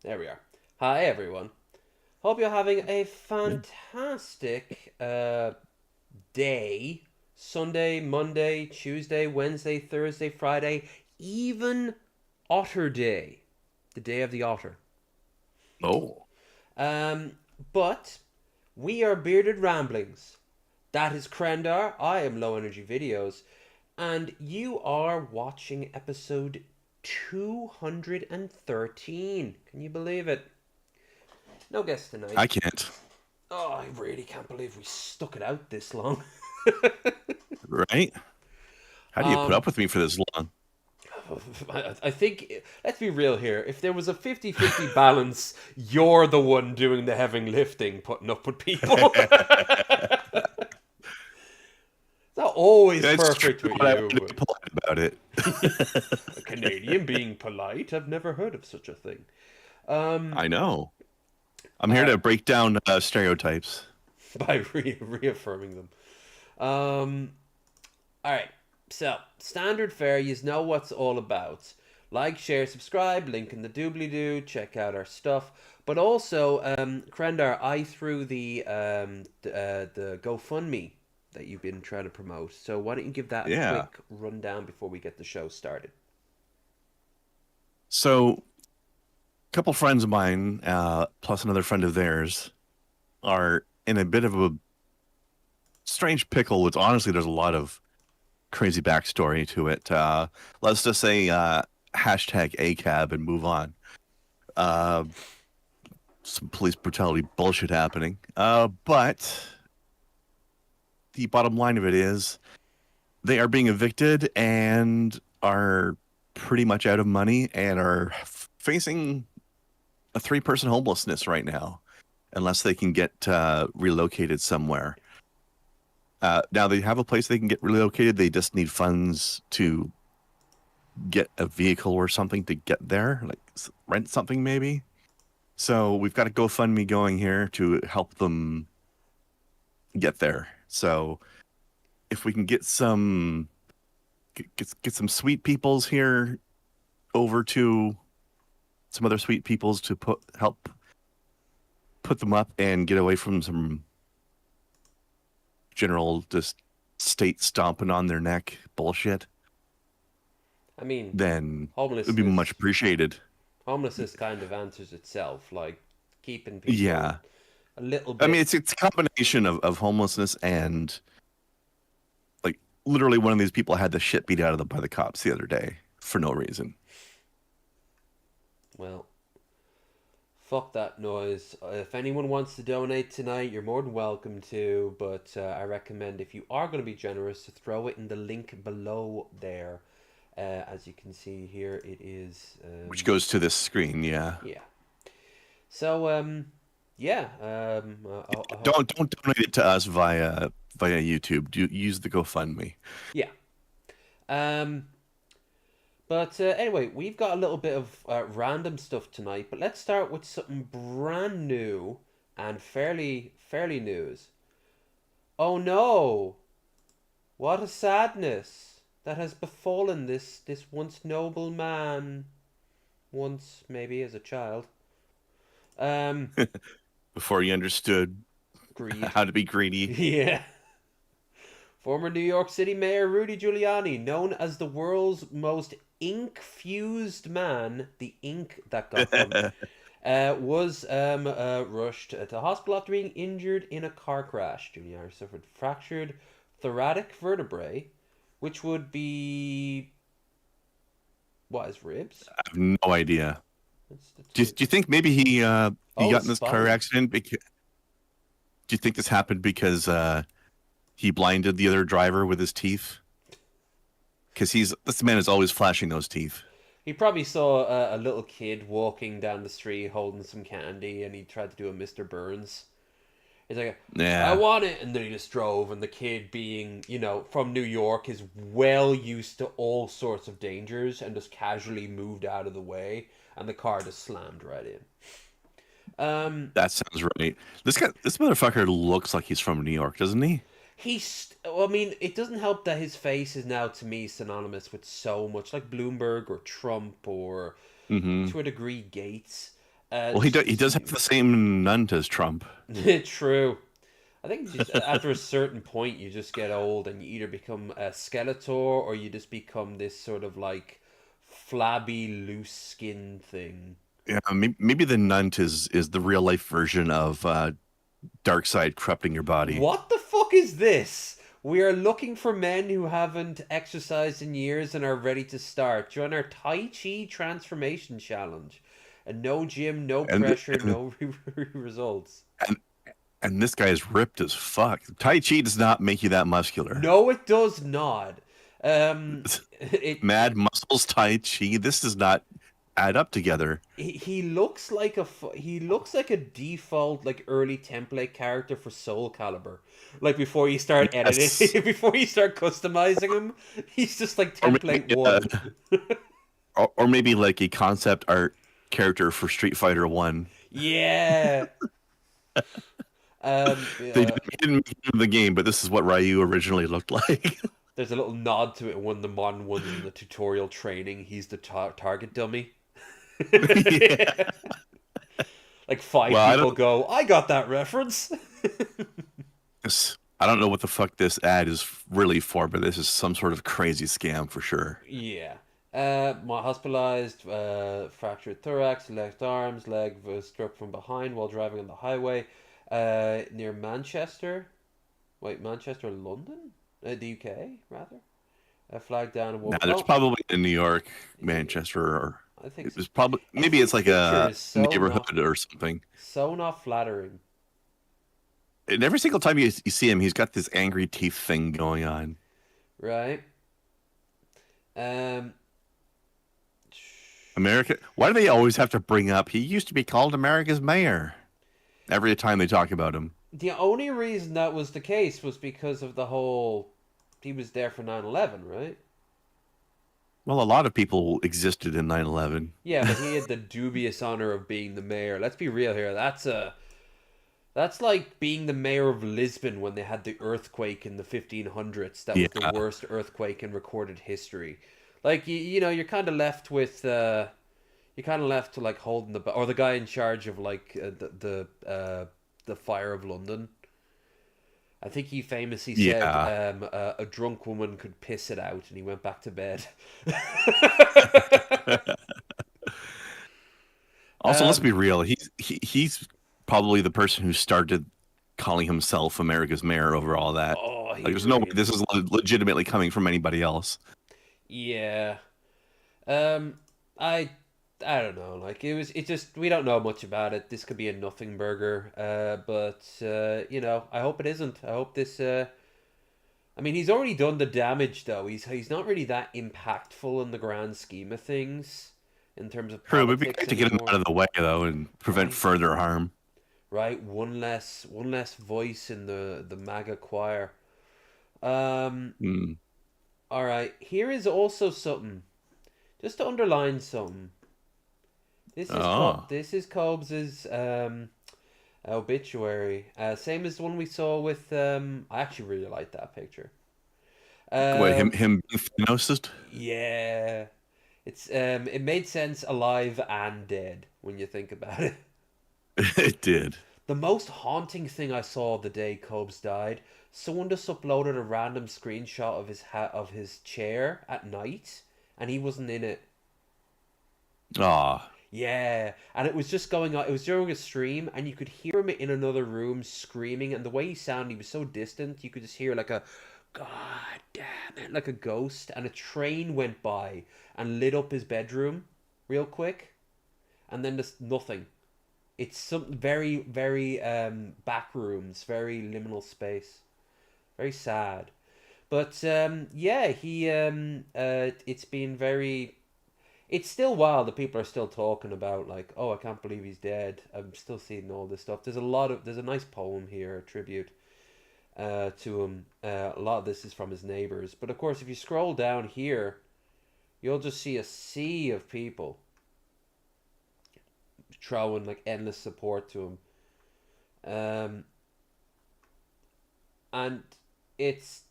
There we are. Hi, everyone. Hope you're having a Yeah. fantastic day. Sunday, Monday, Tuesday, Wednesday, Thursday, Friday, even Otter Day, the day of the otter. Oh, Um, but we are Bearded Ramblings. That is Krendar. I am Low Energy Videos. And you are watching episode 213. Can you believe it? No guest tonight. I can't. Oh, I really can't believe we stuck it out this long. Right? How do you put um, up with me for this long? I think, let's be real here. If there was a 50-50 balance, you're the one doing the heavy lifting, putting up with people. It's not always It's true, perfect with but I want to you. be polite about it. A Canadian being polite? I've never heard of such a thing. Um, I know. I'm here uh, to break down stereotypes. by reaffirming them. Um, all right. So, standard fare, you know what's all about. Like, share, subscribe, link in the doobly doo, check out our stuff. But also, Krendar, I threw the GoFundMe that you've been trying to promote. So, why don't you give that a Yeah. quick rundown before we get the show started? So, a couple friends of mine, plus another friend of theirs, are in a bit of a strange pickle. With honestly, there's a lot of crazy backstory to it. Let's just say hashtag ACAB and move on. Uh, some police brutality bullshit happening. But the bottom line of it is they are being evicted and are pretty much out of money and are facing a three-person homelessness right now unless they can get relocated somewhere. Now they have a place they can get relocated. They just need funds to get a vehicle or something to get there, like rent something maybe. So we've got a GoFundMe going here to help them get there. So if we can get get some sweet peoples here over to some other sweet peoples to help put them up and get away from some general just state stomping on their neck bullshit, I mean, then it would be much homelessness appreciated. homelessness kind of answers itself, like keeping people Yeah. a little I mean, bit. it's a combination of homelessness and like literally one of these people had the shit beat out of them by the cops the other day for no reason. Well, fuck that noise. If anyone wants to donate tonight, you're more than welcome to. But I recommend, if you are going to be generous, to throw it in the link below there. As you can see here, it is. Which goes to this screen, yeah. Yeah. So yeah. Don't donate it to us via YouTube. Do use the GoFundMe. Yeah. Um. But anyway, we've got a little bit of random stuff tonight, but let's start with something brand new and fairly news. Oh no! What a sadness that has befallen this once noble man, once maybe as a child. Um, Before you understood greed. how to be greedy. Yeah. Former New York City Mayor Rudy Giuliani, known as the world's most ink-fused man, the ink that got him, was rushed to hospital after being injured in a car crash. Giuliani suffered fractured thoracic vertebrae, which would be what, his ribs? I have no idea. That's the Do you think maybe he Oh, got his in this car spine. accident because do you think this happened because he blinded the other driver with his teeth? Because this man is always flashing those teeth. He probably saw a little kid walking down the street holding some candy, and he tried to do a Mr. Burns. He's like, I Yeah. want it. And then he just drove. And the kid, being, from New York, is well used to all sorts of dangers and just casually moved out of the way. And the car just slammed right in. That sounds right. This motherfucker looks like he's from New York, doesn't he? I mean, it doesn't help that his face is now, to me, synonymous with so much, like Bloomberg or Trump or, Mm-hmm. to a degree, Gates. Well, Just to he does see have him. the same nunt as Trump. True. I think just after a certain point, you just get old and you either become a Skeletor or you just become this sort of like flabby, loose skin thing. Yeah, maybe the nunt is the real life version of dark side corrupting your body. What the fuck is this? We are looking for men who haven't exercised in years and are ready to start. Join our Tai Chi transformation challenge. And no gym, no And pressure, and no results. and, and this guy is ripped as fuck. Tai Chi does not make you that muscular. No, it does not. It Mad muscles Tai Chi. This does not add up together. he looks like he looks like a default like early template character for Soul Calibur. Like before you start Yes, editing, before you start customizing him, he's just like or maybe template one. or maybe like a concept art character for Street Fighter One. Yeah. They Yeah. didn't make it into the game, but this is what Ryu originally looked like. There's a little nod to it when the modern ones in the tutorial training. He's the target dummy. Yeah. Like five Well, I people don't. go, I got that reference. I don't know what the fuck this ad is really for, but this is some sort of crazy scam for sure. Yeah. Hospitalized, fractured thorax, left arms, leg was struck from behind while driving on the highway near Manchester. Wait, Manchester, London? The UK, rather. Flagged down a Now, woman. there's Oh, probably in New York, eh, Manchester, or I think it so. was probably maybe Every it's like picture a is neighborhood or something. so not flattering. And every single time you see him, he's got this angry teeth thing going on. Right? Um, America, why do they always have to bring up he used to be called America's mayor every time they talk about him? the only reason that was the case was because of the whole. He was there for 9/11, right? Well, a lot of people existed in 9/11. Yeah, but he had the dubious honor of being the mayor. Let's be real here. That's like being the mayor of Lisbon when they had the earthquake in the 1500s. That was the Yeah. worst earthquake in recorded history. Like you know, you're kind of left with you're kind of left to like holding or the guy in charge of like the fire of London. I think he famously said Yeah. a drunk woman could piss it out, and he went back to bed. Also, let's um, be real. He's probably the person who started calling himself America's mayor over all that. oh, Like, he there's no way really, this is legitimately coming from anybody else. yeah. Um, I I don't know. Like it just we don't know much about it. This could be a nothing burger. But you know, I hope it isn't. I hope this. I mean, he's already done the damage though. He's not really that impactful in the grand scheme of things in terms of True, but it'd be politics great to get him out anymore, of the way though and prevent right? further harm. Right. One less voice in the MAGA choir. Um. Hmm. All right. Here is also something just to underline something. Oh, This is Cobbs's obituary. Same as the one we saw with I actually really like that picture. what Um him being diagnosed? yeah. It made sense alive and dead when you think about it. It did. The most haunting thing I saw the day Cobbs died, someone just uploaded a random screenshot of of his chair at night and he wasn't in it. Ah, Yeah, and it was just going on. It was during a stream, and you could hear him in another room screaming. And the way he sounded, he was so distant, you could just hear like a "God damn it," like a ghost. And a train went by and lit up his bedroom real quick, and then just nothing. It's some very back rooms, very liminal space, very sad. But yeah, it's been very it's still wild that people are still talking about like, oh, I can't believe he's dead. I'm still seeing all this stuff. There's a nice poem here, a tribute to him. A lot of this is from his neighbors, but of course, if you scroll down here, you'll just see a sea of people throwing like endless support to him, and it's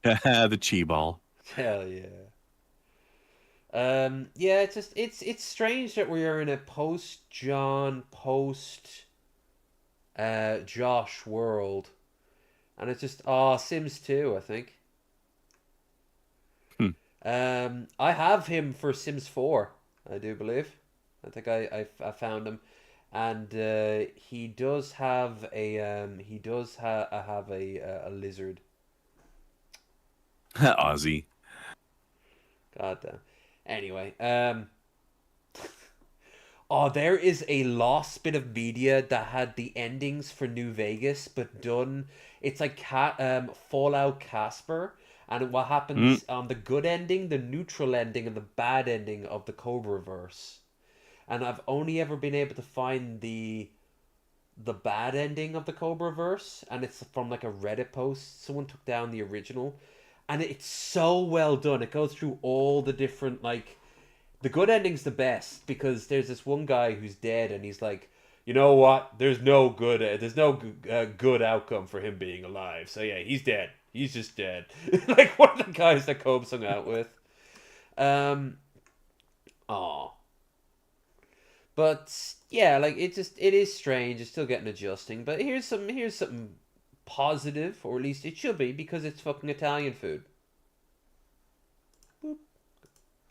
the chi ball. hell yeah. Yeah, it's strange that we are in a post John, post Josh world, and it's just Sims 2, I think. Hmm. I have him for Sims 4, I do believe. I think I found him, and he does have a have a lizard. Ozzy. God damn. Anyway, oh, there is a lost bit of media that had the endings for New Vegas, but done. It's like Fallout Casper, and what Mm. happens on the good ending, the neutral ending, and the bad ending of the Cobra verse. And I've only ever been able to find the bad ending of the Cobra verse, and it's from like a Reddit post. Someone took down the original, and it's so well done. It goes through all the different like the good ending's the best because there's this one guy who's dead and he's like, you know what? There's no good outcome for him being alive. So yeah, he's dead. He's just dead. Like one of the guys that Cobb's hung out with. Um, oh, but yeah, like it is strange. It's still getting adjusting. But here's something positive, or at least it should be because it's fucking Italian food. Boop,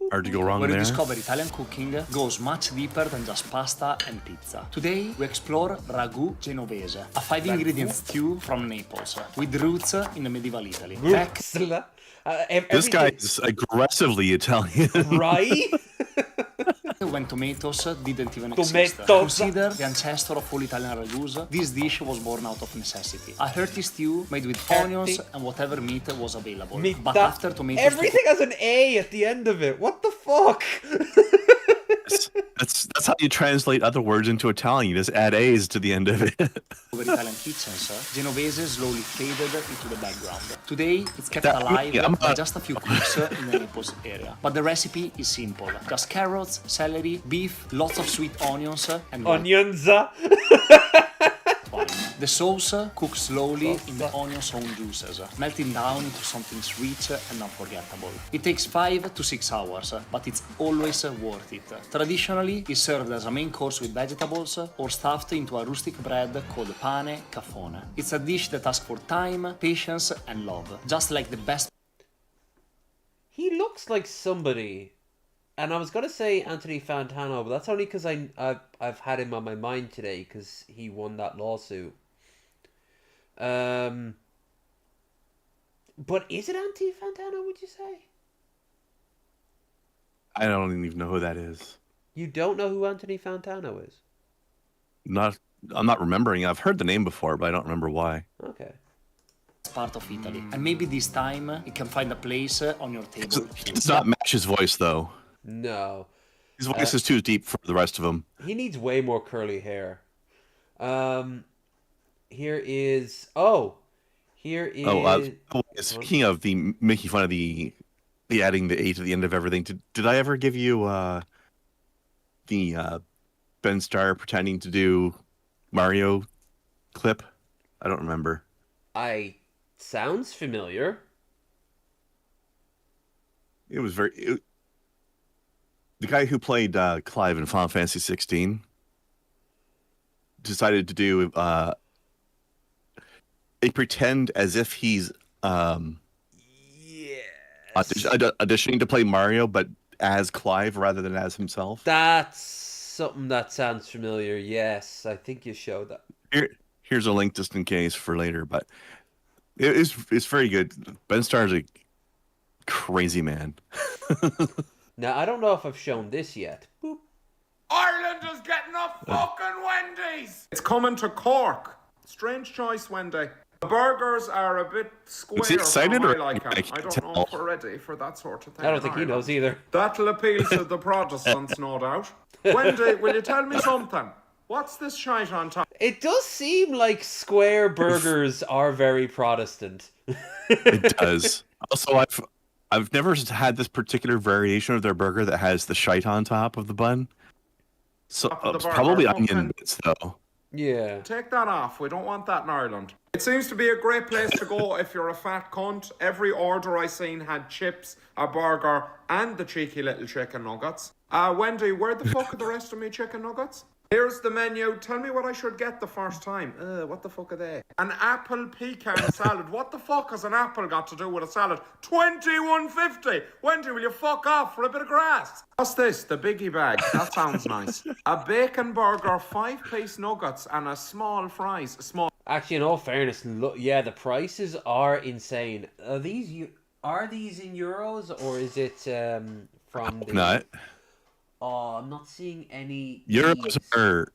boop, Hard to boop. go wrong Where you there. discover Italian cooking goes much deeper than just pasta and pizza. Today, we explore ragu genovese, a 5-ingredient stew from Naples, with roots in the medieval Italy. Back This guy Everything is aggressively Italian. right. when tomatoes didn't even exist. Tomatoes. Considered the ancestor of all Italian ragus, this dish was born out of necessity. A hearty stew made with onions and whatever meat was available. But after tomatoes... Everything has an A at the end of it. What the fuck? That's how you translate other words into Italian. You just add A's to the end of it. over Italian kitchens, Genovese slowly faded into the background. Today, it's kept That- alive yeah, I'm by not- just a few cooks in the Naples area. But the recipe is simple. Just carrots, celery, beef, lots of sweet onions, and white Onions. wine. The sauce cooks slowly in the onion's own juices, melting down into something rich and unforgettable. It takes 5 to 6 hours, but it's always worth it. Traditionally, it's served as a main course with vegetables or stuffed into a rustic bread called pane caffone. It's a dish that asks for time, patience, and love, just like the best. He looks like somebody, and I was gonna say Anthony Fantano, but that's only because I've had him on my mind today because he won that lawsuit. But is it Anthony Fantano? Would you say I don't even know who that is. you don't know who Anthony Fantano is? I'm not remembering. I've heard the name before, but I don't remember why. Okay. Part of Italy, and maybe this time it can find a place on your table. He does not match his voice, though. No, His voice is too deep for the rest of them. he needs way more curly hair. Here is here is Speaking of the making fun of the adding the A to the end of everything, did I ever give you the Ben Starr pretending to do Mario clip? I don't remember. sounds familiar. It was the guy who played Clive in Final Fantasy 16 decided to do they pretend as if he's Yes. auditioning to play Mario, but as Clive rather than as himself. That's something that sounds familiar. Yes, I think you showed that. Here's a link just in case for later, but it's very good. Ben Starr's a crazy man. Now, I don't know if I've shown this yet. Boop. Ireland is getting a fucking Wendy's! It's coming to Cork. Strange choice, Wendy. The burgers are a bit square he excited for or my liking. I can't I don't know tell. if we're ready for that sort of thing. I don't in think he Ireland. knows either. That'll appeal to the Protestants, no doubt. Wendy, will you tell me something? What's this shite on top? It does seem like square burgers are very Protestant. It does. Also, I've never had this particular variation of their burger that has the shite on top of the bun. So Top of the burger, probably fucking- onion bits though. Yeah. Take that off. We don't want that in Ireland. It seems to be a great place to go if you're a fat cunt. Every order I seen had chips, a burger, and the cheeky little chicken nuggets. Wendy, where the fuck are the rest of me chicken nuggets? Here's the menu. Tell me what I should get the first time. What the fuck are they? An apple pecan salad. What the fuck has an apple got to do with a salad? 21.50. Wendy, will you fuck off for a bit of grass? What's this? The biggie bag. That sounds nice. A bacon burger, 5-piece nuggets, and a small fries. Actually, in all fairness, look, yeah, the prices are insane. Are these in euros, or is it from the? Not. Oh, I'm not seeing any. Euros are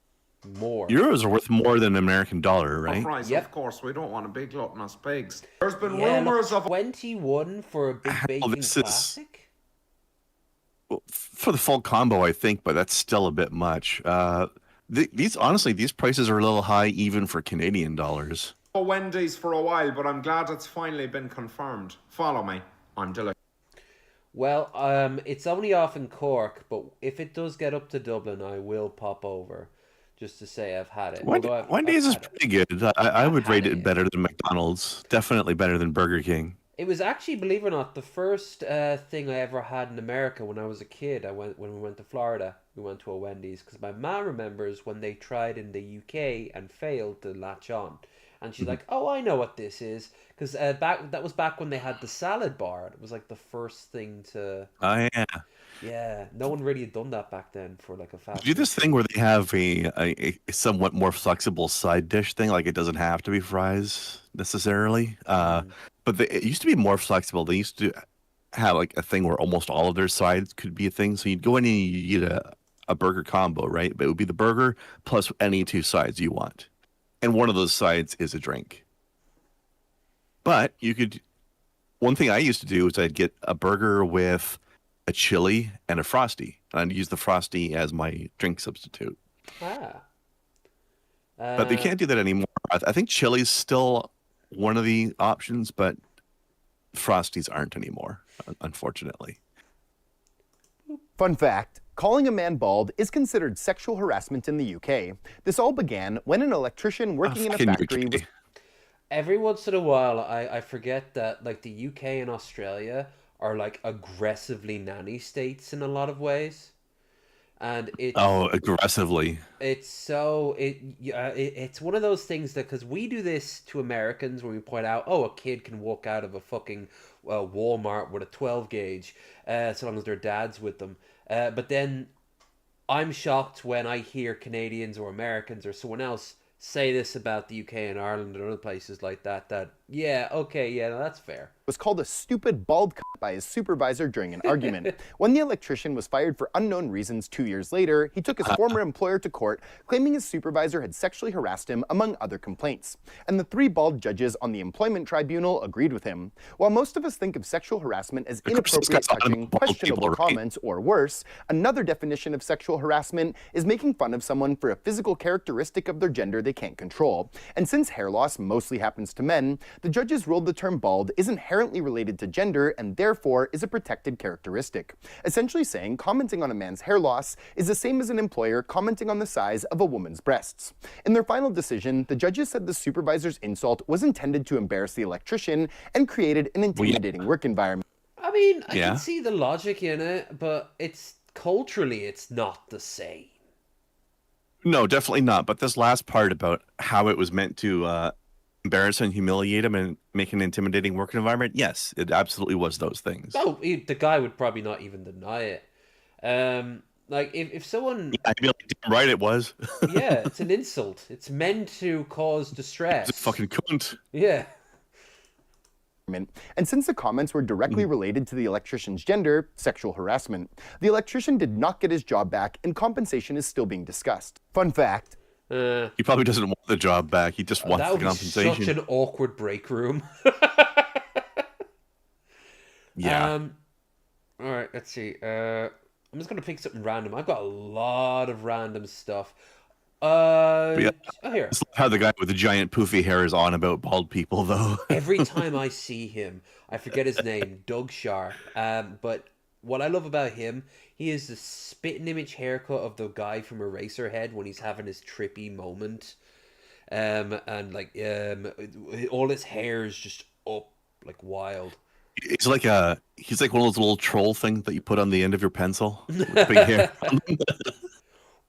worth more than an American dollar, right? Fries, Yep. of course. We don't want a big gluttonous pigs. There's been Yeah, rumors look, of 21 for a big bacon this is- classic. Well, for the full combo, I think, but that's still a bit much. These prices are a little high even for Canadian dollars. Wendy's for a while, but I'm glad it's finally been confirmed. Follow me. I'm delighted. Well, it's only off in Cork, but if it does get up to Dublin, I will pop over just to say I've had it. Wendy's is pretty good. I would rate it yeah. better than McDonald's. Definitely better than Burger King. It was actually, believe it or not, the first thing I ever had in America when I was a kid. When we went to Florida, we went to a Wendy's because my mom remembers when they tried in the UK and failed to latch on, and she's like, "Oh, I know what this is," because that was back when they had the salad bar. It was like the first thing to. Oh yeah. Yeah, no one really had done that back then for like a fast. Do this thing where they have a somewhat more flexible side dish thing, like it doesn't have to be fries necessarily. But it used to be more flexible. They used to have like a thing where almost all of their sides could be a thing. So you'd go in and you get a burger combo, right? But it would be the burger plus any two sides you want. And one of those sides is a drink. But one thing I used to do is I'd get a burger with a chili and a Frosty. And I'd use the Frosty as my drink substitute. But they can't do that anymore. I think chili's still one of the options, but Frosties aren't anymore, unfortunately. Fun fact, calling a man bald is considered sexual harassment in the UK. This all began when an electrician working in a factory was... Every once in a while, I forget that like the UK and Australia are like aggressively nanny states in a lot of ways. And aggressively. It's one of those things that, because we do this to Americans when we point out, oh, a kid can walk out of a fucking Walmart with a 12 gauge, so long as their dad's with them. But then I'm shocked when I hear Canadians or Americans or someone else say this about the UK and Ireland and other places like that, no, that's fair. Was called a stupid bald cunt by his supervisor during an argument. When the electrician was fired for unknown reasons 2 years later, he took his former employer to court, claiming his supervisor had sexually harassed him, among other complaints. And the 3 bald judges on the employment tribunal agreed with him. While most of us think of sexual harassment as inappropriate touching, questionable comments, or worse, another definition of sexual harassment is making fun of someone for a physical characteristic of their gender they can't control. And since hair loss mostly happens to men, the judges ruled the term bald is inherently related to gender and therefore is a protected characteristic. Essentially saying commenting on a man's hair loss is the same as an employer commenting on the size of a woman's breasts. In their final decision, the judges said the supervisor's insult was intended to embarrass the electrician and created an intimidating work environment. I mean, I can see the logic in it, but culturally it's not the same. No, definitely not. But this last part about how it was meant to embarrass and humiliate him and make an intimidating work environment, yes, it absolutely was those things. Oh, the guy would probably not even deny it. Like if someone, I'd be like, damn right, it was. Yeah, it's an insult. It's meant to cause distress. It's a fucking cunt. Yeah. And since the comments were directly related to the electrician's gender, sexual harassment, the electrician did not get his job back and compensation is still being discussed. Fun fact. He probably doesn't want the job back. He just wants the compensation. That would be such an awkward break room. Yeah. All right, let's see. I'm just going to pick something random. I've got a lot of random stuff. Here. It's how the guy with the giant poofy hair is on about bald people, though. Every time I see him, I forget his name, Doug Sharp. But what I love about him, he is the spitting image haircut of the guy from Eraserhead when he's having his trippy moment. and like all his hair is just up like wild. He's like one of those little troll things that you put on the end of your pencil with big hair.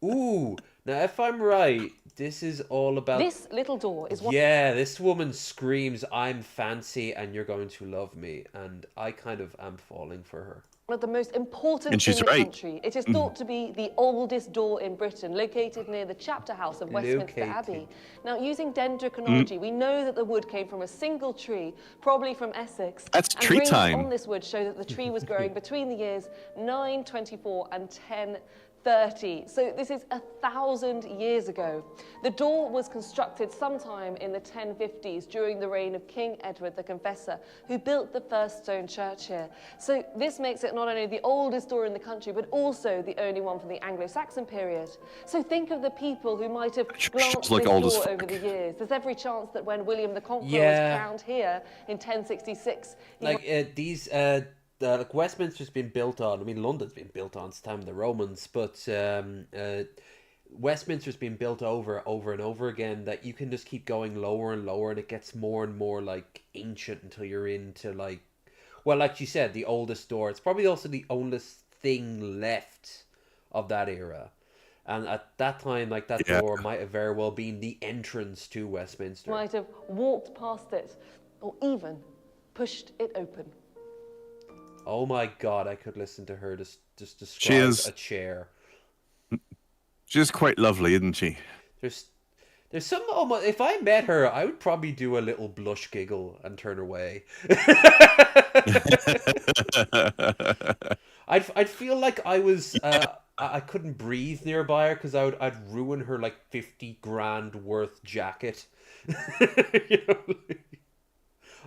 Ooh, now if I'm right, this is all about. This little door is one Yeah, this woman screams, "I'm fancy and you're going to love me," and I kind of am falling for her. of the most important And she's in the right. country. It is thought to be the oldest door in Britain, located near the chapter house of Westminster Located. Abbey. Now, using dendrochronology, we know that the wood came from a single tree, probably from Essex. That's and tree rings time. on this wood show that the tree was growing between the years 924 and 1030. So this is 1,000 years ago. The door was constructed sometime in the 1050s during the reign of King Edward the Confessor, who built the first stone church here. So this makes it not only the oldest door in the country, but also the only one from the Anglo-Saxon period. So think of the people who might have glanced like this old as door fuck. over the years. There's every chance that when William the Conqueror Yeah. was crowned here in 1066, he Like these like Westminster's been built on. I mean, London's been built on since the time of the Romans, but Westminster's been built over and over again. That you can just keep going lower and lower, and it gets more and more like ancient until you're into like, well, like you said, the oldest door. It's probably also the oldest thing left of that era. And at that time, like that Yeah. door might have very well been the entrance to Westminster. might have walked past it or even pushed it open. Oh my god, I could listen to her just She describe is- a chair. She's quite lovely, isn't she? There's some almost, if I met her, I would probably do a little blush giggle and turn away. I'd feel like I was I couldn't breathe nearby her because I'd ruin her like 50 grand worth jacket. You know, like,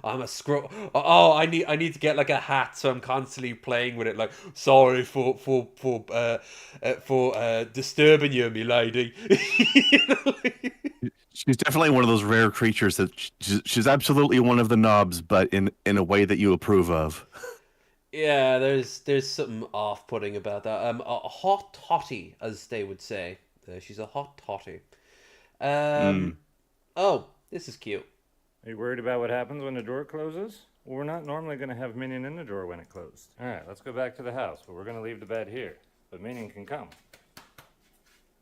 I'm a screw. Oh, I need to get like a hat, so I'm constantly playing with it. Like, sorry for disturbing you, me lady. You know, like- She's definitely one of those rare creatures that she's absolutely one of the knobs, but in a way that you approve of. Yeah, there's something off-putting about that. A hot totty, as they would say. She's a hot totty. Oh, this is cute. Are you worried about what happens when the door closes? Well, we're not normally going to have Minion in the door when it closed. All right, let's go back to the house, but we're going to leave the bed here. But Minion can come.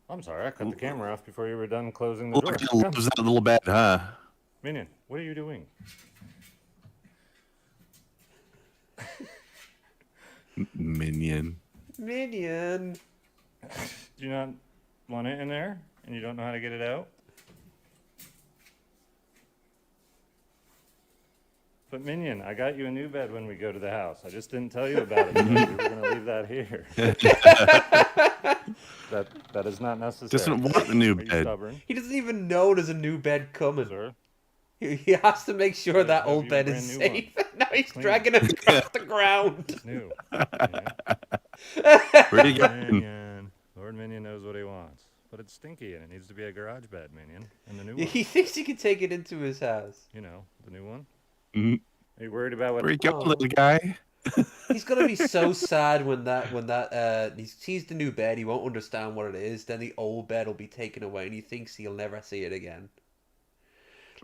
I'm sorry, I cut the camera off before you were done closing the door. Look, Come. loves that little bed, huh? Minion, what are you doing? Minion. Minion. Do you not want it in there, and you don't know how to get it out? But Minion, I got you a new bed when we go to the house. I just didn't tell you about it because we were going to leave that here. that is not necessary. Doesn't want the new Are you bed. stubborn, He doesn't even know there's a new bed coming. sir? He has to make sure that have old you a bed brand is new safe. Now he's Clean. dragging it across the ground. New. Where do you go? Minion. Lord Minion knows what he wants. But it's stinky and it needs to be a garage bed, Minion. And the new one. He thinks he can take it into his house. You know, the new one. Mhm. Are you worried about what... Where you go, little guy? He's gonna be so sad when he sees the new bed. He won't understand what it is. Then the old bed will be taken away, and he thinks he'll never see it again.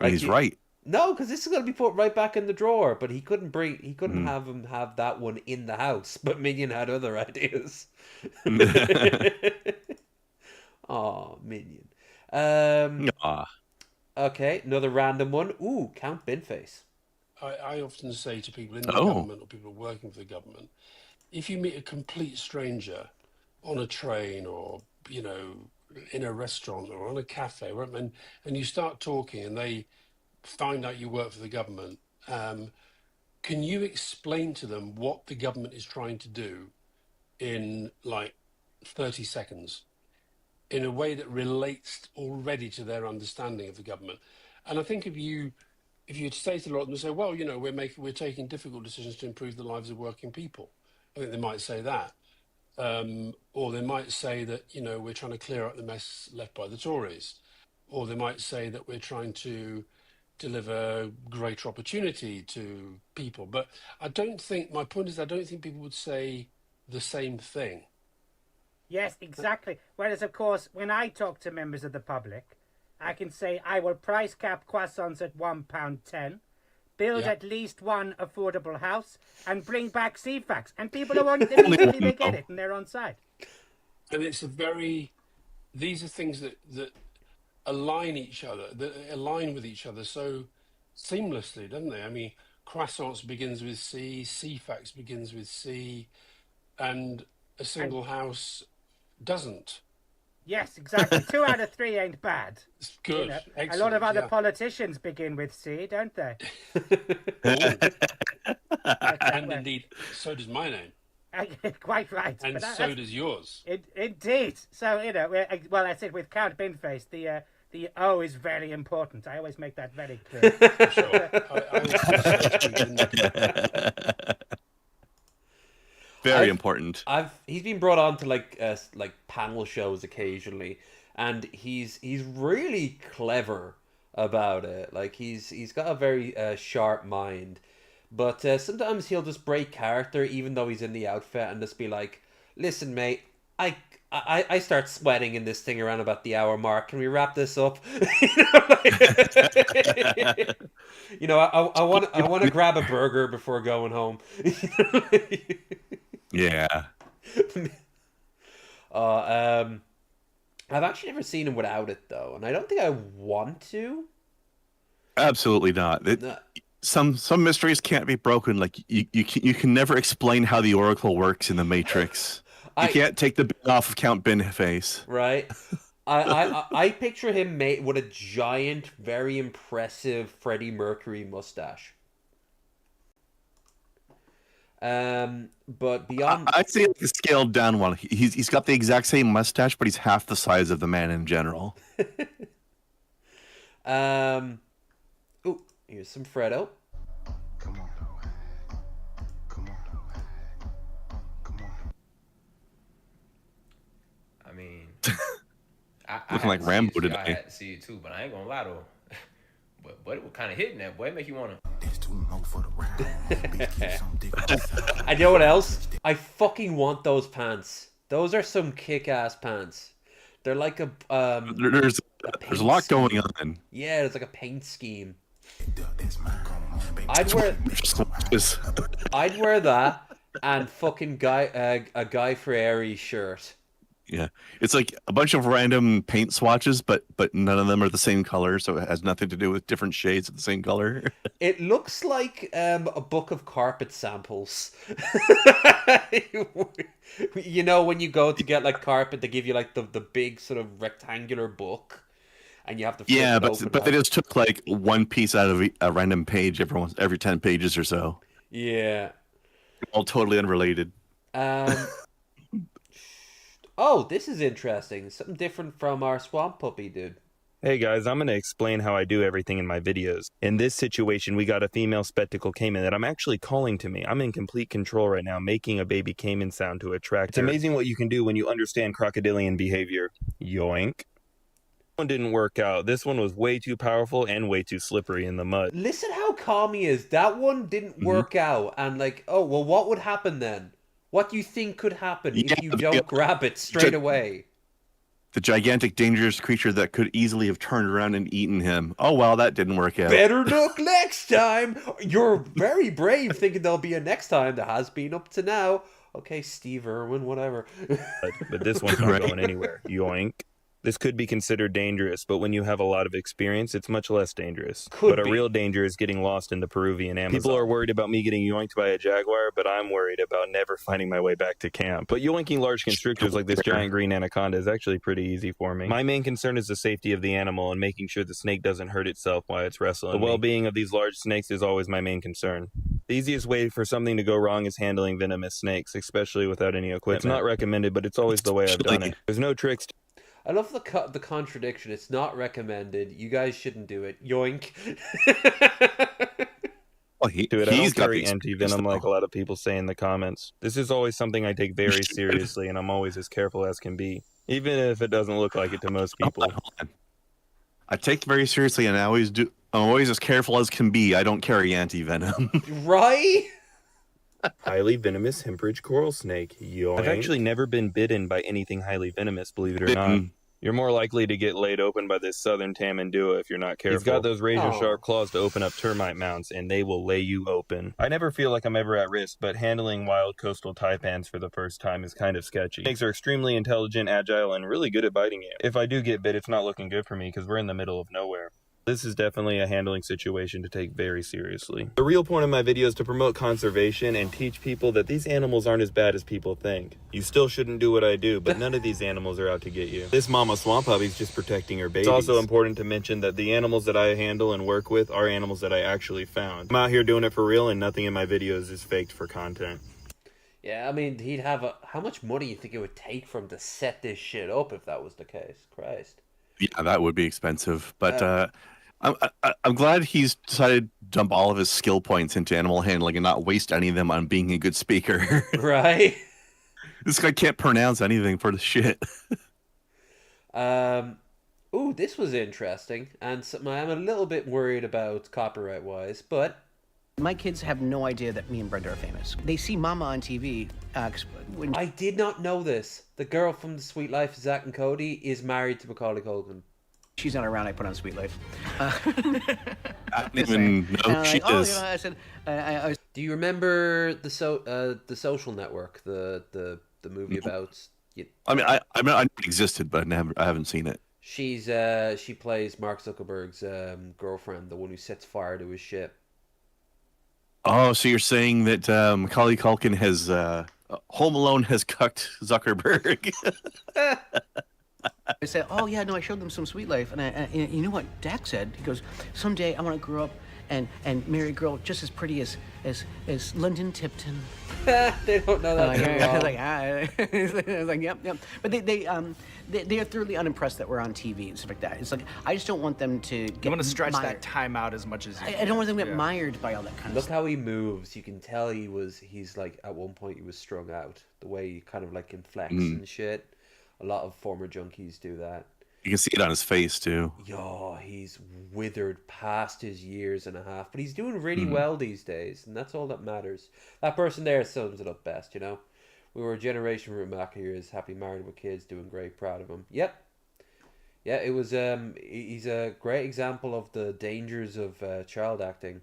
And he's right. No, because this is gonna be put right back in the drawer. But he couldn't Mm. have him have that one in the house. But Minion had other ideas. Oh, Minion. Aw. Okay, another random one. Ooh, Count Binface. I often say to people in the Oh. government or people working for the government, if you meet a complete stranger on a train or, you know, in a restaurant or on a cafe, right, and you start talking and they find out you work for the government, can you explain to them what the government is trying to do in like 30 seconds in a way that relates already to their understanding of the government? And I think if you say to a lot of them, say, well, you know, we're taking difficult decisions to improve the lives of working people. I think they might say that. Or they might say that, you know, we're trying to clear up the mess left by the Tories. Or they might say that we're trying to deliver greater opportunity to people. But my point is, I don't think people would say the same thing. Yes, exactly. Whereas, of course, when I talk to members of the public, I can say I will price cap croissants at £1.10, build Yeah. at least one affordable house, and bring back CFAX. And people are on immediately they get it and they're on side. And it's a very, these are things that align each other, that align with each other so seamlessly, doesn't they? I mean, croissants begins with C, CFAX begins with C, and a single house doesn't. Yes, exactly. 2 out of 3 ain't bad. It's good. You know, Excellent. a lot of other yeah. politicians begin with C, don't they? And indeed, so does my name. Quite right. And But so does yours. Indeed. So, you know, well, I said with Count Binface, the O is very important. I always make that very clear. For sure. I will Very important. He's been brought on to like panel shows occasionally, and he's really clever about it. Like he's got a very sharp mind, but sometimes he'll just break character even though he's in the outfit and just be like, "Listen, mate, I start sweating in this thing around about the hour mark. Can we wrap this up?" You know, I want to grab a burger before going home. Yeah. I've actually never seen him without it though, and I don't think I want to. Absolutely not. No. Some mysteries can't be broken. Like you can never explain how the Oracle works in the Matrix. You can't take the bin off of Count Binface. Right. I picture him with a giant, very impressive Freddie Mercury mustache. But beyond, I'd say like a scaled down one. He's got the exact same mustache, but he's half the size of the man in general. Ooh, here's some Freddo. Come on. Come on. Come on. I mean, Looking like Rambo today. I had to see it too, but I ain't gonna lie though. But it was kind of hitting that boy. It make you wanna. I know what else? I fucking want those pants. Those are some kick-ass pants. They're like a there's a lot going on. Yeah, it's like a paint scheme. I'd wear that and fucking a Guy Fieri shirt. Yeah, it's like a bunch of random paint swatches, but none of them are the same color, so it has nothing to do with different shades of the same color. It looks like a book of carpet samples. You know, when you go to get like carpet, they give you like the big sort of rectangular book, and you have to flip it open but they just took like one piece out of a random page every 10 pages or so. Yeah, all totally unrelated. Oh, this is interesting. Something different from our swamp puppy dude. Hey guys, I'm going to explain how I do everything in my videos. In this situation, we got a female spectacle caiman that I'm actually calling to me. I'm in complete control right now, making a baby caiman sound to attract her. It's amazing what you can do when you understand crocodilian behavior. Yoink. This one didn't work out. This one was way too powerful and way too slippery in the mud. Listen how calm he is. That one didn't work out. And like, oh, well, what would happen then? What do you think could happen if you don't grab it straight away? The gigantic, dangerous creature that could easily have turned around and eaten him. Oh, well, that didn't work out. Better look next time. You're very brave thinking there'll be a next time. There has been up to now. Okay, Steve Irwin, whatever. But this one's not going anywhere. Yoink. This could be considered dangerous, but when you have a lot of experience, it's much less dangerous. But a real danger is getting lost in the Peruvian Amazon. People are worried about me getting yoinked by a jaguar, but I'm worried about never finding my way back to camp. But yoinking large constrictors like this giant green anaconda is actually pretty easy for me. My main concern is the safety of the animal and making sure the snake doesn't hurt itself while it's wrestling. The well-being of these large snakes is always my main concern. The easiest way for something to go wrong is handling venomous snakes, especially without any equipment. It's not recommended, but it's always the way I've done it. There's no tricks. I love the contradiction. It's not recommended. You guys shouldn't do it. Yoink. Well, I don't carry anti-venom like a lot of people say in the comments. This is always something I take very seriously, and I'm always as careful as can be, even if it doesn't look like it to most people. Hold on. I take it very seriously, and I'm always as careful as can be. I don't carry anti-venom. Right? Highly venomous hemorrhage coral snake. Yoink. I've actually never been bitten by anything highly venomous, believe it or not. You're more likely to get laid open by this southern Tamandua if you're not careful. He's got those razor-sharp claws to open up termite mounds, and they will lay you open. I never feel like I'm ever at risk, but handling wild coastal taipans for the first time is kind of sketchy. Snakes are extremely intelligent, agile, and really good at biting you. If I do get bit, it's not looking good for me because we're in the middle of nowhere. This is definitely a handling situation to take very seriously. The real point of my video is to promote conservation and teach people that these animals aren't as bad as people think. You still shouldn't do what I do, but none of these animals are out to get you. This mama swamp puppy's just protecting her babies. It's also important to mention that the animals that I handle and work with are animals that I actually found. I'm out here doing it for real, and nothing in my videos is faked for content. Yeah, I mean, he'd have a... How much money you think it would take for him to set this shit up if that was the case? Christ. Yeah, that would be expensive. But I'm glad he's decided to dump all of his skill points into animal handling and not waste any of them on being a good speaker. Right? This guy can't pronounce anything for the shit. Ooh, this was interesting. And something I'm a little bit worried about copyright-wise, but... My kids have no idea that me and Brenda are famous. They see Mama on TV. I did not know this. The girl from The Sweet Life of Zack and Cody is married to Macaulay Culkin. She's not around. I put on Sweet Life. I didn't even know she is. You know, I said, I was... Do you remember the Social Network, the movie about? I mean, I know it existed, but I haven't seen it. She plays Mark Zuckerberg's girlfriend, the one who sets fire to his ship. Oh, so you're saying that Macaulay Culkin has Home Alone has cucked Zuckerberg? I said, oh yeah, no, I showed them some Sweet Life, and you know what Dak said? He goes, someday I want to grow up and marry a girl just as pretty as London Tipton. They don't know that. I was like, I was like, yep. But they are thoroughly unimpressed that we're on TV and stuff like that. It's like I just don't want them to get. You want to stretch that time out as much as you can. I don't want them to get mired by all that kind of Look stuff. how he moves. You can tell he's like at one point he was strung out. The way he kind of like can flex and shit. A lot of former junkies do that. You can see it on his face too. Yo, he's withered past his years and a half, but he's doing really well these days, and that's all that matters. That person there sums it up best, you know. We were a generation from back here is happy, married with kids, doing great, proud of him. Yep. Yeah, it was. He's a great example of the dangers of child acting.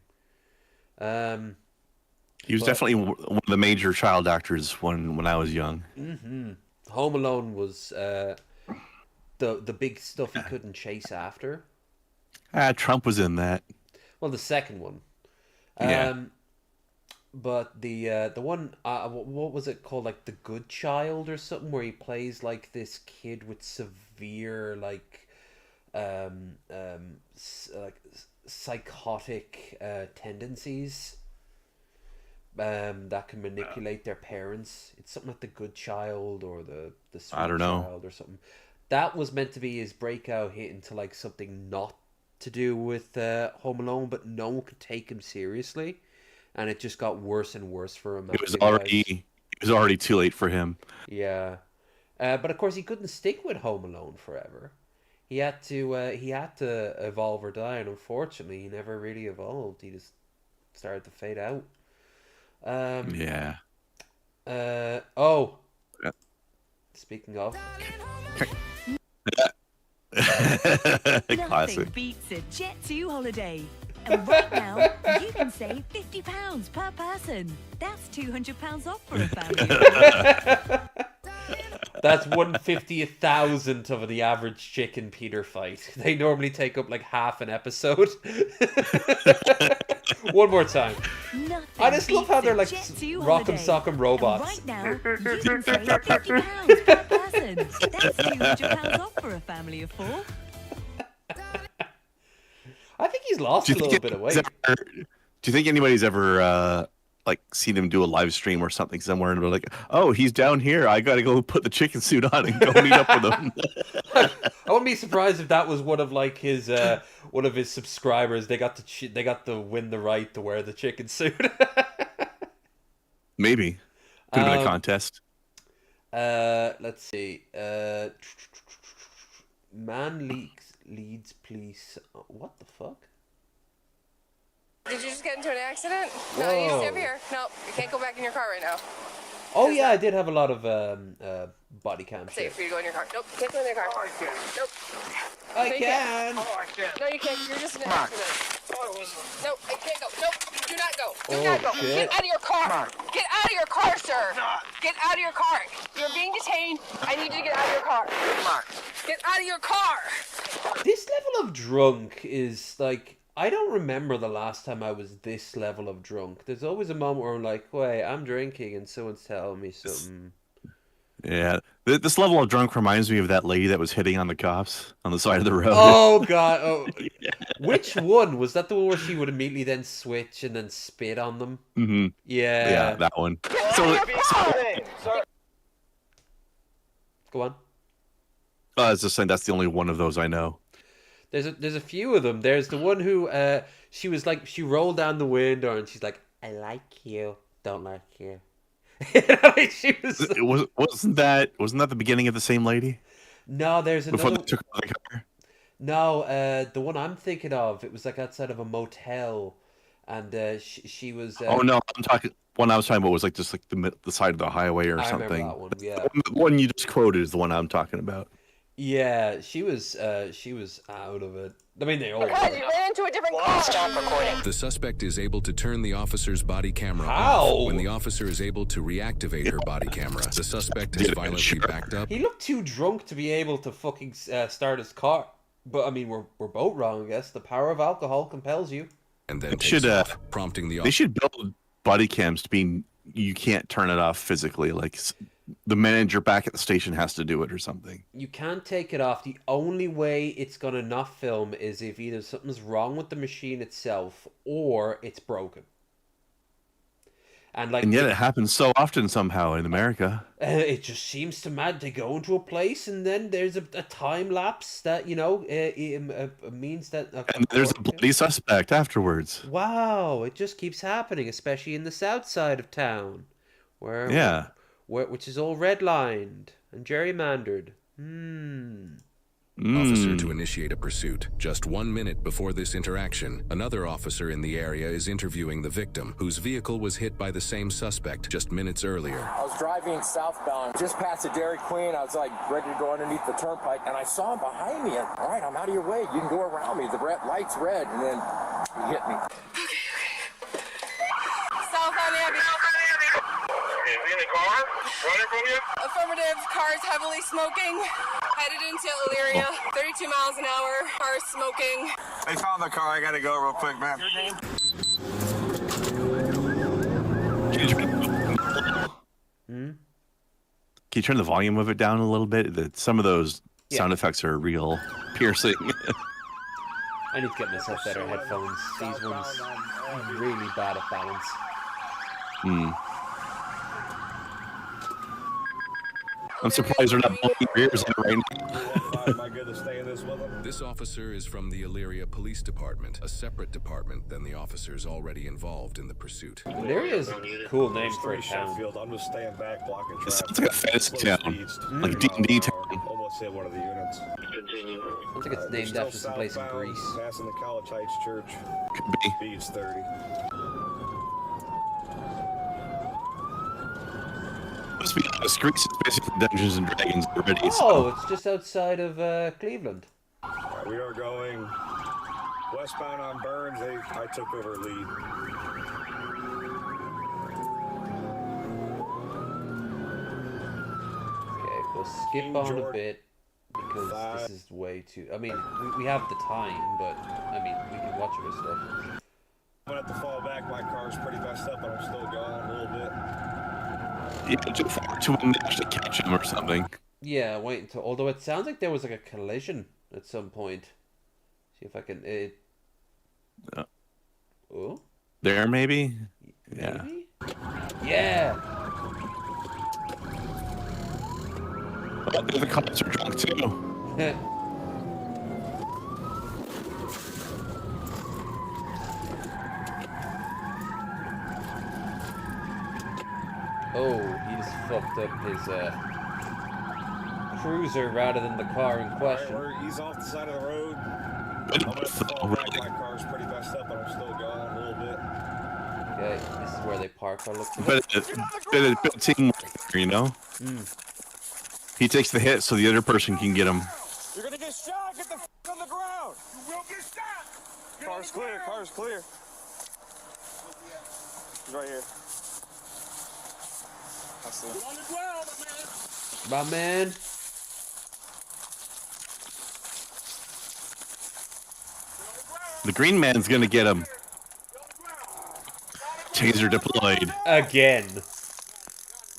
He was definitely one of the major child actors when I was young. Mm-hmm. Home Alone was the big stuff he couldn't chase after. Trump was in that. Well, the second one. Yeah. But the one, what was it called? Like The Good Child or something, where he plays like this kid with severe like psychotic tendencies. That can manipulate their parents. It's something like The Good Child or the Sweet Child or something. That was meant to be his breakout hit into like something not to do with Home Alone, but no one could take him seriously, and it just got worse and worse for him. It was already too late for him. Yeah, but of course he couldn't stick with Home Alone forever. He had to evolve or die, and unfortunately, he never really evolved. He just started to fade out. Yeah. Speaking of. Classic. Nothing beats a Jet2 holiday. And right now, you can save £50 per person. That's £200 off for a family. That's 1/50,000th of the average chick and Peter fight. They normally take up like half an episode. One more time. I just love how they're like rock'em sock'em robots. And right now, you can save £50 per person. That's £200 off for a family of 4. I think he's lost a little bit of weight. Do you think anybody's ever like seen him do a live stream or something somewhere and they're like, oh, he's down here, I gotta go put the chicken suit on and go meet up with him? I wouldn't be surprised if that was one of like his one of his subscribers. They got to win the right to wear the chicken suit. Maybe could have been a contest. Let's see. Man leads police. What the fuck? Did you just get into an accident? No, Whoa. you stay up here. No, you can't go back in your car right now. Oh yeah, I did have a lot of body cam Safe shit. for you to go in your car. Nope, can't go in your car. Oh, I can. Nope. I No, you can. can't. Oh, I can. No, you can't. You're just an Come on. accident. Oh, it wasn't. Nope, I can't go. Nope, do not go. Do Oh, not go. shit. Get out of your car. Come on. Get out of your car, sir. Not. Get out of your car. You're being detained. I need you to get out of your car. Come on. Get out of your car. This level of drunk is like, I don't remember the last time I was this level of drunk. There's always a moment where I'm like, wait, I'm drinking and someone's telling me something. Yeah, this level of drunk reminds me of that lady that was hitting on the cops on the side of the road. Oh god! Oh, which one was that? The one where she would immediately then switch and then spit on them? Mm-hmm. Yeah. Yeah, that one. Go on. I was just saying that's the only one of those I know. There's a few of them. There's the one who she was like, she rolled down the window and she's like, I like you, don't like you. She was. Wasn't that the beginning of the same lady? No, there's Before another. they took her the car. No, the one I'm thinking of, it was like outside of a motel, and she was. Oh no, I'm talking. One I was talking about was like just like the side of the highway or I remember something. that one, yeah. The one you just quoted is the one I'm talking about. Yeah, she was out of it. I mean, they all Because were. you ran into a different car. Stop recording. The suspect is able to turn the officer's body camera How? off. When the officer is able to reactivate her body camera, the suspect is violently backed up. He looked too drunk to be able to fucking start his car. But I mean, we're both wrong, I guess. The power of alcohol compels you. And then They should prompting the they should build body cams to be you can't turn it off physically. Like the manager back at the station has to do it or something. You can't take it off. The only way it's gonna not film is if either something's wrong with the machine itself or it's broken. And And yet it happens so often somehow in America. It just seems to mad. They go into a place and then there's a time lapse that means that. And there's a bloody suspect afterwards. Wow, it just keeps happening, especially in the south side of town, Yeah. which is all redlined and gerrymandered. Officer to initiate a pursuit. Just 1 minute before this interaction, another officer in the area is interviewing the victim, whose vehicle was hit by the same suspect just minutes earlier. I was driving southbound, just past the Dairy Queen. I was like ready to go underneath the turnpike, and I saw him behind me. And all right, I'm out of your way. You can go around me. The light's red, and then he hit me. Southbound Abbey. Is he in the car? Running from you? Affirmative. Car's heavily smoking. Headed into Elyria. 32 miles an hour. Car's smoking. They found the car. I gotta go real quick, man. Your name? Can you turn the volume of it down a little bit? Some of those sound effects are real piercing. I need to get myself better headphones. These ones really bad at balance. I'm surprised they're not blowing your ears in right now. Am I good to stay in this with him? This officer is from the Elyria Police Department, a separate department than the officers already involved in the pursuit. Elyria is a cool name for a town. Sheffield. I'm just staying back, blocking traffic. It sounds like a fantasy town, like a D&D town. Almost hit one of the units. Continue. Sounds like it's named after some place in Greece. Passing the College Heights Church. Could be. Speed's 30. Must be honest, Greece is basically Dungeons and Dragons already. Oh, So. it's just outside of Cleveland. Alright, we are going westbound on Burns. I took over lead. Okay, we'll skip on a bit because this is way too. I mean, we have the time, but I mean, we can watch other stuff. I'm gonna have to fall back. My car's pretty messed up, but I'm still going a little bit. Yeah, too far to him to actually catch him or something. Yeah, wait until. Although it sounds like there was like a collision at some point. See if I can. Oh. There, maybe. Yeah. Maybe? Yeah. Oh, the cops are drunk too. Oh, he just fucked up his cruiser rather than the car in question. He's off the side of the road. I'm gonna have to fall back. My car's pretty messed up, but I'm still going a little bit. Okay, this is where they park. I look. Bit of teamwork, you know. He takes the hit so the other person can get him. You're gonna get shot. Get the f on the ground. You will get shot. Car's clear. Car's clear. He's right here. Get on the ground, My man. The green man's gonna get him. Taser deployed. Again.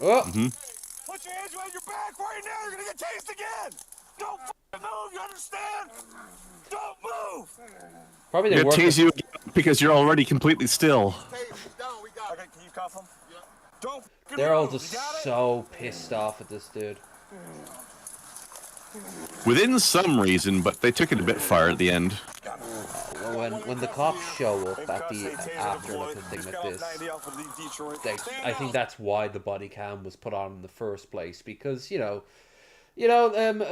Oh. Put your hands behind your back right now. You're gonna get tased again. Don't move. You understand? Don't move. Probably They're they gonna work. tase you because you're already completely still. Okay, can you cuff him? Yeah. Don't. They're all just so pissed off at this dude. Within some reason, but they took it a bit far at the end. When the cops show up at the after looking thing like this, I think that's why the body cam was put on in the first place, because a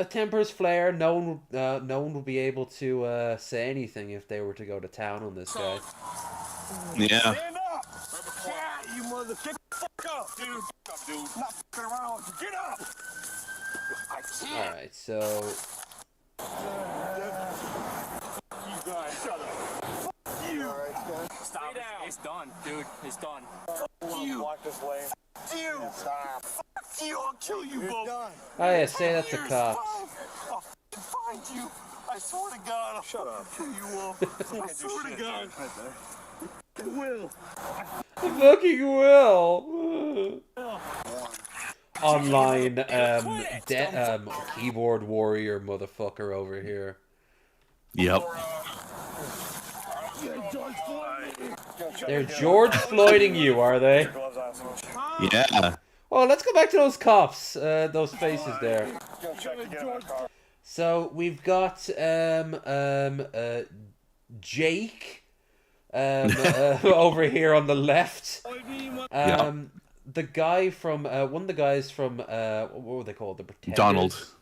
tempers flare. No one would be able to say anything if they were to go to town on this guy. Yeah. Stand up. Yeah, you mother. Get the fuck up, dude. Not fucking around. Get up. All right, so. You guys, shut up. Fuck you. Stop. It's done, dude. It's done. Fuck you. Walk this way. You. Stop. Fuck you. I'll kill you both. Oh yeah, say that to cops. I'll fucking find you. I swear to God. Shut up. I'll kill you all. I swear to God. I will. I fucking will. Online keyboard warrior motherfucker over here. Yep. They're George Floyding you, are they? Yeah. Oh, let's go back to those cops. Those faces there. So we've got Jake over here on the left. The guy from one of the guys from what were they called? The Pretenders? Donald.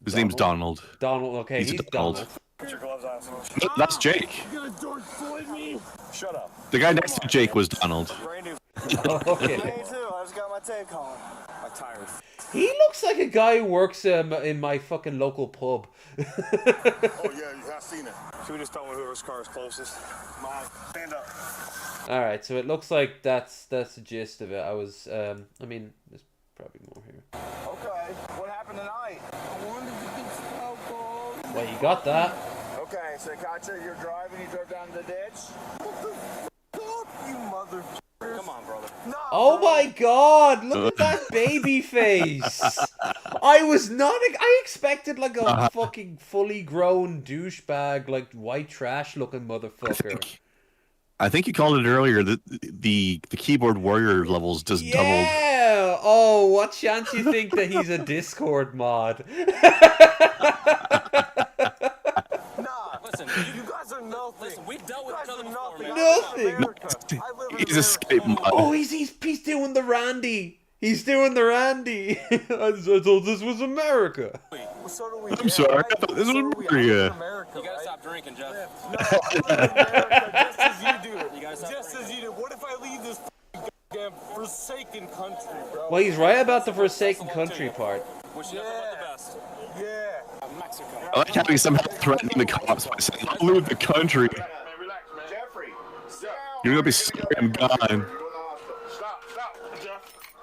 His name's Donald. Donald. Okay, he's Donald. Put your gloves on. No, that's Jake. You're gonna George Floyd me. Shut up. The guy next to Jake was Donald. Oh, okay. Me too. I just got my take on. My tires. He looks like a guy who works in my fucking local pub. Oh yeah, I've seen it. Should we just tell him whoever's car is closest? Come on, stand up. All right, so it looks like that's the gist of it. I was, I mean, there's probably more here. Okay, what happened tonight? I wanted to get snowballed. Well, you got that. Okay, so Katya, you're driving, you drove down the ditch? What the fuck, you mother... Come on, brother. No, Oh my God! Look at that baby face. I was not. I expected like a fucking fully grown douchebag, like white trash looking motherfucker. I think you called it earlier that the keyboard warrior levels just doubled. Yeah. Oh, what chance you think that he's a Discord mod? Listen, you guys are nothing. Listen, we've dealt with each other before. Nothing. He's escape mod. Oh, he's doing the Randy. He's doing the Randy. I thought this was America. Well, so do we. I'm sorry, I thought this was America. You gotta stop drinking, Jeff. No, I live in America just as you do. You gotta stop just drinking. As you do. What if I leave this goddamn forsaken country, bro? Well, he's right about the forsaken country part. Wish you nothing but the best. Yeah. Mexico. I like how he's somehow threatening the cops by saying, "I'll leave the country. Jeffrey, You're gonna be sorry I'm gone." Stop, Jeff.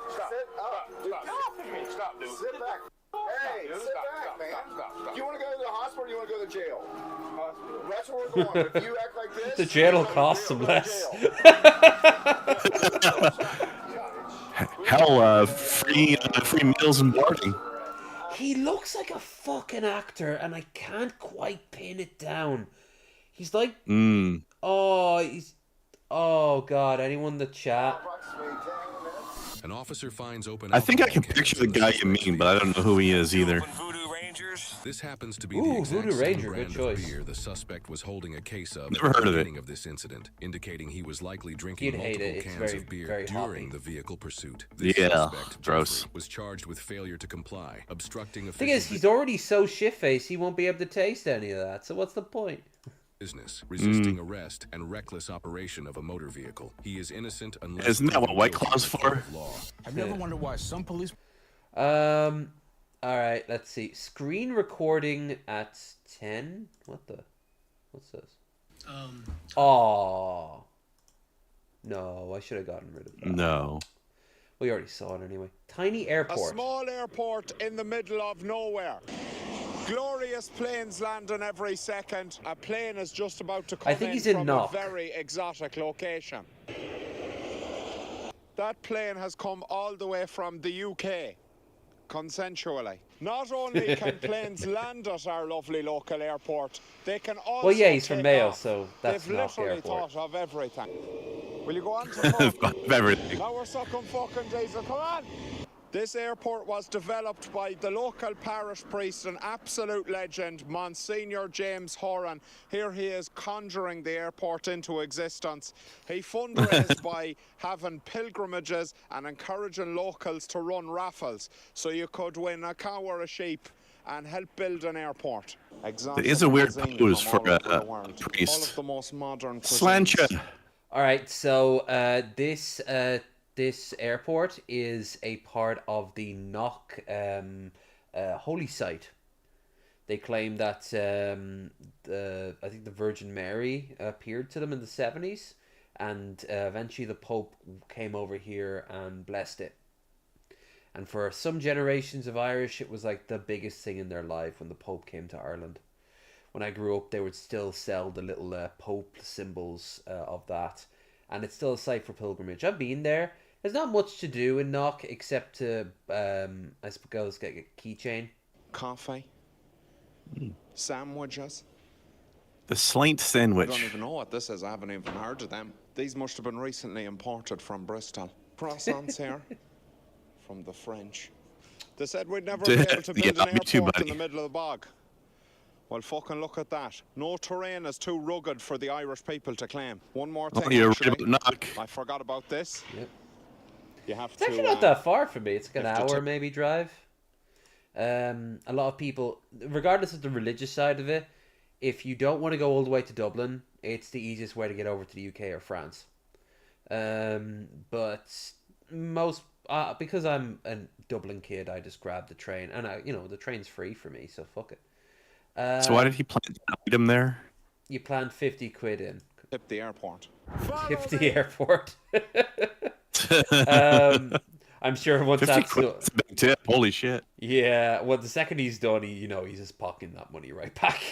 Stop. Sit up. Dude. Stop, dude. Sit back. Hey, sit back, man. Stop. You want to go to the hospital or you want to go to jail? Hospital. That's where we're going. If you act like this... The jail will cost some less. Hell, free meals and boarding. He looks like a fucking actor, and I can't quite pin it down. He's like... Oh, God. Anyone in the chat? An officer finds open. I think I can picture the guy you mean, but I don't know who he is either. This happens to be Ooh, the exact Voodoo same Ranger, brand good of choice. beer the suspect was holding a case of Never at heard the of it. beginning of this incident, indicating he was likely drinking You'd hate multiple it. It's cans very, of beer very during hoppy. the vehicle pursuit. This Yeah, suspect, gross. Jeffrey, was charged with failure to comply, obstructing Thing is, he's already so shit-faced, he won't be able to taste any of that, so what's the point? business, resisting arrest, and reckless operation of a motor vehicle. He is innocent unless Isn't that what proven White guilty Claw's in a court for? of law. Have you ever wondered why some police... All right, let's see. Screen recording at 10? What's this? Oh. No, I should have gotten rid of that. No. We already saw it anyway. Tiny A airport. small airport in the middle of nowhere. Glorious planes landing every second. A plane is just about to come I think he's in from Knock. a very exotic location. That plane has come all the way from the UK, consensually. Not only can planes land at our lovely local airport, they can also Well, yeah, he's from take Mayo, off. so that's They've Knock literally Airport. thought of everything. Will you go on to talk? Everything. Now we're sucking fucking diesel. Come on! This airport was developed by the local parish priest, an absolute legend, Monsignor James Horan. Here he is conjuring the airport into existence. He fundraised by having pilgrimages and encouraging locals to run raffles, so you could win a cow or a sheep and help build an airport. It is a weird pose for a priest. All of the most modern Slancha. All right, so this airport is a part of the Knock holy site. They claim that I think the Virgin Mary appeared to them in the 70s, and eventually the Pope came over here and blessed it. And for some generations of Irish, it was like the biggest thing in their life when the Pope came to Ireland. When I grew up, they would still sell the little Pope symbols of that. And it's still a site for pilgrimage. I've been there. There's not much to do in Knock except to, I suppose, get a keychain. Coffee. Sandwiches. The Slaint I sandwich. don't even know what this is. I haven't even heard of them. These must have been recently imported from Bristol. Croissants here. From the French. They said we'd never be able to build an me too, airport in buddy. the middle of the bog. Well, fucking look at that. No terrain is too rugged for the Irish people to claim. One more thing, you're actually. right about Knock. I forgot about this. Yep. You have It's to... actually not that far from me. It's like an have to hour maybe drive. A lot of people, regardless of the religious side of it, if you don't want to go all the way to Dublin, it's the easiest way to get over to the UK or France. But most... because I'm a Dublin kid, I just grab the train, and the train's free for me, so fuck it. So why did he plant an item there? You plan 50 quid in. Tip the airport. Tip the airport. I'm sure once 50 that's quid, that's a big tip. Holy shit. yeah. Well, the second he's done, he's just pocketing that money right back.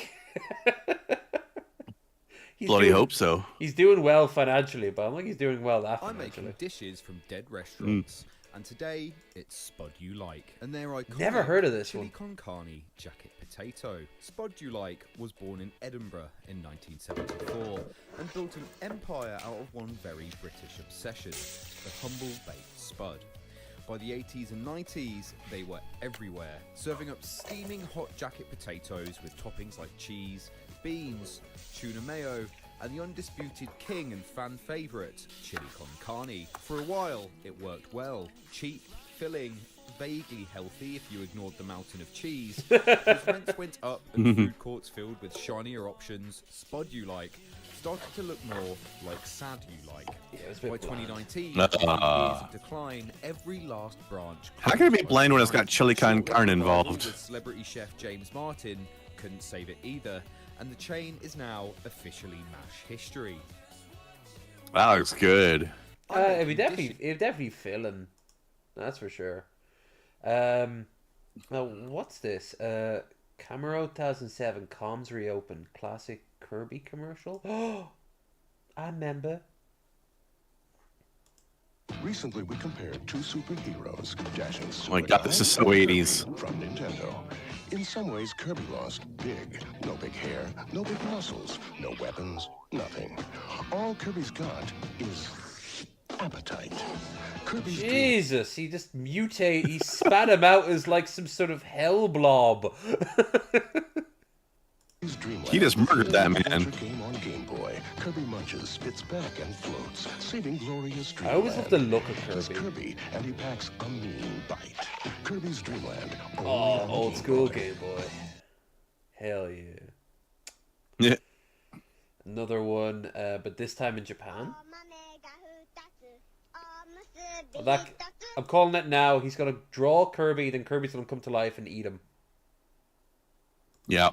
Bloody hope so. He's doing well financially, but I'm like he's doing well that I'm financially. making dishes from dead restaurants, and today it's Spud You Like, and their iconic Never heard of this chili one. con carne jacket potato. Spud You Like was born in Edinburgh in 1974 and built an empire out of one very British obsession: the humble baked spud. By the 80s and 90s, they were everywhere, serving up steaming hot jacket potatoes with toppings like cheese, beans, tuna mayo, and the undisputed king and fan favourite, chili con carne. For a while, it worked well. Cheap, filling, vaguely healthy if you ignored the mountain of cheese. As rents went up and food courts filled with shinier options, Spud You Like started to look more like Sad You Like. By 2019, after years of decline, every last branch... How can it be blind when it's got chili con carne involved? With celebrity chef James Martin couldn't save it either, and the chain is now officially MASH history. That looks good. It'd definitely filling. That's for sure. Now what's this? Camaro 2007 comms reopened. Classic Kirby commercial. Oh, I remember. Recently, we compared two superheroes dashing Oh my god, this is so 80s. from Nintendo. In some ways, Kirby lost big. No big hair, no big muscles, no weapons, nothing. All Kirby's got is appetite. Kirby's Jesus, he just he spat him out as like some sort of hell blob. He just murdered that man. game on Game Boy. Kirby munches, spits back, and floats, saving glorious I always love the look of He's Kirby. Kirby, and he packs a mean bite. Kirby's Dreamland. only Oh, on the old Game school Boy. Game Boy. Hell yeah. Yeah. Another one, but this time in Japan. I'm calling it now. He's gonna draw Kirby, then Kirby's gonna come to life and eat him. Yeah.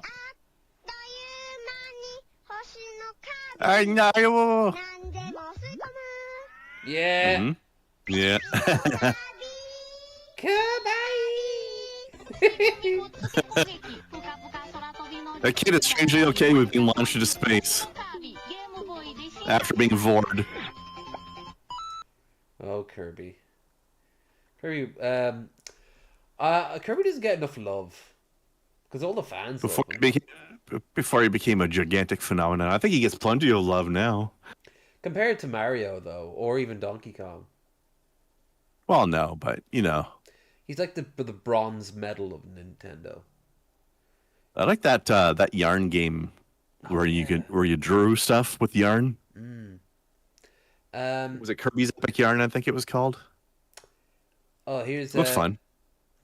I know. Yeah. Mm-hmm. Yeah. That kid is strangely okay with being launched into space after being vored. Oh, Kirby. Kirby doesn't get enough love because all the fans love him. Before he became a gigantic phenomenon. I think he gets plenty of love now. Compared to Mario, though, or even Donkey Kong. Well, no, but you know, he's like the bronze medal of Nintendo. I like that that yarn game where you drew stuff with yarn. Was it Kirby's Epic Yarn? I think it was called. Oh, here's looks fun.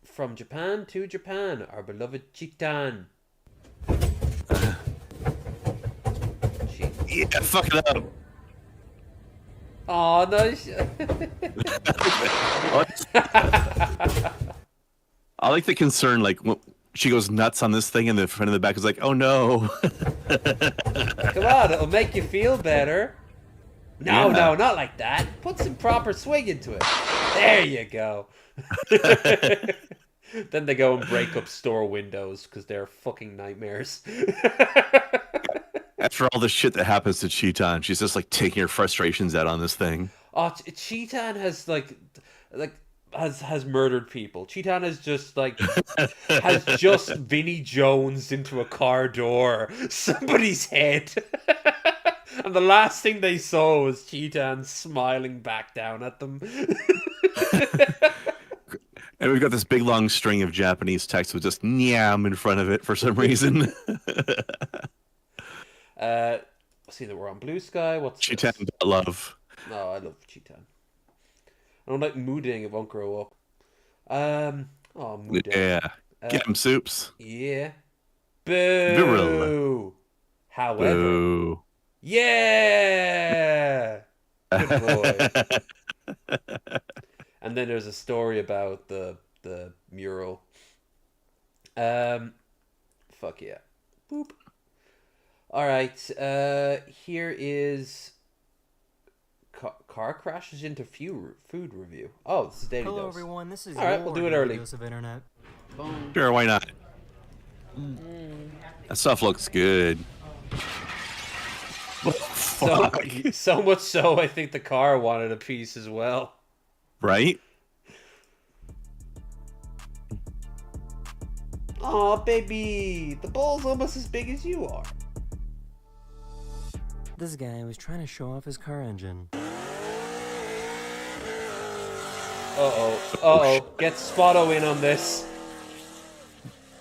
From Japan to Japan, our beloved Chitan. Yeah, fuck it up. Oh no! I like the concern, like when she goes nuts on this thing, and the front of the back is like, "Oh no!" Come on, it'll make you feel better. No, Yeah. no, not like that. Put some proper swing into it. There you go. Then they go and break up store windows because they're fucking nightmares. After all the shit that happens to Cheetan, she's just like taking her frustrations out on this thing. Oh, Cheetan has has murdered people. Cheetan has just has just Vinnie Jones into a car door, somebody's head, and the last thing they saw was Cheetan smiling back down at them. And we've got this big long string of Japanese text with just "nyam" in front of it for some reason. See that we're on Blue Sky. What's Cheetan love. No, I love Cheetan. I don't like Mooding. It won't grow up. Mooding. Yeah. Get him soups. Yeah. Virile. Boo. However. Boo. Yeah. Good boy. And then there's a story about the mural. Fuck yeah. Boop. All right. Here is car crashes into food review. Oh, this is Daily Hello, Dose. everyone. This is all right. We'll do it Daily early. Dose of Internet. Boom. Sure, why not? That stuff looks good. So much so, I think the car wanted a piece as well. Right? Aw, baby, the ball's almost as big as you are. This guy was trying to show off his car engine. Get Spotto in on this.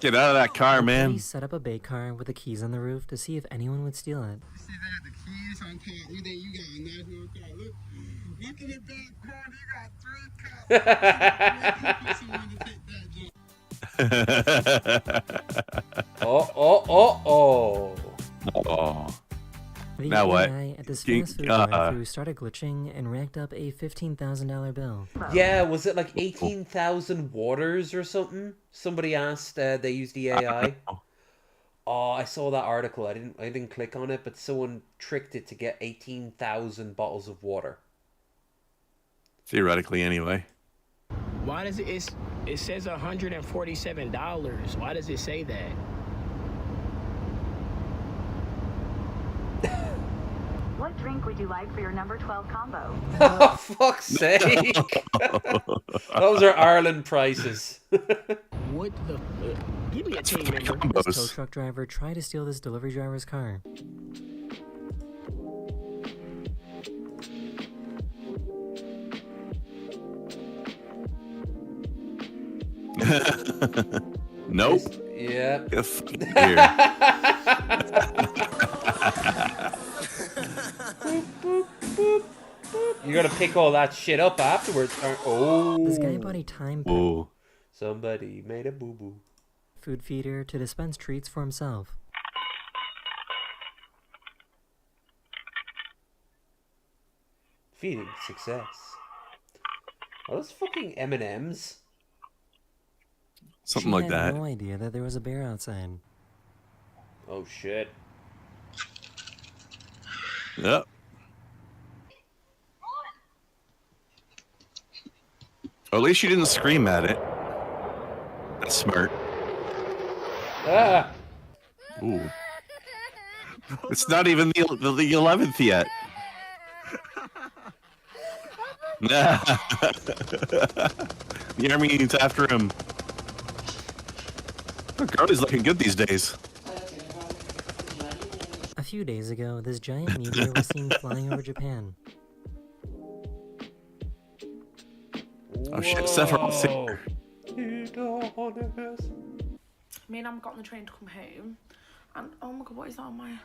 Get out of that car, man. He set up a bait car with the keys on the roof to see if anyone would steal it. See, they got the keys on top. You think you got a nice little car. Look at the back corner. You got 3 cars. Oh. The Now what? AI at this fast food drive-thru started glitching and racked up a $15,000 bill. Yeah, was it like 18,000 waters or something? Somebody asked. They used the AI. Oh, I saw that article. I didn't click on it, but someone tricked it to get 18,000 bottles of water. Theoretically, anyway. Why does it says $147? Why does it say that? What drink would you like for your number 12 combo? Oh, fuck's sake. Those are Ireland prices. What the? Give me a team member. This tow truck driver tried to steal this delivery driver's car. Nope. Yeah. Get the fuck here. You're gonna pick all that shit up afterwards. Oh. This guy bought a time Oh. Somebody made a boo-boo. Food feeder to dispense treats for himself. Feeding success. Are those fucking M&Ms? Something like She that. had no idea that there was a bear outside. Oh shit. Yep. Or at least she didn't scream at it. That's smart. Ah! Ooh. It's not even the 11th yet. The army's after him. Oh, Girlie's looking good these days. A few days ago, this giant meteor was seen flying over Japan. Oh shit, Sephiroth's here. Me and Am got on the train to come home, and oh my god, what is that on my... Is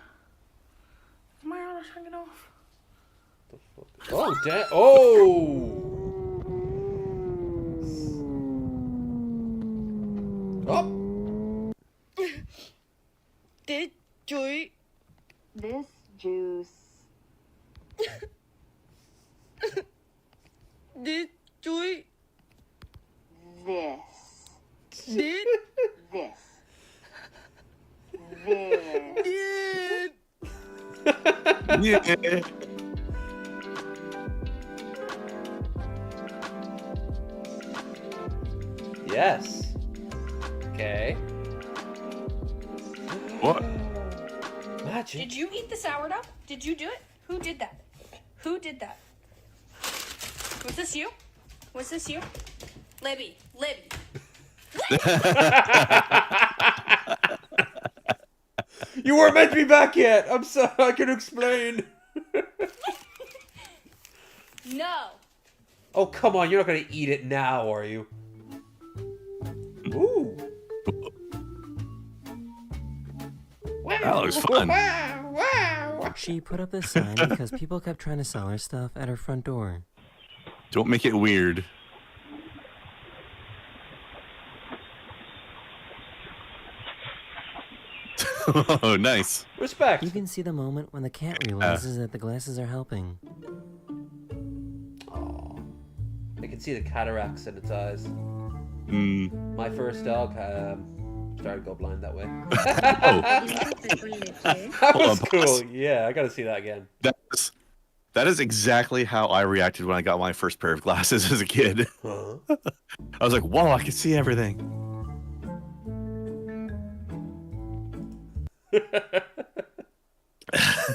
my eyelash hanging off? Oh, damn. Oh! Oh! This juice. This juice. This juice. This. This. This. This. Yeah. Yes. Okay. What? Magic. Did you eat the sourdough? Did you do it? Who did that? Who did that? Was this you? Was this you? Libby. Libby. You weren't meant to be back yet. I'm sorry. I can explain. No. Oh, come on. You're not going to eat it now, are you? Ooh. That looks fun. She put up this sign because people kept trying to sell her stuff at her front door. Don't make it weird. Oh, nice. Respect. You can see the moment when the cat realizes that the glasses are helping. Oh. I can see the cataracts in its eyes. Mm. My first dog started to go blind that way. That was cool. Yeah, I gotta see that again. That is exactly how I reacted when I got my first pair of glasses as a kid. Huh? I was like, whoa, I can see everything.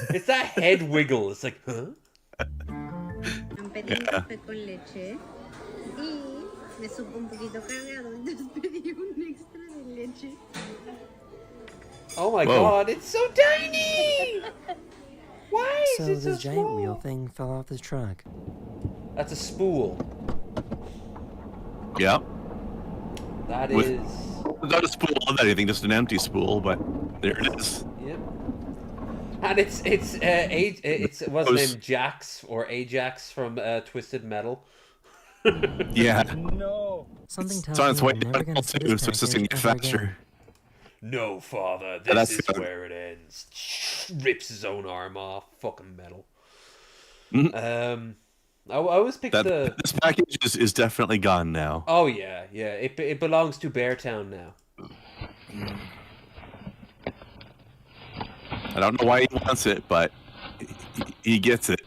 It's that head wiggle. It's like, huh? I'm pedí un café con leche y me supo un poquito cargado, entonces pedí un extra de leche. Oh my Whoa. god, it's so tiny! Why is So it so this giant small? wheel thing fell off his truck. That's a spool. Yeah. That With- is. Not a spool of anything, just an empty spool, but there it is. Yep. And it's what's his name, Jax or Ajax from Twisted Metal. Yeah. No. Something It's tells on me its way I'm never down gonna see too, this so it's just gonna package get ever again. faster. No, father, Yeah, this that's is good. where it ends. Rips his own arm off. Fucking metal. Mhm. I always pick the. This package is definitely gone now. Oh yeah, yeah. It belongs to Beartown now. I don't know why he wants it, but he gets it.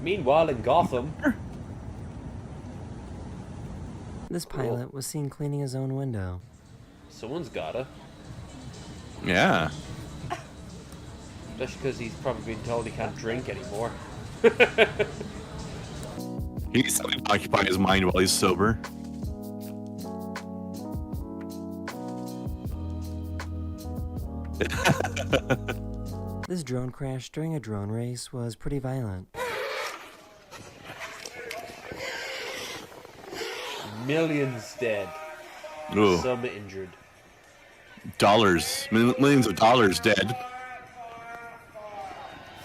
Meanwhile, in Gotham, This pilot was seen cleaning his own window. someone's gotta. Yeah. Especially because he's probably been told he can't drink anymore. He needs something to occupy his mind while he's sober. This drone crash during a drone race was pretty violent. Millions dead. Ooh. Some injured. Dollars. Millions of dollars dead.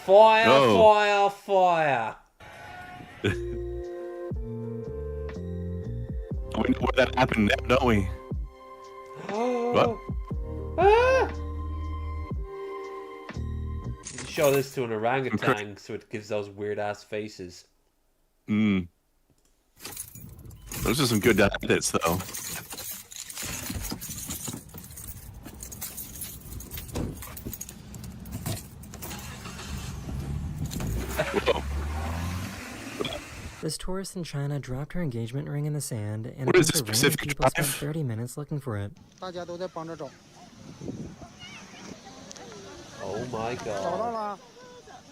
Fire, Oh. fire, fire. We know where that happened now, don't we? What? Ah! You can show this to an orangutan so it gives those weird ass faces. Mm. Those are some good edits, though. Whoa. This tourist in China dropped her engagement ring in the sand, and What a is bunch this of random specific people spent drive? 30 minutes looking for it. Oh my 找到 god. 了，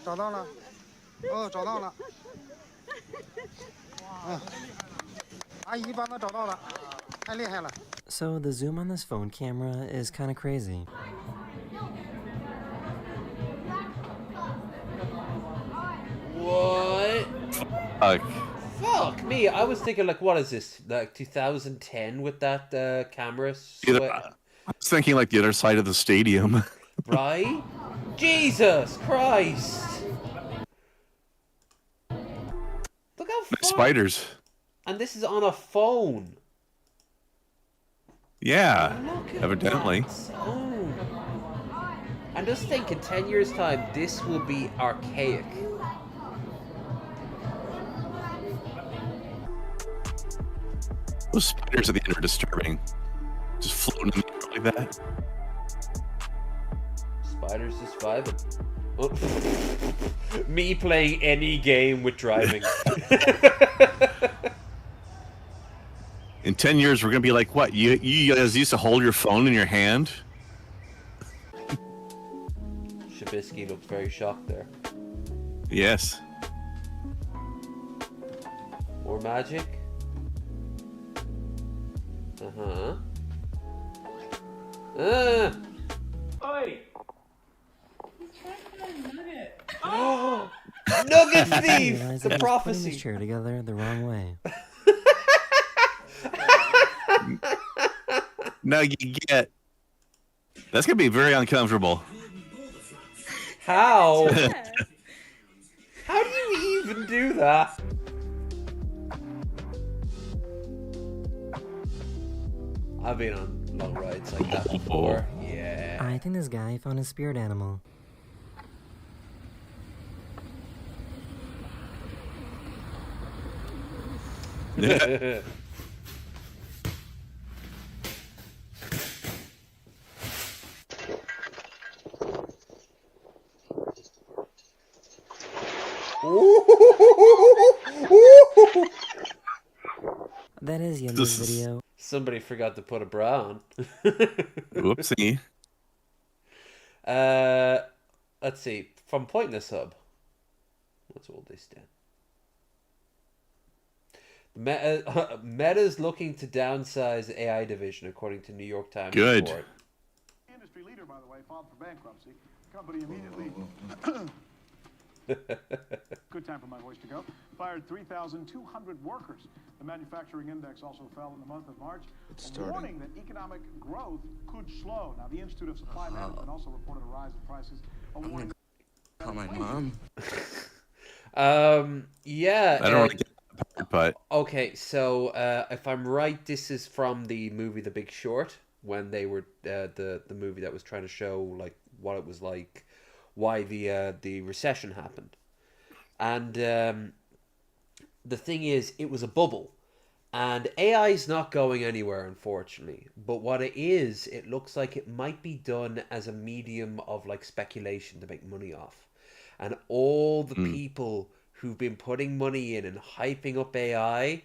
找到了，找到了。阿姨帮他找到了，太厉害了。 So the zoom on this phone camera is kind of crazy. What? Fuck me. I was thinking, like, what is this? Like 2010 with that camera? I was thinking like the other side of the stadium. Right? Jesus Christ! Look how far. Spiders. And this is on a phone. Yeah, Look at evidently. that. Oh. And just think, in 10 years' time, this will be archaic. Those spiders at the end are disturbing. Just floating in the air like that. Spiders just vibing. Oh. Me playing any game with driving. In 10 years, we're gonna be like, what? You guys used to hold your phone in your hand? Shabisky looked very shocked there. Yes. More magic? Uh-huh. Oi! Oh! Nugget I thief! realized The that he was putting prophecy! his chair together the wrong way. Now you get. That's gonna be very uncomfortable. How? How do you even do that? I've been on long rides like that before. Yeah. I think this guy found his spirit animal. Yeah. That is the end of this video. Somebody forgot to put a bra on. Whoopsie. Let's see. From Pointless Hub. What's all this then? Meta's looking to downsize AI division, according to New York Times Good. report. Industry leader, by the way, filed for bankruptcy. Company immediately. Good time for my voice to go. Fired 3,200 workers. The manufacturing index also fell in the month of March, warning that economic growth could slow. Now, the Institute of Supply Management also reported a rise in prices. A warning. Call my mom. Yeah. I don't really get that part, but Okay, so if I'm right, this is from the movie The Big Short, when they were the movie that was trying to show like what it was like, why the recession happened, and the thing is, it was a bubble, and AI is not going anywhere, unfortunately. But what it is, it looks like it might be done as a medium of like speculation to make money off, and all the people who've been putting money in and hyping up AI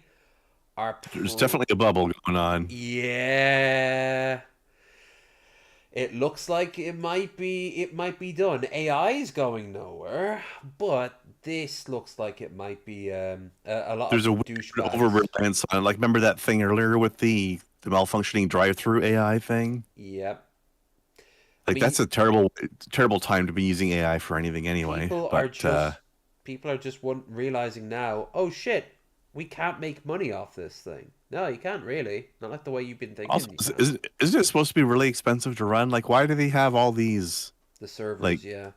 are there's definitely a bubble going on. Yeah. It looks like it might be done. AI is going nowhere, but this looks like it might be a lot There's of a douchebags. over reliance on, like, remember that thing earlier with the malfunctioning drive-through AI thing? Yep. Like, that's a terrible time to be using AI for anything anyway. People are just realizing now, oh shit, we can't make money off this thing. No, you can't really. Not like the way you've been thinking. Also, isn't it supposed to be really expensive to run? Like, why do they have all these? The servers, like, yeah.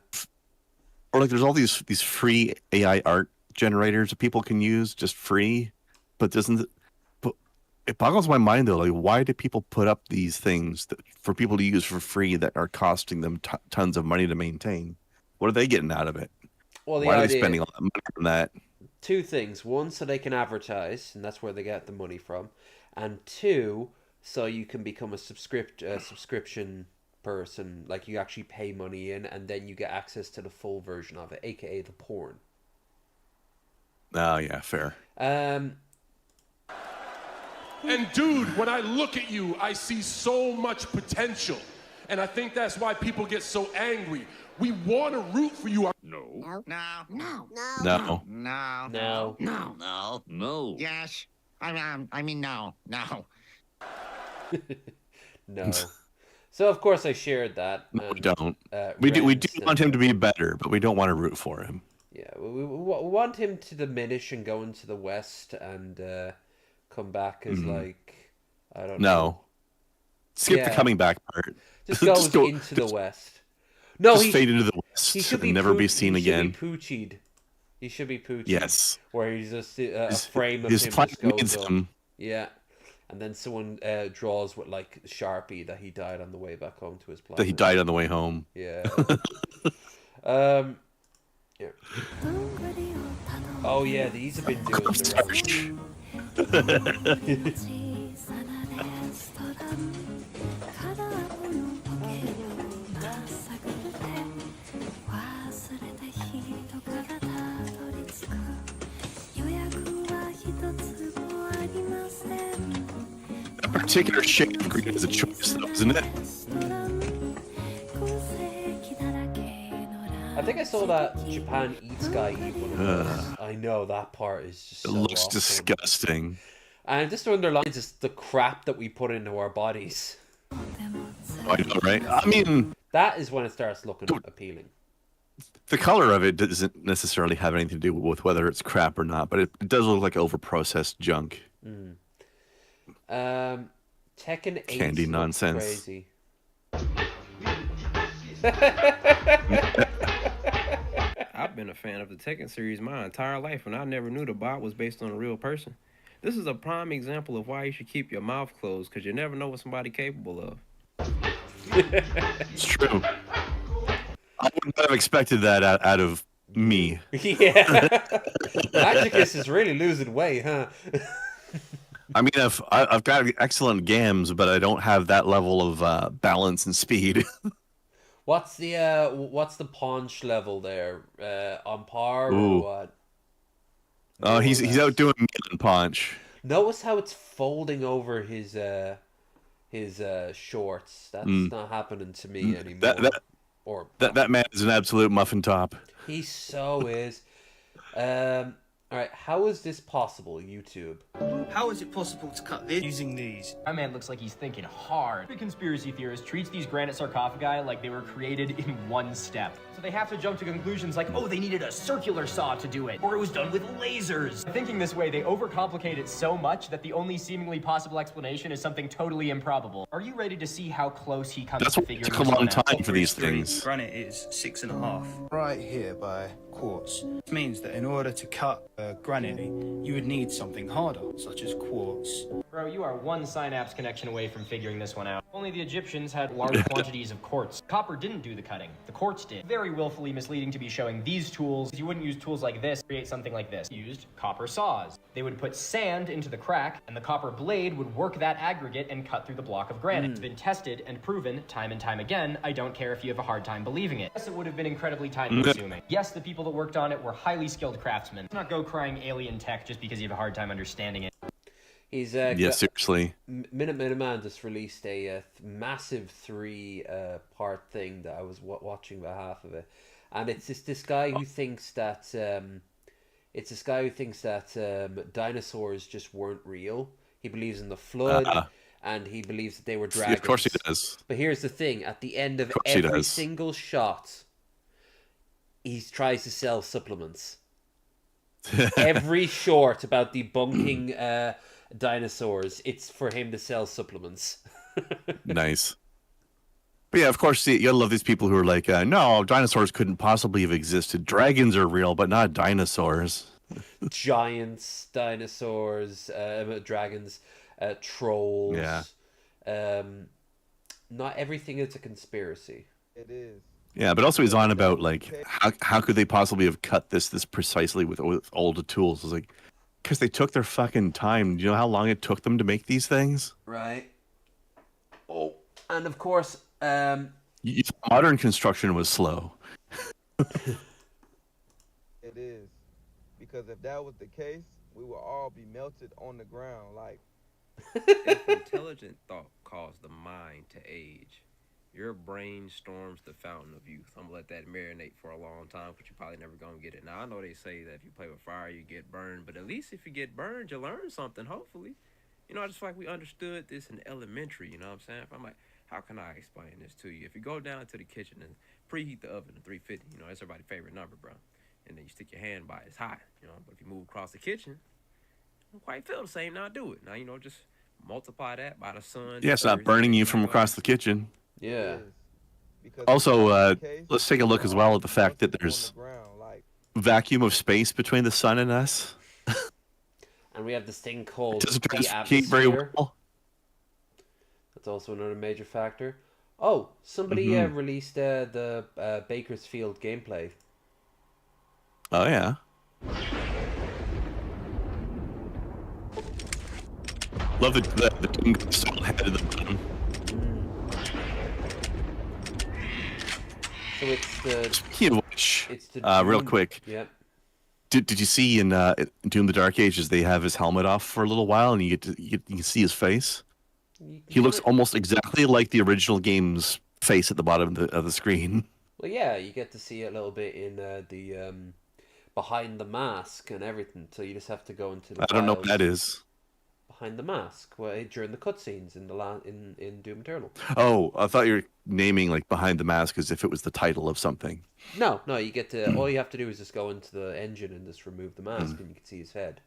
Or like, there's all these free AI art generators that people can use just free, but it boggles my mind though. Like, why do people put up these things for people to use for free that are costing them tons of money to maintain? What are they getting out of it? Well, the Why are they idea, spending all that money on that? two things. One, so they can advertise, and that's where they get the money from. And two, so you can become a subscription person. Like, you actually pay money in, and then you get access to the full version of it, aka the porn. Oh, yeah, fair. And dude, when I look at you, I see so much potential. And I think that's why people get so angry. We want to root for you. No. No. No. No. No. No. No. No. No. Yes. I mean, no. No. No. So of course I shared that. No, And, we don't. We do Ren's want him to be better, but we don't want to root for him. Yeah, we want him to diminish and go into the West and come back as like, I don't know. No. Skip the coming back part. Just goes into the West. No, just fade into the West he should and never be seen again. He should be Poochied. Yes. Where he's just a frame of his him planet just goes needs up. him. Yeah. And then someone draws with like Sharpie that he died on the way back home to his planet. That he died on the way home. Yeah. Yeah. Oh yeah, these have been doing the A particular shade of green is a choice, though, isn't it? I think I saw that Japan Eats guy eat one of those. I know that part is just It so looks awesome. disgusting. And just underlines just the crap that we put into our bodies. I know, right? I mean, That is when it starts looking appealing. the color of it doesn't necessarily have anything to do with whether it's crap or not, but it does look like overprocessed junk. Mm. Tekken 8 Candy looks nonsense. crazy. I've been a fan of the Tekken series my entire life, and I never knew the bot was based on a real person. This is a prime example of why you should keep your mouth closed, because you never know what somebody's capable of. It's true. I wouldn't have expected that out of me. Yeah. Magicus is really losing weight, huh? I mean, I've got excellent gams, but I don't have that level of balance and speed. What's the paunch level there? On par Ooh. or what? Oh, he's out doing Milan Punch. Notice how it's folding over his shorts. That's not happening to me anymore. That man is an absolute muffin top. He so is. All right, how is this possible, YouTube? How is it possible to cut this using these? My man looks like he's thinking hard. The conspiracy theorist treats these granite sarcophagi like they were created in one step. So they have to jump to conclusions like, oh, they needed a circular saw to do it, or it was done with lasers. Thinking this way, they overcomplicate it so much that the only seemingly possible explanation is something totally improbable. Are you ready to see how close he comes to figuring this Took a long one out? time for these things. Granite is 6.5. Right here by quartz. This means that in order to cut granite, you would need something harder, such as quartz. Bro, you are one synapse connection away from figuring this one out. Only the Egyptians had large quantities of quartz. Copper didn't do the cutting. The quartz did. Very willfully misleading to be showing these tools. You wouldn't use tools like this to create something like this. You used copper saws. They would put sand into the crack, and the copper blade would work that aggregate and cut through the block of granite. It's been tested and proven time and time again. I don't care if you have a hard time believing it. Yes, it would have been incredibly time-consuming. Yes, the people that worked on it were highly skilled craftsmen. Let's not go crying alien tech just because you have a hard time understanding it. He's Yeah, seriously. Minute Man just released a massive 3-part thing that I was watching about half of it, and it's this guy who thinks that dinosaurs just weren't real. He believes in the flood, and he believes that they were dragons. Of course he does. But here's the thing: at the end of he every does. single shot, he tries to sell supplements. Every short about debunking dinosaurs, it's for him to sell supplements. Nice. But yeah, of course, you gotta love these people who are like, no, dinosaurs couldn't possibly have existed. Dragons are real, but not dinosaurs. Giants, dinosaurs, dragons. trolls. Yeah. Not everything is a conspiracy. It is. Yeah, but also he's on about like how could they possibly have cut this precisely with all the tools? It's like because they took their fucking time. Do you know how long it took them to make these things? Right. Oh, and of course, Modern construction was slow. It is. Because if that was the case, we would all be melted on the ground. Like, If intelligent thought caused the mind to age, your brain storms the fountain of youth. I'm gonna let that marinate for a long time, but you're probably never gonna get it. Now I know they say that if you play with fire, you get burned, but at least if you get burned, you learn something. Hopefully, you know, I just feel like we understood this in elementary. You know what I'm saying? If I'm like, how can I explain this to you? If you go down to the kitchen and preheat the oven to 350, you know, that's everybody's favorite number, bro. And then you stick your hand by it, it's hot, you know. But if you move across the kitchen, you don't quite feel the same. Now do it. Now, you know, just multiply that by the sun. Yeah, it's not burning you from across the kitchen. Yeah. Also, let's take a look as well at the fact that there's vacuum of space between the sun and us. And we have this thing called Doesn't the transfer heat atmosphere. very well. That's also another major factor. Oh, somebody Mhm. released the Bakersfield gameplay. Oh yeah. Love the Doom style head at the bottom. So it's the. Speaking of which, It's the real Doom- quick, Yep. did you see in Doom: The Dark Ages they have his helmet off for a little while and you can see his face. He looks almost exactly like the original game's face at the bottom of the screen. Well, yeah, you get to see it a little bit in the behind the mask and everything. So you just have to go into the. I don't know what files that is. Behind the mask, during the cutscenes in in Doom Eternal. Oh, I thought you were naming like Behind the Mask as if it was the title of something. No, you get to. All you have to do is just go into the engine and just remove the mask, and you can see his head.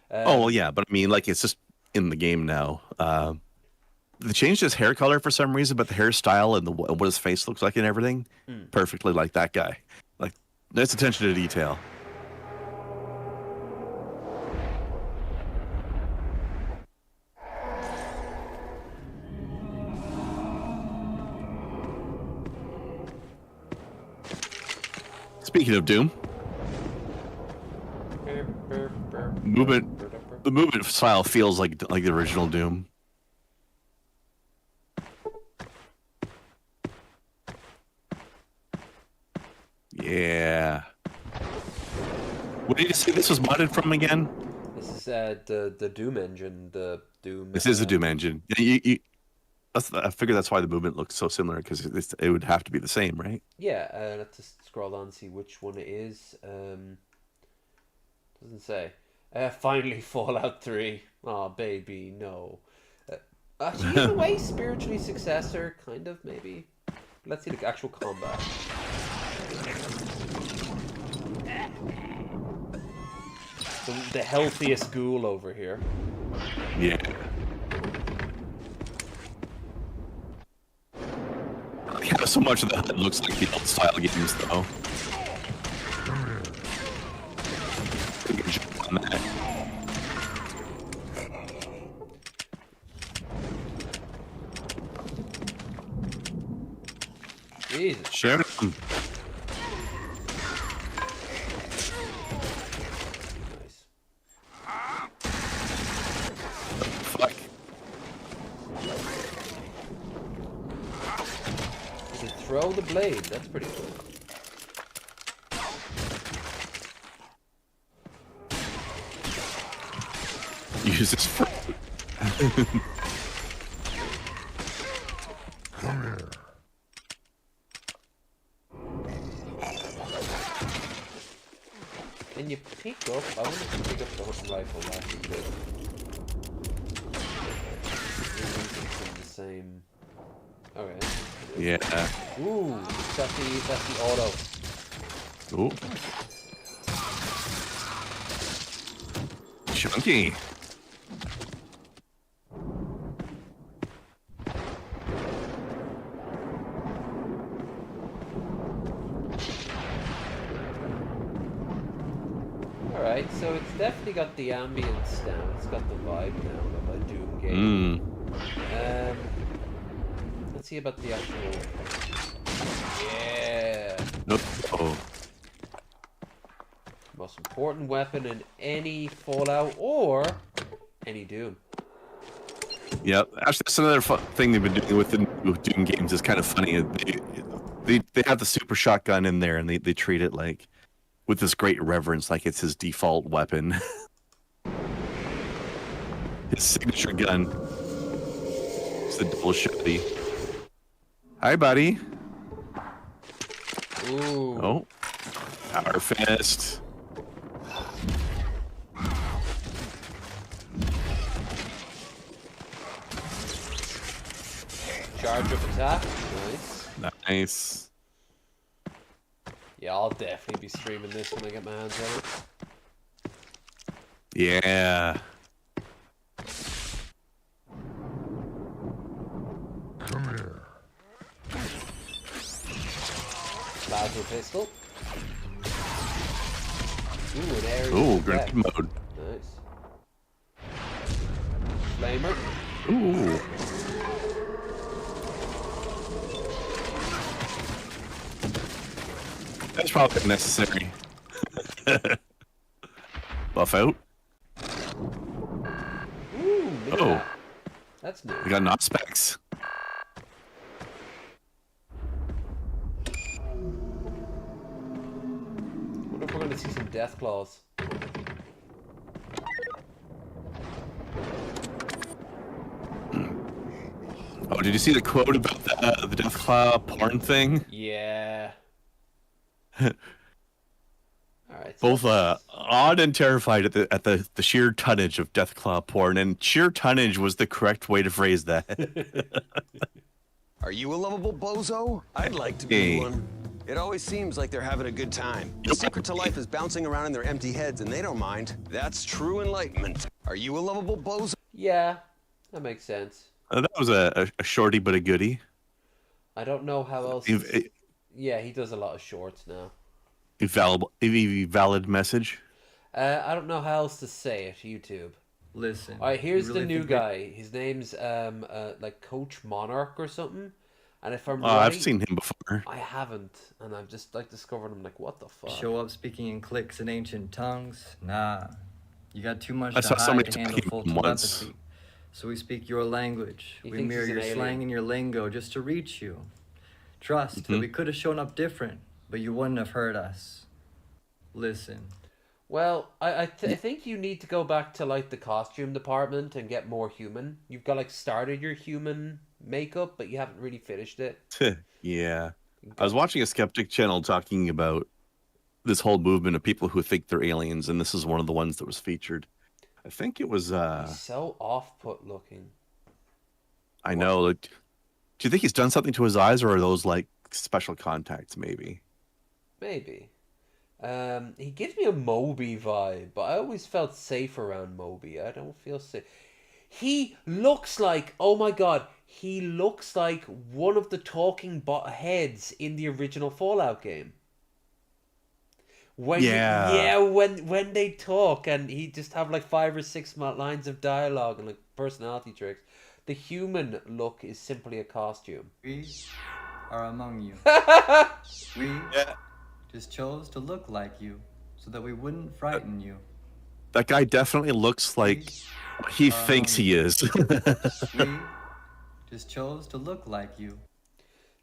Oh well, yeah, but I mean, like it's just in the game now. They changed his hair color for some reason, but the hairstyle and what his face looks like and everything, perfectly like that guy. Like, nice attention to detail. Speaking of Doom, the movement style feels like the original Doom. Yeah. What did you say this was modded from again? This is the Doom engine, the Doom. This is the Doom engine. I figure that's why the movement looks so similar because it would have to be the same, right? Yeah, let's just scroll on and see which one it is. Doesn't say. Finally, Fallout 3. Oh, baby, no. Actually, in a way, spiritually successor, kind of, maybe. Let's see the actual combat. The healthiest ghoul over here. Yeah. Yeah, so much of the HUD looks like the old style games, though. Good job on that. Jesus. Share them. Fuck. You can throw the blade. That's pretty cool. Use this for. Can you pick up? I wonder if you pick up the hunting rifle last you could. From the same. Okay. Yeah. Ooh, that's the auto. Ooh. Chunky. Alright, so it's definitely got the ambience down. It's got the vibe now of a Doom game. Mm. Let's see about the actual. Yeah. Nope. Oh. Most important weapon in any Fallout or any Doom. Yep. Actually, that's another thing they've been doing with the new Doom games. Is kind of funny. They have the super shotgun in there, and they treat it like with this great reverence, like it's his default weapon. His signature gun. It's the double shotty. Hi, buddy. Ooh. Oh. Power fist. Charge up attack. Nice. Nice. Yeah, I'll definitely be streaming this when I get my hands on it. Yeah. Come here. Plasma pistol. Ooh, an area. Ooh, grenade mode. Nice. Flamer. Ooh. That's probably unnecessary. Buff out. Ooh, look at Oh. that. That's new. We got not specs. Wonder if we're gonna see some death claws. Oh, did you see the quote about the Deathclaw porn thing? Yeah. Alright. Both awed and terrified at the sheer tonnage of Deathclaw porn, and sheer tonnage was the correct way to phrase that. Are you a lovable bozo? I'd like to be Hey. one. It always seems like they're having a good time. The secret to life is bouncing around in their empty heads, and they don't mind. That's true enlightenment. Are you a lovable bozo? Yeah, that makes sense. That was a shorty but a goodie. I don't know how else. A Yeah, he does a lot of shorts now. valid message. I don't know how else to say it. YouTube. Listen. All right, here's you the really new think we- guy. His name's like Coach Monarch or something. And if I'm Oh, right, I've seen him before. I haven't, and I've just like discovered him. Like, what the fuck? Show up speaking in cliques and ancient tongues? Nah. You got too much I to saw hide somebody to handle talking full once. telepathy. So we speak your language. He We thinks mirror he's an your alien. slang and your lingo just to reach you. Trust that we could have shown up different, but you wouldn't have heard us. Listen. Well, I think you need to go back to like the costume department and get more human. You've got like started your human makeup, but you haven't really finished it. Yeah. I was watching a skeptic channel talking about this whole movement of people who think they're aliens, and this is one of the ones that was featured. I think it was He's so off-put looking. I know, like, do you think he's done something to his eyes, or are those like special contacts maybe? Maybe. He gives me a Moby vibe, but I always felt safe around Moby. I don't feel safe. He looks like, oh my god, he looks like one of the talking heads in the original Fallout game. When when they talk and he just have like 5 or 6 lines of dialogue and like personality tricks, the human look is simply a costume. We are among you. We just chose to look like you so that we wouldn't frighten you. That guy definitely looks like he thinks he is. We just chose to look like you.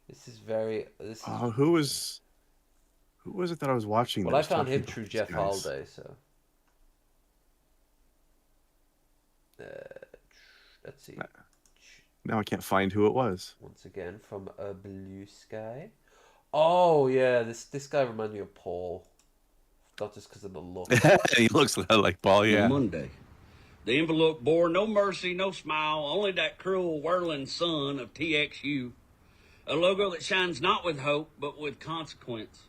This is very. This is. Who was it that I was watching? Well, that I was found talking him about through these Jeff guys? Holiday, so. Let's see. Now I can't find who it was. Once again, from a blue sky. Oh yeah, this guy reminds me of Paul. Not just because of the look. He looks like Paul, yeah. Monday. The envelope bore no mercy, no smile, only that cruel whirling sun of TXU. A logo that shines not with hope, but with consequence.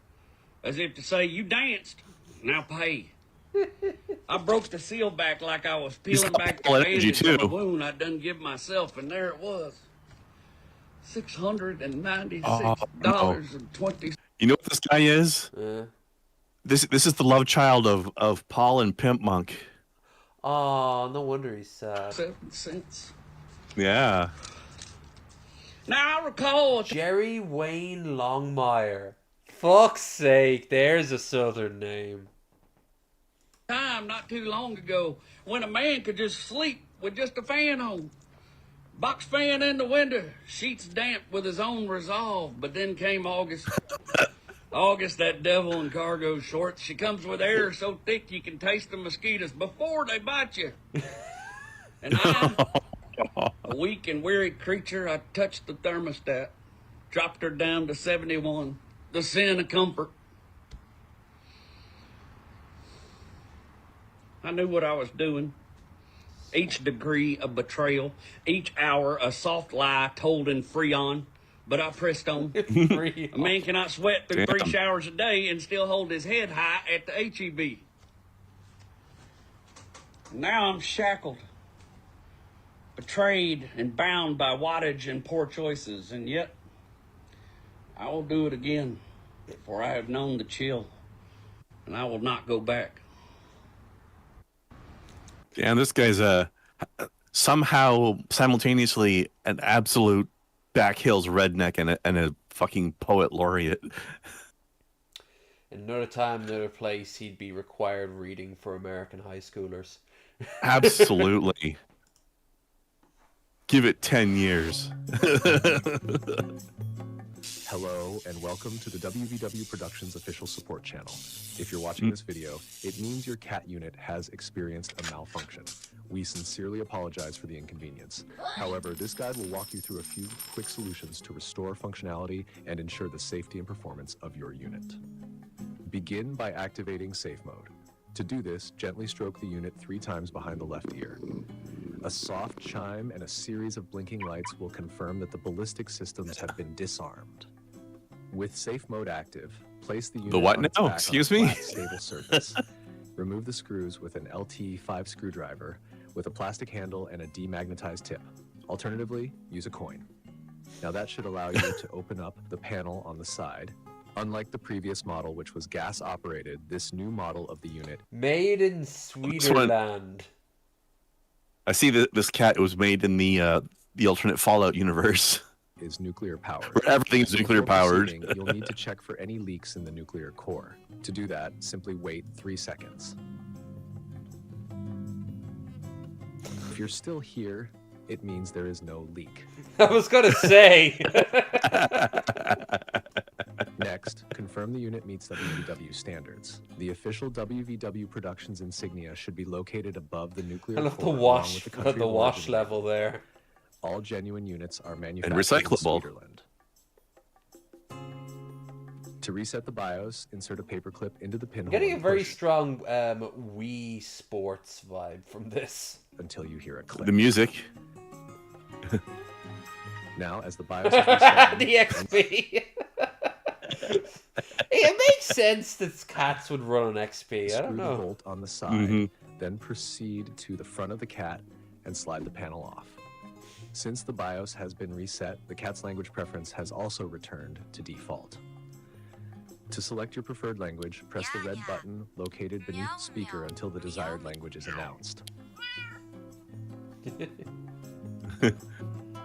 As if to say, you danced, now pay. I broke the seal back like I was peeling back the bandage of a wound I'd done give myself, and there it was. $696.20. You know what this guy is? This is the love child of Paul and Pimp Monk. Oh, no wonder he's sad. 7 cents. Yeah. Now I recall Jerry Wayne Longmire. Fuck's sake, there's a southern name. time not too long ago when a man could just sleep with just a fan on. Box fan in the window, sheets damp with his own resolve. But then came August. August, that devil in cargo shorts. She comes with air so thick you can taste the mosquitoes before they bite you. And I, a weak and weary creature, I touched the thermostat, dropped her down to 71, the sin of comfort. I knew what I was doing. Each degree of betrayal, each hour a soft lie told in Freon, but I pressed on. A man cannot sweat through 3 showers a day and still hold his head high at the HEB. Now I'm shackled, betrayed and bound by wattage and poor choices, and yet I will do it again, for I have known the chill, and I will not go back. Yeah, this guy's somehow simultaneously an absolute back hills redneck and a fucking poet laureate. Another time, another place, he'd be required reading for American high schoolers. Absolutely. Give it 10 years. Hello and welcome to the WVW Productions official support channel. If you're watching this video, it means your cat unit has experienced a malfunction. We sincerely apologize for the inconvenience. However, this guide will walk you through a few quick solutions to restore functionality and ensure the safety and performance of your unit. Begin by activating safe mode. To do this, gently stroke the unit 3 times behind the left ear. A soft chime and a series of blinking lights will confirm that the ballistic systems have been disarmed. With safe mode active, place the unit The what on its now? back Excuse on a me? flat, stable surface. Remove the screws with an LT5 screwdriver with a plastic handle and a demagnetized tip. Alternatively, use a coin. Now that should allow you to open up the panel on the side. Unlike the previous model, which was gas operated, this new model of the unit Made in Sweeterland. I see that this cat was made in the alternate Fallout universe. is nuclear powered. Where everything is nuclear Before powered. proceeding, you'll need to check for any leaks in the nuclear core. To do that, simply wait 3 seconds. If you're still here, it means there is no leak. I was gonna say. Next, confirm the unit meets WVW standards. The official WVW Productions insignia should be located above the nuclear I love the core, along wash, with the country the of wash origin. level there. All genuine units are manufactured recyclable. in Switzerland. To reset the BIOS, insert a paperclip into the pinhole. Getting a and very push strong Wii Sports vibe from this. until you hear a click. The music. Now, as the BIOS is resetting, The XP. It makes sense that cats would run on XP. I screw don't the know. bolt on the side, Mhm. then proceed to the front of the cat and slide the panel off. Since the BIOS has been reset, the cat's language preference has also returned to default. To select your preferred language, press the red button located beneath the speaker until the desired language is announced.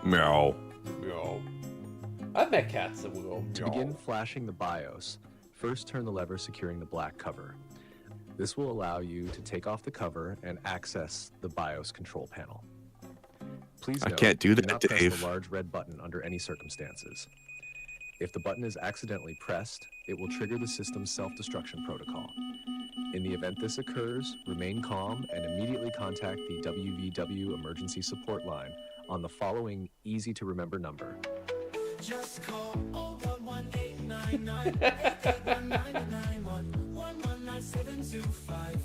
Meow. Meow. I've met cats that will go To meow. begin flashing the BIOS, first turn the lever securing the black cover. This will allow you to take off the cover and access the BIOS control panel. Please I note, can't do that, not press Dave. the large red button under any circumstances. If the button is accidentally pressed, it will trigger the system's self-destruction protocol. In the event this occurs, remain calm and immediately contact the WVW emergency support line on the following easy-to-remember number. Just call 01189981991119725.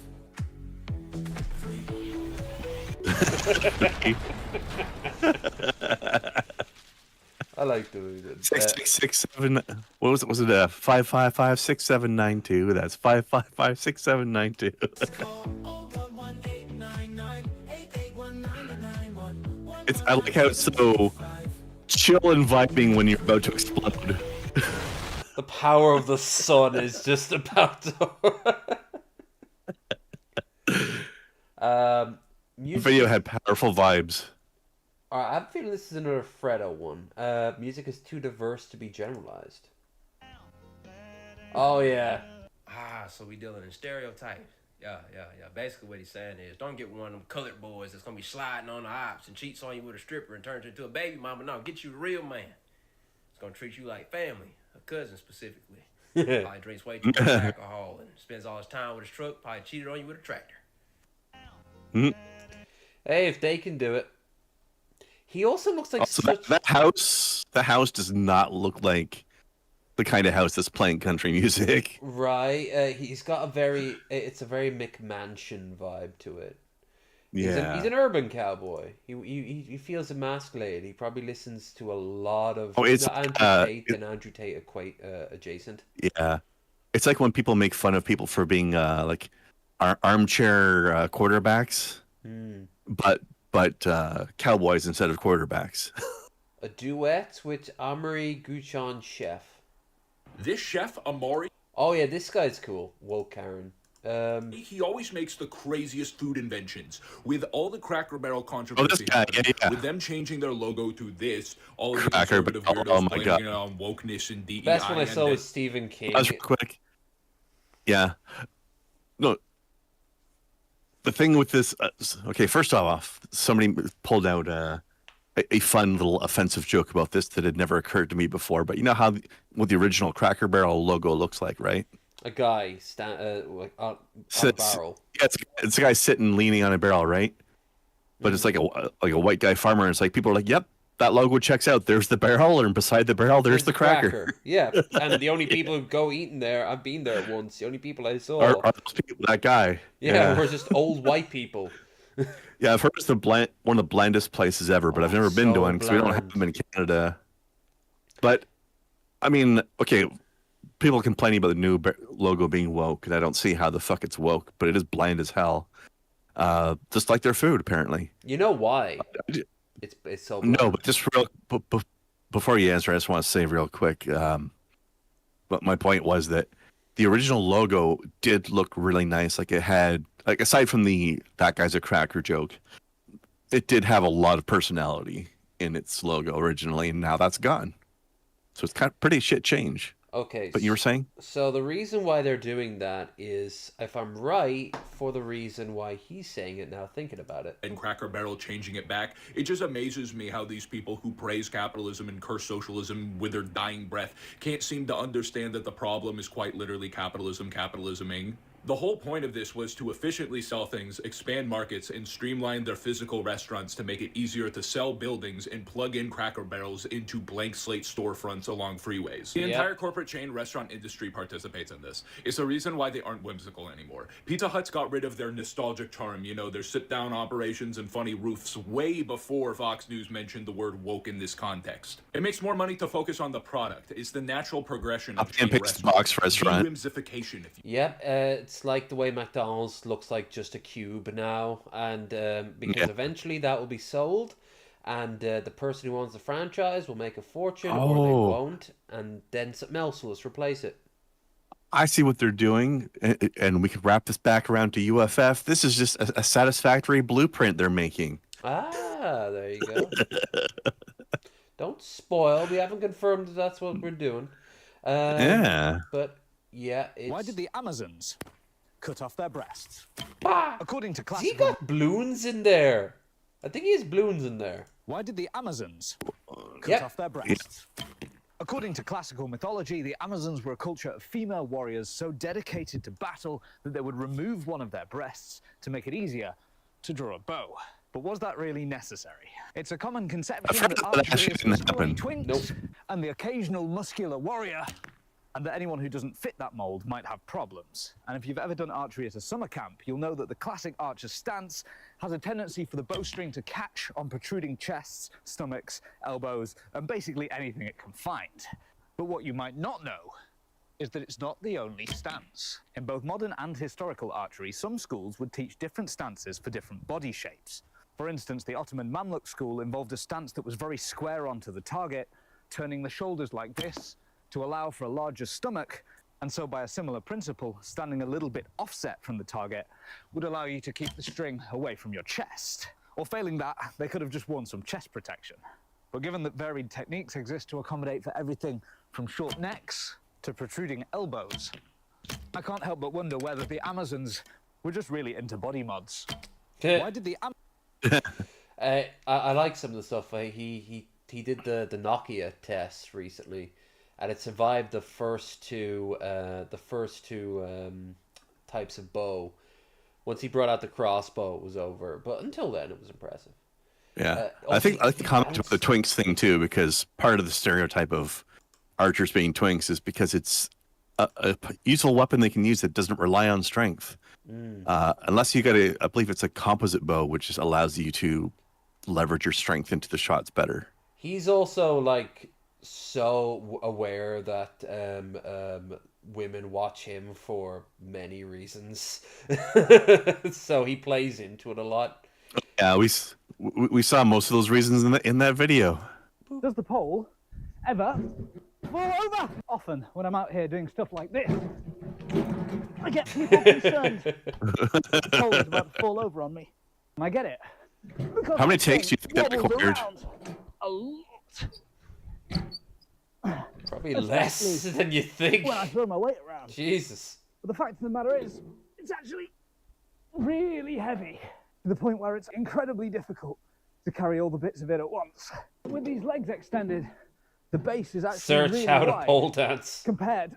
I like the 6667. What was it? Was it 555-6792? That's 555-6792. It's I like how it's so chill and vibing when you're about to explode. The power of the sun is just about to. The video had powerful vibes. Alright, I'm feeling this is another Fredo one. Music is too diverse to be generalized. Oh, yeah. So we dealing in stereotypes. Yeah. Basically what he's saying is, don't get one of them colored boys that's gonna be sliding on the ops and cheats on you with a stripper and turns you into a baby mama. No, get you a real man. It's gonna treat you like family, a cousin specifically. Probably drinks way too much alcohol and spends all his time with his truck. Probably cheated on you with a tractor. Hey, if they can do it. He also looks like Also, such... that house does not look like the kind of house that's playing country music. Right. He's got a very... It's a very McMansion vibe to it. Yeah. He's an urban cowboy. He feels emasculated. He probably listens to a lot of... Oh, it's Andrew Tate and Andrew Tate adjacent. Yeah. It's like when people make fun of people for being like armchair quarterbacks, but cowboys instead of quarterbacks. A duet with Amaury Gouchon Chef. This chef, Amaury. Oh yeah, this guy's cool. Woke Karen. He always makes the craziest food inventions. With all the Cracker Barrel controversy, with them changing their logo to this, all of the conservative weirdos blaming it on wokeness and DEI. Best one I saw was Stephen King. That's quick. Yeah. No. The thing with this, okay, first off, somebody pulled out a fun little offensive joke about this that had never occurred to me before. But you know how what the original Cracker Barrel logo looks like, right? A guy on a barrel. Yeah, it's a guy sitting leaning on a barrel, right? But it's like a white guy farmer. And it's like people are like, "Yep, that logo checks out. There's the barrel, and beside the barrel, there's the cracker." Yeah, and the only people who go eating there, I've been there once. The only people I saw Are those people, that guy. Yeah, we're just old white people. Yeah, I've heard it's one of the blandest places ever, but I've never been to one because we don't have them in Canada. But I mean, okay, people complaining about the new logo being woke, and I don't see how the fuck it's woke, but it is bland as hell. Just like their food, apparently. You know why? It's so bland. No, but just real before you answer, I just want to say real quick. But my point was that the original logo did look really nice. Like it had, like aside from that guy's a cracker joke, it did have a lot of personality in its logo originally, and now that's gone. So it's kind of pretty shit change. Okay. But you were saying? So the reason why they're doing that is, if I'm right, for the reason why he's saying it now, thinking about it. And Cracker Barrel changing it back. It just amazes me how these people who praise capitalism and curse socialism with their dying breath can't seem to understand that the problem is quite literally capitalisming. The whole point of this was to efficiently sell things, expand markets, and streamline their physical restaurants to make it easier to sell buildings and plug in Cracker Barrels into blank slate storefronts along freeways. The entire corporate chain restaurant industry participates in this. It's the reason why they aren't whimsical anymore. Pizza Hut's got rid of their nostalgic charm, you know, their sit-down operations and funny roofs way before Fox News mentioned the word woke in this context. It makes more money to focus on the product. It's the natural progression of chain box restaurant. Whimsification, if you Yep, it's like the way McDonald's looks like just a cube now, and because eventually that will be sold, and the person who owns the franchise will make a fortune, or they won't, and then something else will just replace it. I see what they're doing, and we can wrap this back around to UFF. This is just a satisfactory blueprint they're making. Ah, there you go. Don't spoil. We haven't confirmed that that's what we're doing. Yeah. But yeah, it's... Why did the Amazons cut off their breasts? According to classical... He got balloons in there. I think he has balloons in there. Why did the Amazons cut off their breasts? According to classical mythology, the Amazons were a culture of female warriors so dedicated to battle that they would remove one of their breasts to make it easier to draw a bow. But was that really necessary? It's a common conception that archery is for sporty twinks and the occasional muscular warrior, and that anyone who doesn't fit that mold might have problems. And if you've ever done archery at a summer camp, you'll know that the classic archer's stance has a tendency for the bowstring to catch on protruding chests, stomachs, elbows, and basically anything it can find. But what you might not know is that it's not the only stance. In both modern and historical archery, some schools would teach different stances for different body shapes. For instance, the Ottoman Mamluk school involved a stance that was very square onto the target, turning the shoulders like this, to allow for a larger stomach, and so by a similar principle, standing a little bit offset from the target would allow you to keep the string away from your chest. Or failing that, they could have just worn some chest protection. But given that varied techniques exist to accommodate for everything from short necks to protruding elbows, I can't help but wonder whether the Amazons were just really into body mods. Why did the I like some of the stuff. He did the Nokia test recently, and it survived the first two types of bow. Once he brought out the crossbow, it was over. But until then, it was impressive. Yeah, I like the comment about the Twinks thing too, because part of the stereotype of archers being Twinks is because it's a useful weapon they can use that doesn't rely on strength. Unless you got I believe it's a composite bow, which just allows you to leverage your strength into the shots better. He's also like so aware that women watch him for many reasons, so he plays into it a lot. Yeah, we saw most of those reasons in that video. Does the pole ever fall over? Often, when I'm out here doing stuff like this, I get people concerned. The pole is about to fall over on me. And I get it. Because How many takes do you think that wobbles required? around a lot. Probably less than you think. When I throw my weight around. Jesus. But the fact of the matter is, it's actually really heavy. To the point where it's incredibly difficult to carry all the bits of it at once. With these legs extended, the base is actually Search really how to wide pole dance. compared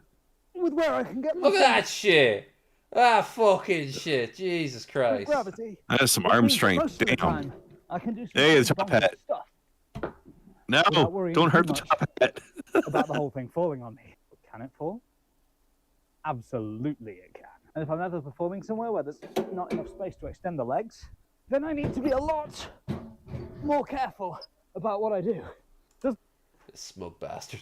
with where I can get Look at myself that shit. Ah, fucking shit. Jesus with Christ. gravity. That is some Which arm means that strength. most of the Damn. time, I can do some Hey, the pretty top bonkers hat. stuff No, without worrying don't hurt too the much top hat. about the whole thing falling on me. Can it fall? Absolutely it can. And if I'm ever performing somewhere where there's not enough space to extend the legs, then I need to be a lot more careful about what I do. Smug bastard.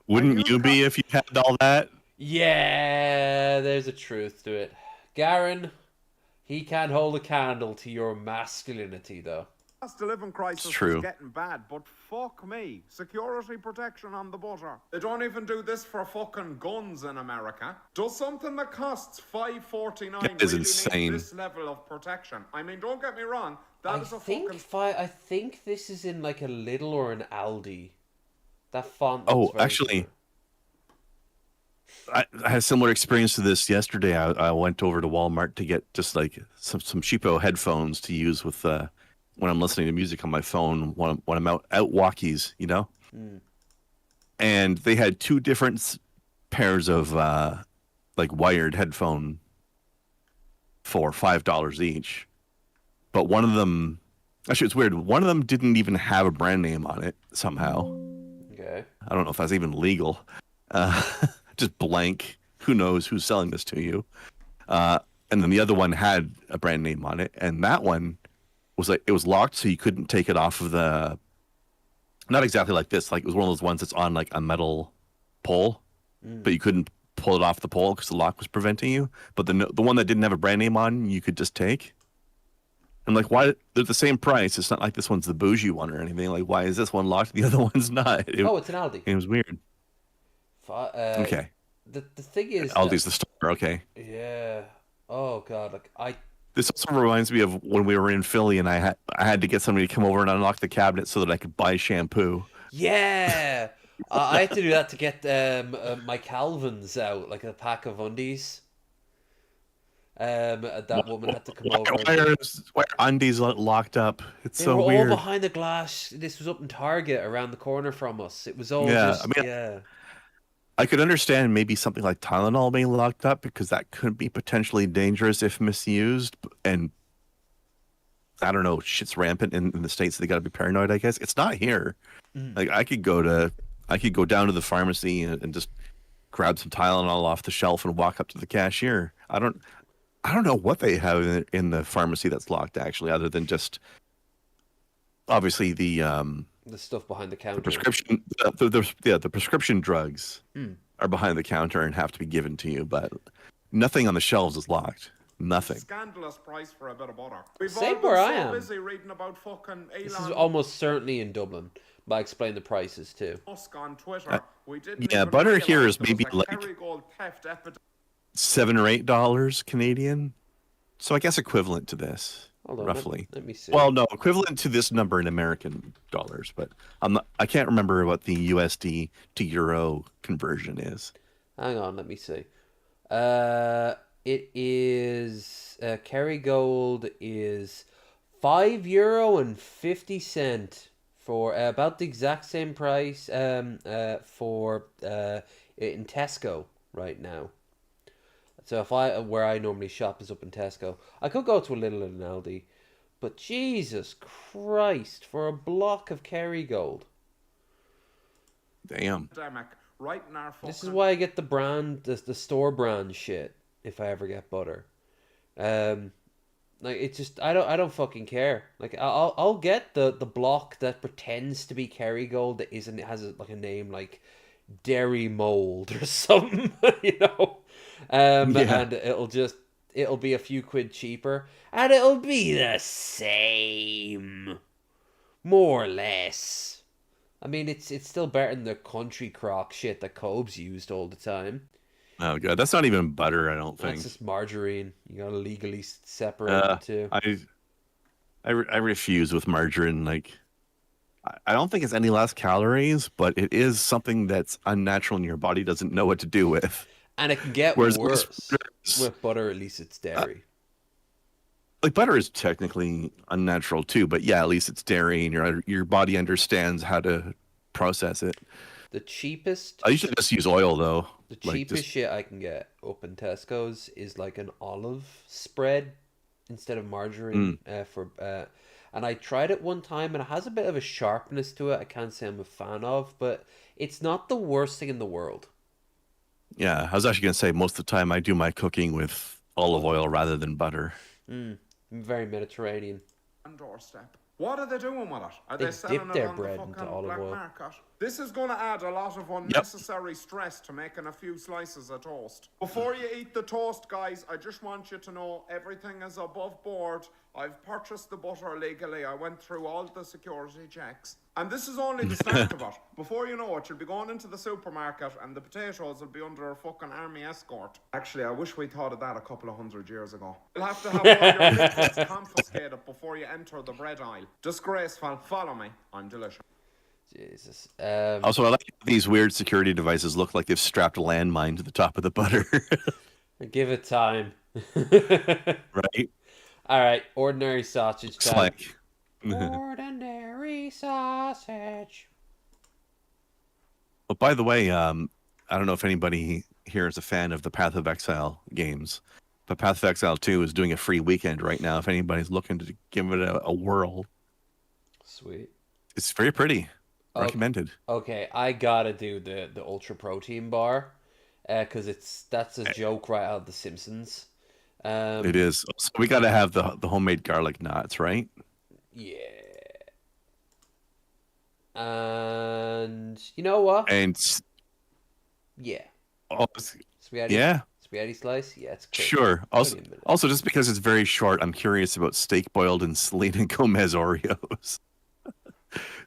Wouldn't you be if you had all that? Yeah, there's a truth to it. Garen, he can't hold a candle to your masculinity, though. Cost of living crisis It's true. is getting bad, but fuck me. Security protection on the butter. They don't even do this for fucking guns in America. Does something that costs $5.49 That is really insane. need this level of protection? I mean, don't get me wrong. That is a fucking... I think this is in like a Lidl or an Aldi. That font. looks very Actually, I had a similar experience to this yesterday. I went over to Walmart to get just like some cheapo headphones to use with when I'm listening to music on my phone when I'm out walkies, you know. Mm. And they had two different pairs of like wired headphone for $5 each, but one of them, actually it's weird, one of them didn't even have a brand name on it somehow. Okay. I don't know if that's even legal. Just blank. Who knows who's selling this to you? And then the other one had a brand name on it, and that one was like, it was locked, so you couldn't take it off of the. Not exactly like this. Like it was one of those ones that's on like a metal pole, but you couldn't pull it off the pole because the lock was preventing you. But the one that didn't have a brand name on, you could just take. I'm like, why? They're the same price. It's not like this one's the bougie one or anything. Like, why is this one locked? The other one's not. It's an Aldi. It was weird. Okay. The thing is, Aldi's the store. Okay. Yeah. Oh god, like This also reminds me of when we were in Philly, and I had to get somebody to come over and unlock the cabinet so that I could buy shampoo. Yeah. I had to do that to get my Calvins out, like a pack of undies. That woman had to come over. Why are undies locked up? It's They so were weird. all behind the glass. This was up in Target around the corner from us. It was all Yeah, just, I mean, yeah. I could understand maybe something like Tylenol being locked up because that could be potentially dangerous if misused. And I don't know, shit's rampant in the States. They got to be paranoid, I guess. It's not here. Like I could go down to the pharmacy and just grab some Tylenol off the shelf and walk up to the cashier. I don't know what they have in the pharmacy that's locked actually, other than just obviously the stuff behind the counter. Prescription, the prescription drugs Hmm. are behind the counter and have to be given to you, but nothing on the shelves is locked. Nothing. Scandalous price for a bit of butter. We've Same all been where so I am. busy reading about fucking This Elon is almost certainly in Dublin, but I explained the prices too. Musk on Twitter. We didn't Yeah, even butter realise here is there was maybe a like Kerrygold theft epidemic. $7 or $8 Canadian. So I guess equivalent to this, Hold on, roughly. let me see. Well, no, equivalent to this number in American dollars, but I can't remember what the USD to euro conversion is. Hang on, let me see. It is Kerrygold is €5.50 for about the exact same price for in Tesco right now. So if where I normally shop is up in Tesco, I could go to a Lidl and an Aldi, but Jesus Christ, for a block of Kerrygold. Damn. Right in our This is why I get the brand, the store brand shit if I ever get butter. Like it's just I don't fucking care. Like I'll get the block that pretends to be Kerrygold that isn't. It has like a name like Dairy Mold or something, you know. Yeah. And it'll be a few quid cheaper, and it'll be the same, more or less. I mean, it's still better than the country crock shit that Cobes used all the time. Oh god, that's not even butter. I don't think. That's just margarine. You gotta legally separate the two. I refuse with margarine. Like, I don't think it's any less calories, but it is something that's unnatural and your body doesn't know what to do with. And it can get Whereas worse with butter. At least it's dairy. Like butter is technically unnatural too, but yeah, at least it's dairy, and your body understands how to process it. The cheapest. I usually just use oil though. The cheapest shit I can get up in Tesco's is like an olive spread instead of margarine and I tried it one time and it has a bit of a sharpness to it. I can't say I'm a fan of, but it's not the worst thing in the world. Yeah, I was actually gonna say most of the time I do my cooking with olive oil rather than butter. Very Mediterranean. Doorstep. What are they doing with it? Are They they selling dip it their on bread the into fucking olive black oil. market? This is going to add a lot of unnecessary stress to making a few slices of toast. Before you eat the toast, guys, I just want you to know everything is above board. I've purchased the butter legally. I went through all the security checks. And this is only the start of it. Before you know it, you'll be going into the supermarket and the potatoes will be under a fucking army escort. Actually, I wish we thought of that a couple of 100 years ago. You'll have to have all your liquids confiscated before you enter the bread aisle. Disgraceful. Follow me. I'm delicious. Jesus. Also, I like these weird security devices look like they've strapped a landmine to the top of the butter. Give it time. Right? All right, ordinary sausage Looks time. like. Ordinary sausage. Well, by the way, I don't know if anybody here is a fan of the Path of Exile games, but Path of Exile 2 is doing a free weekend right now if anybody's looking to give it a whirl. Sweet. It's very pretty. Recommended. Okay, I gotta do the ultra protein bar, because that's a joke right out of The Simpsons. It is. So we got to have the homemade garlic knots, right? Yeah. And you know what? And yeah. Oh, Spaghetti. yeah. Spaghetti slice. Yeah, it's quick. Sure. It's only a minute. Also, just because it's very short, I'm curious about steak boiled in Selena Gomez Oreos.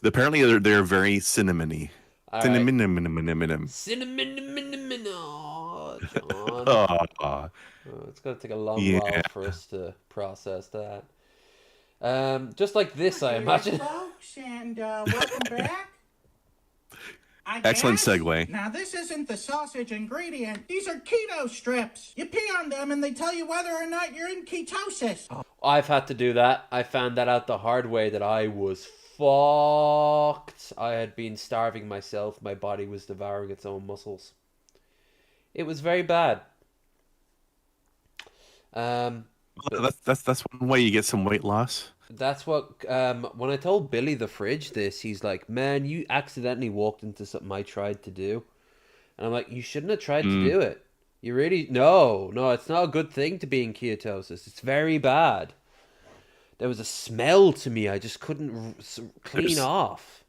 Apparently, they're very cinnamony. All Cinnamon. Cinnamon. Oh, John. Oh, it's gonna take a long while for us to process that. Just like this, I imagine. Folks, and welcome back. Excellent segue. Now, this isn't the sausage ingredient. These are keto strips. You pee on them and they tell you whether or not you're in ketosis. I've had to do that. I found that out the hard way that I was fucked. I had been starving myself. My body was devouring its own muscles. It was very bad. That's one way you get some weight loss. That's what when I told Billy the fridge this, he's like, "Man, you accidentally walked into something I tried to do," and I'm like, "You shouldn't have tried to do it. You really no, it's not a good thing to be in ketosis. It's very bad. There was a smell to me I just couldn't clean off."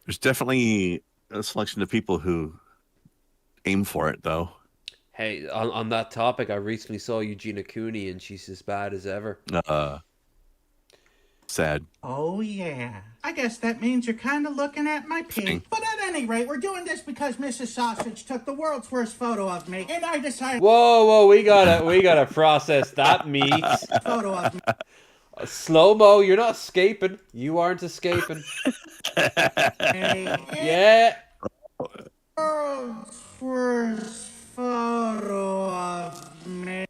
There's definitely a selection of people who aim for it, though. Hey, on that topic, I recently saw Eugenia Cooney, and she's as bad as ever. Sad. Oh, yeah. I guess that means you're kind of looking at my pee. But at any rate, we're doing this because Mrs. Sausage took the world's worst photo of me, and I decided... Whoa, we gotta process that meat. Photo of me. Slow-mo, you're not escaping. You aren't escaping. Yeah. World's worst photo of me.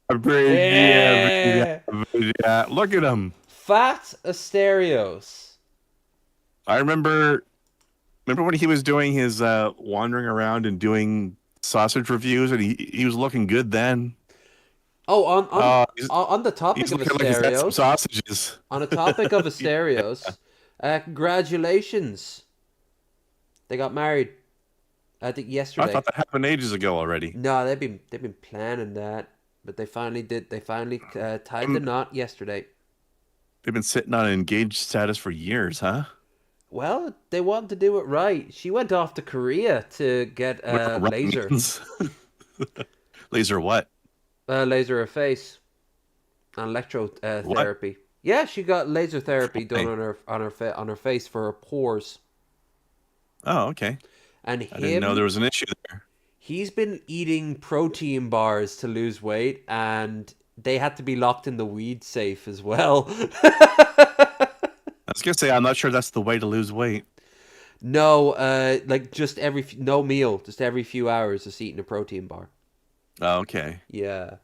Yeah. Look at him. Fat Asterios. I remember when he was doing his wandering around and doing sausage reviews, and he was looking good then. Oh, on the topic of like he's had some Asterios. sausages. On the topic of Asterios, congratulations. They got married. I think yesterday. I thought that happened ages ago already. No, they've been planning that, but they finally did. They finally tied the knot yesterday. They've been sitting on an engaged status for years, huh? Well, they wanted to do it right. She went off to Korea to get a laser. Laser what? Laser her face. And electrotherapy. Yeah, she got laser therapy done on her face for her pores. Oh, okay. And I didn't know there was an issue there. He's been eating protein bars to lose weight, and they had to be locked in the weed safe as well. I was gonna say, I'm not sure that's the way to lose weight. No, like just no meal, just every few hours, just eating a protein bar. Oh, okay. Yeah,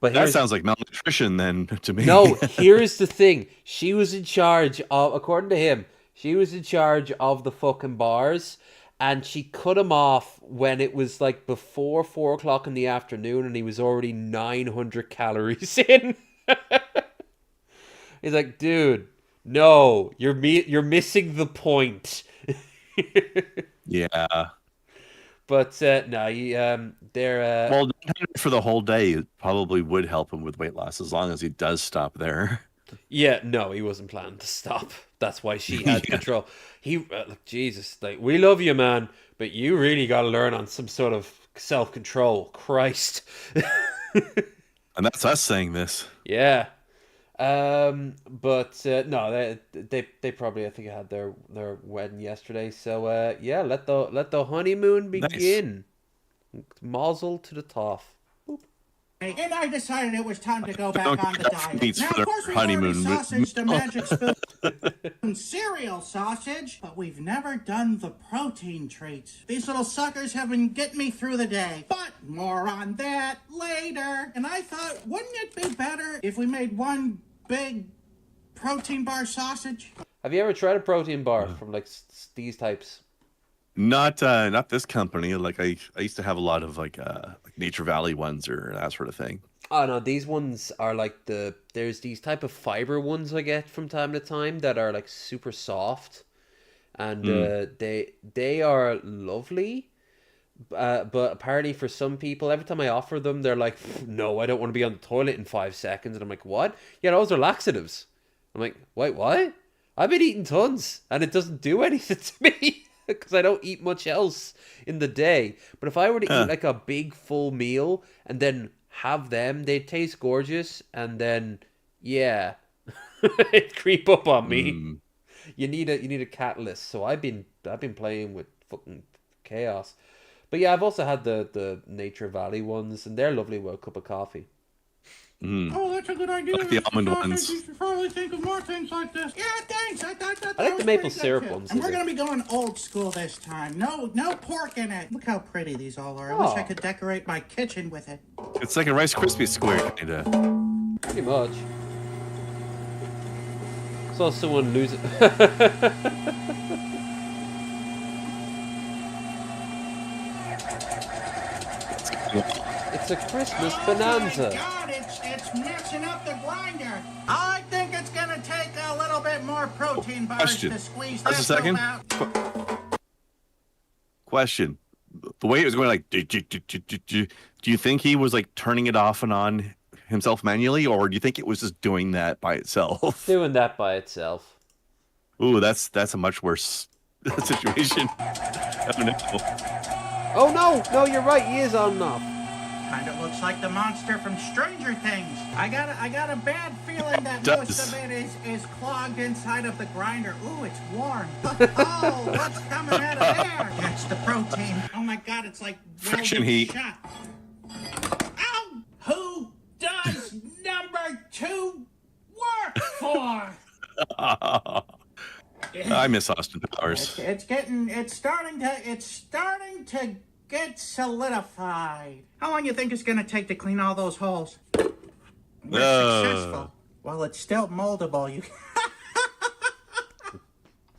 but that sounds like malnutrition then to me. No, here's the thing: she was in charge of, according to him, she was in charge of the fucking bars. And she cut him off when it was like before 4 o'clock in the afternoon, and he was already 900 calories in. He's like, dude, no, you're missing the point. Yeah. But no, they're well, for the whole day, it probably would help him with weight loss as long as he does stop there. Yeah, no, he wasn't planning to stop. That's why she had control. Jesus, like, we love you, man, but you really got to learn on some sort of self-control. Christ. And that's us saying this. Yeah. But no, they probably, I think, had their wedding yesterday. So yeah, let the honeymoon begin. Nice. Mazel to the toff. And I decided it was time to go back on the diet. Now, of course, we've honeymoon. already sausaged the magic spoon cereal sausage, but we've never done the protein treats. These little suckers have been getting me through the day. But more on that later. And I thought, wouldn't it be better if we made one big protein bar sausage? Have you ever tried a protein bar from like these types? Not this company. Like I used to have a lot of like Nature Valley ones or that sort of thing. Oh no, these ones are like there's these type of fiber ones I get from time to time that are like super soft, and they are lovely. But apparently for some people, every time I offer them, they're like, no, I don't want to be on the toilet in 5 seconds. And I'm like, what? Yeah, those are laxatives. I'm like, wait, what? I've been eating tons and it doesn't do anything to me. Because I don't eat much else in the day. But if I were to eat like a big full meal and then have them, they taste gorgeous. And then, yeah, it creep up on me. You need a catalyst. So I've been playing with fucking chaos. But yeah, I've also had the Nature Valley ones, and they're lovely with a cup of coffee. Oh, that's a good idea. Like the almond ones. You should probably think of more things like this. Yeah, thanks. I like the maple syrup ones. And we're going to be going old school this time. No pork in it. Look how pretty these all are. I wish I could decorate my kitchen with it. It's like a Rice Krispie square, kind of. Pretty much. Saw someone lose it. It's a Christmas bonanza. Oh my God, it's messing up the grinder. I think it's gonna take a little bit more protein bars to squeeze that Just a second. out. Question. The way it was going, like, do you think he was like turning it off and on himself manually, or do you think it was just doing that by itself? Doing that by itself. Ooh, that's a much worse situation. Oh no, you're right. He is on and off. Kind of looks like the monster from Stranger Things. I got a bad feeling feeling that Does. most of it is clogged inside of the grinder. Ooh, it's warm. Oh, what's coming out of there? That's the protein. Oh my God, it's like Friction welded heat. shut. Ow! Who does number 2 work for? I miss Austin Powers. It's starting to get solidified. How long do you think it's going to take to clean all those holes? We're successful. Well, it's still moldable.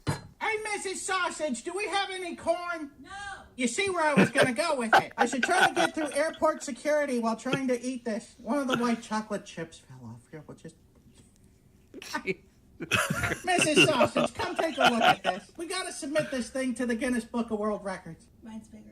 Hey, Mrs. Sausage, do we have any corn? No. You see where I was going to go with it. I should try to get through airport security while trying to eat this. One of the white chocolate chips fell off. Here, we'll just... Mrs. Sausage, come take a look at this. We got to submit this thing to the Guinness Book of World Records. Mine's bigger.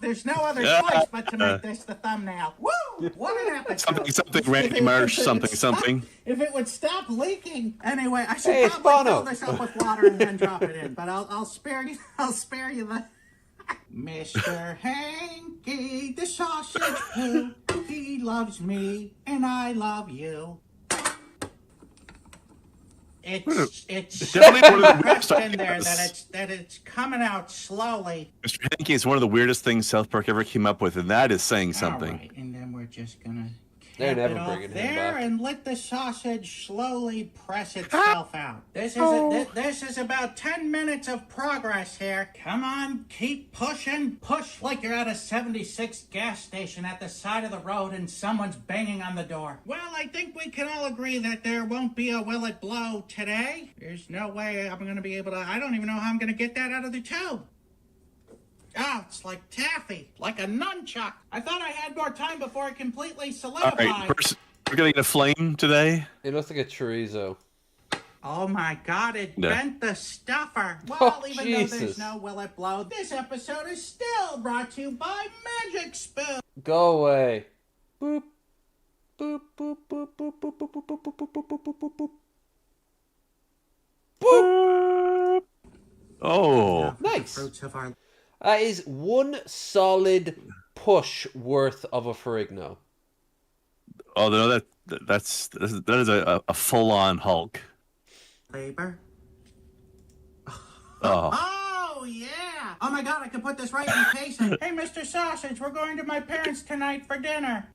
There's no other choice but to make this the thumbnail. Woo! What an episode. Something, Randy Marsh, something. If it would stop leaking. Anyway, I should Hey, probably Bono. fill this up with water and then drop it in. But I'll spare you. I'll spare you the. Mr. Hanky, the sausage poo. He loves me and I love you. It's definitely one of the pressed weirdest in there ideas. that it's coming out slowly. Mr. Hanky is one of the weirdest things South Park ever came up with, and that is saying something. All right, and then we're just gonna They're cap never it off bringing him there back. and let the sausage slowly press itself out. This is about 10 minutes of progress here. Come on, keep pushing. Push like you're at a 76 gas station at the side of the road and someone's banging on the door. Well, I think we can all agree that there won't be a will it blow today. There's no way I'm gonna be able to. I don't even know how I'm gonna get that out of the tube. Oh, it's like taffy, like a nunchuck. I thought I had more time before it completely All solidified. right, we're going to get a flame today. It looks like a chorizo. Oh my God, it No. bent the stuffer. Well, Oh, even though Jesus. there's no will it blow, this episode is still brought to you by Magic Spoon. Go away. Boop. Boop, boop, boop, boop, boop, boop, boop, boop, boop, boop, boop, boop, boop, boop. Boop. Oh. Nice. Fruits of our... That is one solid push worth of a Ferrigno. Oh, no, that is a full-on Hulk. labor. Oh. Oh, yeah. Oh, my God, I can put this right in the casing. Hey, Mr. Sausage, we're going to my parents tonight for dinner.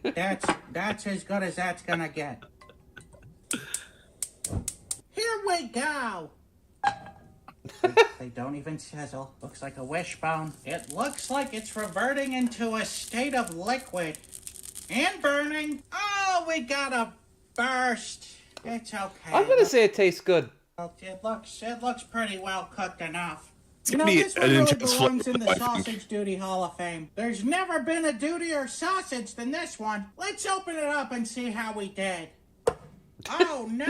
That's as good as that's gonna get. Here we go. They don't even sizzle. Looks like a wishbone. It looks like it's reverting into a state of liquid. And burning. Oh, we got a burst. It's okay. I'm gonna say it tastes good. It looks pretty well cooked enough. It's You know, gonna be this one an really intense belongs in flavor, the I think. Sausage Duty Hall of Fame. There's never been a dutier sausage than this one. Let's open it up and see how we did. Oh, no.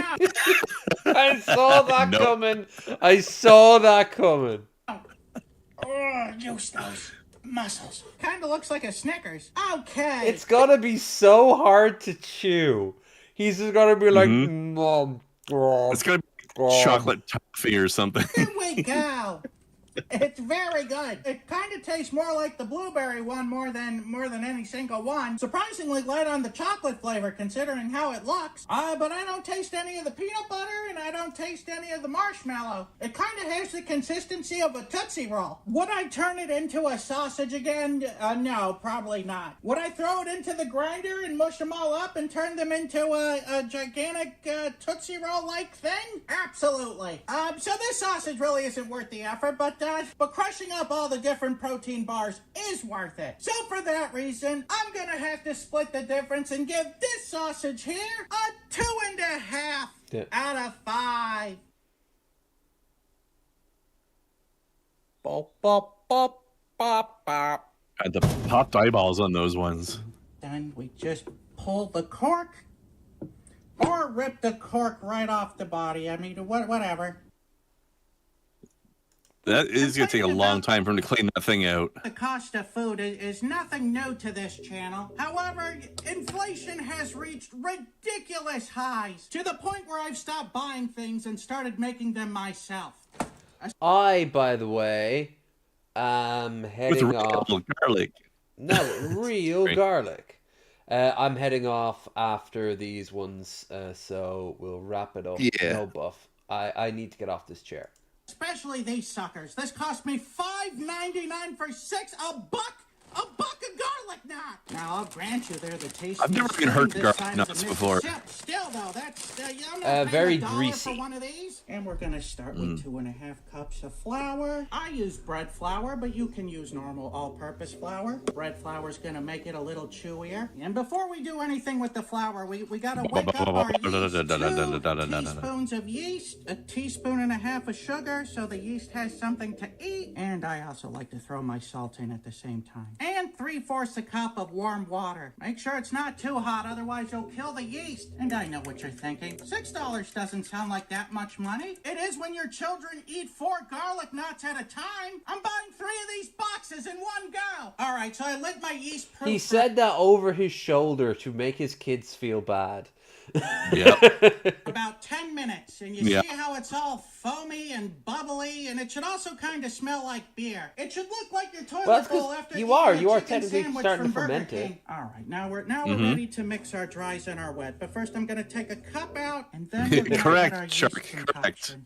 I saw that Nope. coming. I saw that coming. Oh, juice those muscles. Kind of looks like a Snickers. Okay. It's gotta be so hard to chew. He's just gotta be like, It's gonna be chocolate toffee or something. Here we go. It's very good. It kind of tastes more like the blueberry one more than any single one. Surprisingly light on the chocolate flavor considering how it looks. But I don't taste any of the peanut butter and I don't taste any of the marshmallow. It kind of has the consistency of a Tootsie Roll. Would I turn it into a sausage again? No, probably not. Would I throw it into the grinder and mush them all up and turn them into a gigantic Tootsie Roll-like thing? Absolutely. So this sausage really isn't worth the effort, but crushing up all the different protein bars is worth it. So for that reason, I'm gonna have to split the difference and give this sausage here a 2.5 out of 5. Bop, bop, bop, bop, bop. Had the popped eyeballs on those ones. Then we just pull the cork or rip the cork right off the body. I mean, whatever. That is going to take a long time for him to clean that thing out. The cost of food is nothing new to this channel. However, inflation has reached ridiculous highs to the point where I've stopped buying things and started making them myself. I, by the way, am With heading real off. garlic. No, real garlic. I'm heading off after these ones, so we'll wrap it up. Yeah. No buff. I need to get off this chair. Especially these suckers. This cost me $5.99 for six. A buck of garlic knot. Now I'll grant you, they're the tastiest. I've never even heard thing garlic this side of nuts the before. Mississippi. Still though, that's I'm not paying very $1 greasy. for one of these. And we're gonna start with 2.5 cups of flour. I use bread flour, but you can use normal all-purpose flour. Bread flour is gonna make it a little chewier. And before we do anything with the flour, we gotta wake up our yeast. 2 teaspoons of yeast, 1.5 teaspoons of sugar, so the yeast has something to eat. And I also like to throw my salt in at the same time. And 3/4 a cup of warm water. Make sure it's not too hot, otherwise you'll kill the yeast. And I know what you're thinking. $6 doesn't sound like that much money. It is when your children eat 4 garlic knots at a time. I'm buying 3 of these boxes in one go. All right, so I lit my yeast proof. He said that over his shoulder to make his kids feel bad. About 10 minutes, and you see how it's all foamy and bubbly, and it should also kind of smell like beer. It should look like your toilet Well, that's bowl 'cause after you eating are a chicken technically sandwich starting from to ferment Burger it. King. All right, now we're ready to mix our dries and our wet. But first, I'm going to take a cup out, and then we're going to Correct, our yeast Shark, concoction.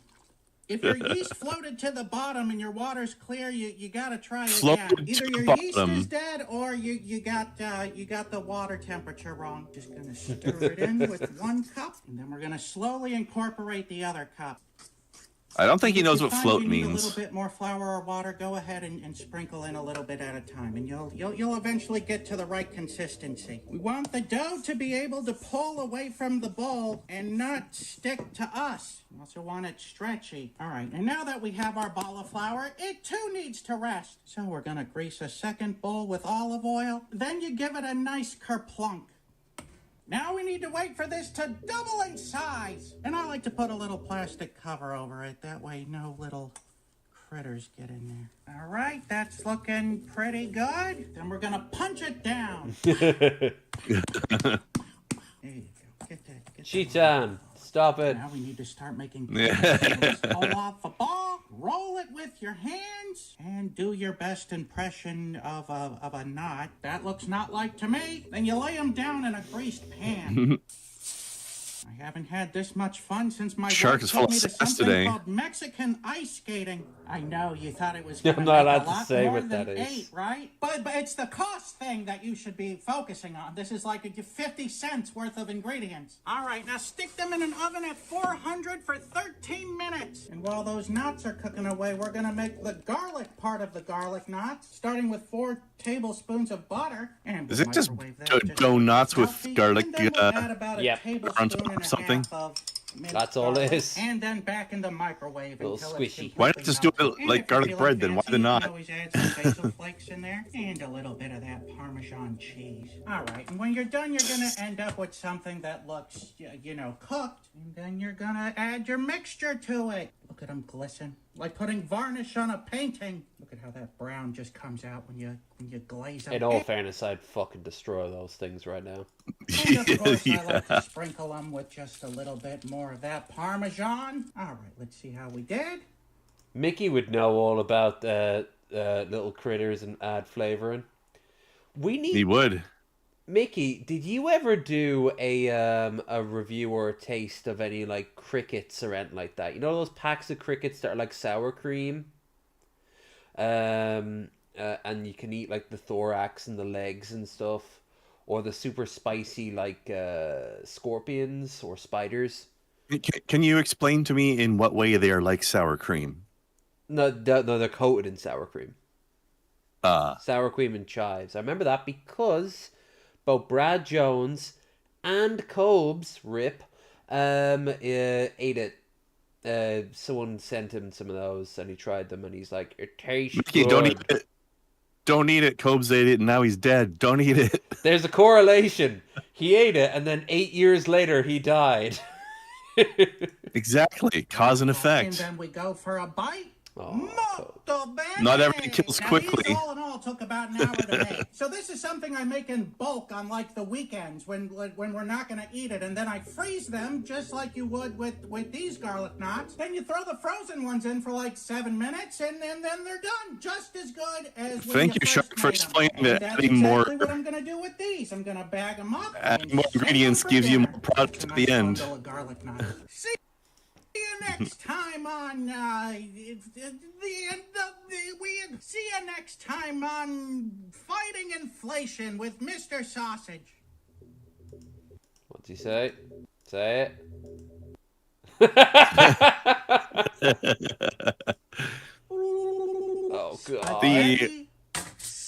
If your yeast floated to the bottom and your water's clear, you gotta try again. Floated Either to your the yeast bottom. is dead or you got the water temperature wrong. Just gonna stir it in with 1 cup, and then we're gonna slowly incorporate the other cup. I don't think he knows If you what find float you need means. a little bit more flour or water, go ahead and sprinkle in a little bit at a time, and you'll eventually get to the right consistency. We want the dough to be able to pull away from the bowl and not stick to us. We also want it stretchy. All right, and now that we have our ball of flour, it too needs to rest. So we're gonna grease a second bowl with olive oil. Then you give it a nice kerplunk. Now we need to wait for this to double in size. And I like to put a little plastic cover over it. That way no little critters get in there. All right, that's looking pretty good. Then we're going to punch it down. There you go. Get that. Cheetan, stop it. Now we need to start making pull off a ball, roll it with your hands, and do your best impression of a knot. That looks knot-like to me. Then you lay them down in a greased pan. I haven't had this much fun since my Shark wife is took full me of to sass something today. called Mexican ice skating. I know you thought it was I'm going not to make allowed a to lot say more what than that is. 8, right? But it's the cost thing that you should be focusing on. This is like 50 cents worth of ingredients. All right, now stick them in an oven at 400 for 13 minutes. And while those knots are cooking away, we're going to make the garlic part of the garlic knots, starting with 4 tablespoons of butter. And Is we'll it just microwave that donuts with healthy, garlic and then we'll add about a on tablespoon top and or a something? half of minced That's all it garlic, is. and then back in the microwave Little until squishy. it's Why not just do it completely like melted. And garlic if you're bread feeling then? Why fancy, the you not? can always add some basil flakes in there and a little bit of that Parmesan cheese. All right, and when you're done, you're gonna end up with something that looks, cooked, and then you're gonna add your mixture to it. Look at them glisten, like putting varnish on a painting. Look at how that brown just comes out when you glaze them. In all fairness, I'd fucking destroy those things right now. And of course, I like to sprinkle them with just a little bit more of that Parmesan. All right, let's see how we did. Mickey would know all about little critters and add flavoring. He would. Mickey, did you ever do a review or a taste of any like crickets or anything like that? You know those packs of crickets that are like sour cream? And you can eat like the thorax and the legs and stuff, or the super spicy like scorpions or spiders. Can you explain to me in what way they are like sour cream? No, they're coated in sour cream. Sour cream and chives. I remember that because both Brad Jones and Cobes, rip, ate it. Someone sent him some of those, and he tried them, and he's like, "It tastes Mickey, good." don't eat it. Don't eat it. Cobes ate it, and now he's dead. Don't eat it. There's a correlation. He ate it, and then 8 years later, he died. Exactly. Cause and And effect. then we go for a bite. Molto bene. Not everything kills Now, quickly. these all in all took about an hour to make. So this is something I make in bulk on like the weekends when we're not going to eat it, and then I freeze them just like you would with these garlic knots. Then you throw the frozen ones in for like 7 minutes, and then they're done, just as good as when Thank you you, first Shark, for made 'em. explaining And that that's adding exactly more, what I'm going to do with these. I'm going to bag them up. adding more ingredients gives you more product at the end. Bundle of garlic knots. See you next time on see you next time on Fighting Inflation with Mr. Sausage. What's he say? Say it. Oh god.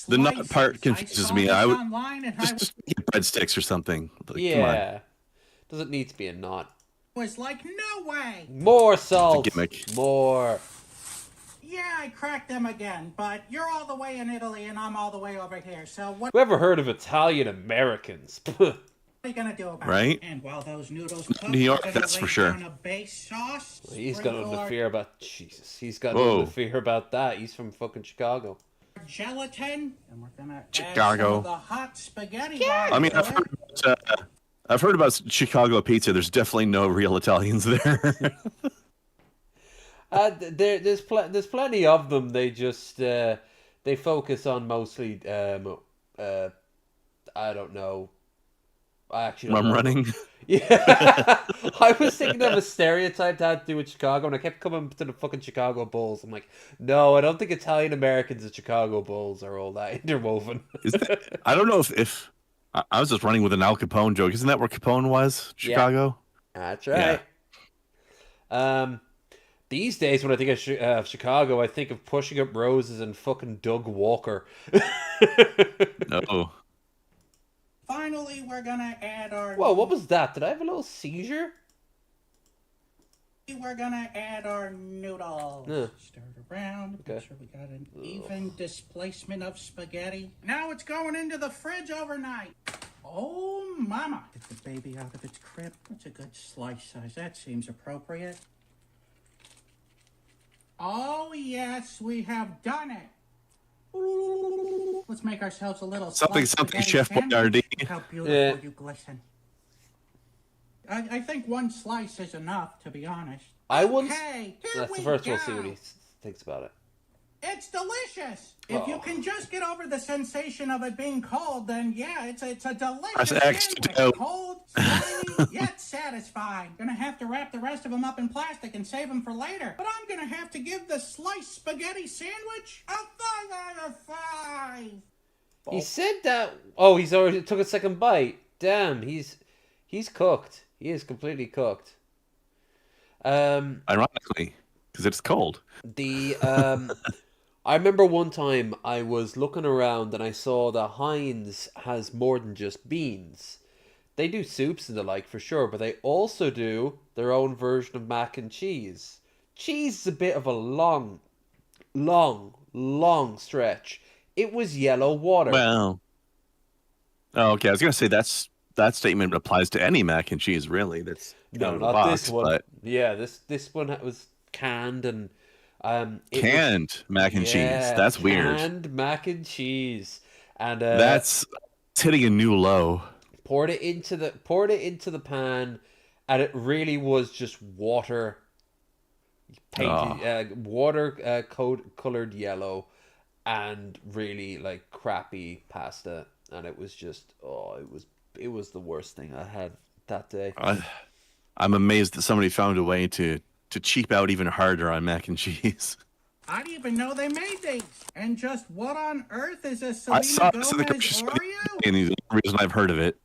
The nut part confuses me. I would just get breadsticks or something. Like, Yeah. come on. Doesn't need to be a knot. Was like, no way. More salt. It's a gimmick. More. Yeah, I cracked them again, but you're all the way in Italy and I'm all the way over here. So what Whoever heard of Italian Americans? are you gonna do about Right? it? And while those noodles cook, New York, we're gonna that's for lay sure. down a base sauce. He's got sprinkle nothing to our fear about. Jesus, he's got Whoa. nothing to fear about that. He's from fucking Chicago. gelatin, and we're gonna add Chicago. some of the hot spaghetti. I mean, I've heard about Chicago pizza. There's definitely no real Italians there. There's plenty of them. They just they focus on mostly I don't know. I actually don't Rum know. running. Yeah, I was thinking of a stereotype that had to do with Chicago, and I kept coming to the fucking Chicago Bulls. I'm like, no, I don't think Italian Americans and Chicago Bulls are all that interwoven. I don't know if I was just running with an Al Capone joke. Isn't that where Capone was? Chicago. That's right. These days, when I think of Chicago, I think of Pushing Up Roses and fucking Doug Walker. No. Finally, we're gonna add our. Whoa, what was that? Did I have a little seizure? We're gonna add our noodles. Yeah. Stir it around. Okay. Make sure we got an even displacement of spaghetti. Now it's going into the fridge overnight. Oh, mama! Get the baby out of its crib. That's a good slice size. That seems appropriate. Oh yes, we have done it. Let's make ourselves a little Something, sliced something, spaghetti Chef sandwich. Boyardee. Look how beautiful Yeah. you glisten. I think one slice is enough, to be honest. I once. Okay, here That's we the first. go. We'll see what he thinks about it. It's delicious. If you can just get over the sensation of it being cold, then yeah, it's a delicious That's extra sandwich. dope. Cold, slimy, yet satisfying. Gonna have to wrap the rest of them up in plastic and save them for later. But I'm gonna have to give the sliced spaghetti sandwich a 5 out of 5. He said that. Oh, he's already took a second bite. Damn, he's cooked. He is completely cooked. Ironically, because it's cold. I remember one time I was looking around and I saw that Heinz has more than just beans. They do soups and the like for sure, but they also do their own version of mac and cheese. Cheese is a bit of a long stretch. It was yellow water. Well, oh, okay. I was gonna say that statement applies to any mac and cheese, really. That's No, out of the not box, this one. But Yeah, this one was canned and canned mac and cheese. yeah, That's weird. Canned mac and cheese, and That's it's hitting a new low. poured it into the pan, and it really was just water, painted water colored yellow, and really like crappy pasta, and it was just it was the worst thing I had that day. I'm amazed that somebody found a way to cheap out even harder on mac and cheese. I didn't even know they made these. And just what on earth is a I Selena saw this in the Gomez grocery store, Oreo? and the only reason I've heard of it.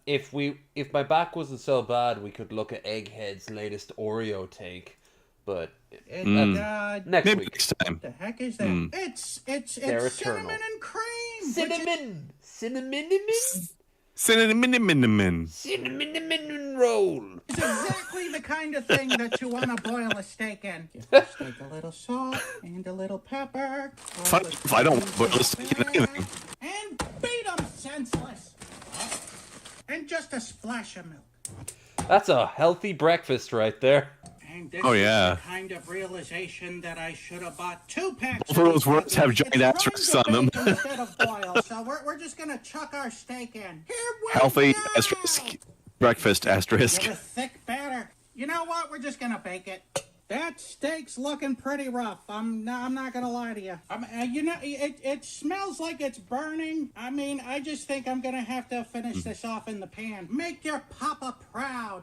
If my back wasn't so bad, we could look at Egghead's latest Oreo take, but next Maybe week. next time. What the heck is that? It's They're eternal. cinnamon and cream. Cinnamon roll. It's exactly the kind of thing that you want to boil a steak in. Give the steak a little salt and a little pepper. Fun if I don't boil a steak in anything. And beat them senseless. And just a splash of milk. That's a healthy breakfast right there. And this Oh, is yeah. the kind of realization that I should have bought 2 packs Both of those these words have puppies. giant It's asterisks trying on them. to bake instead of boil, so we're just gonna chuck our steak in. Here we Healthy go! asterisk. Breakfast asterisk. Give a thick batter. You know what? We're just gonna bake it. That steak's looking pretty rough. I'm not gonna lie to you. It smells like it's burning. I mean, I just think I'm gonna have to finish this off in the pan. Make your papa proud.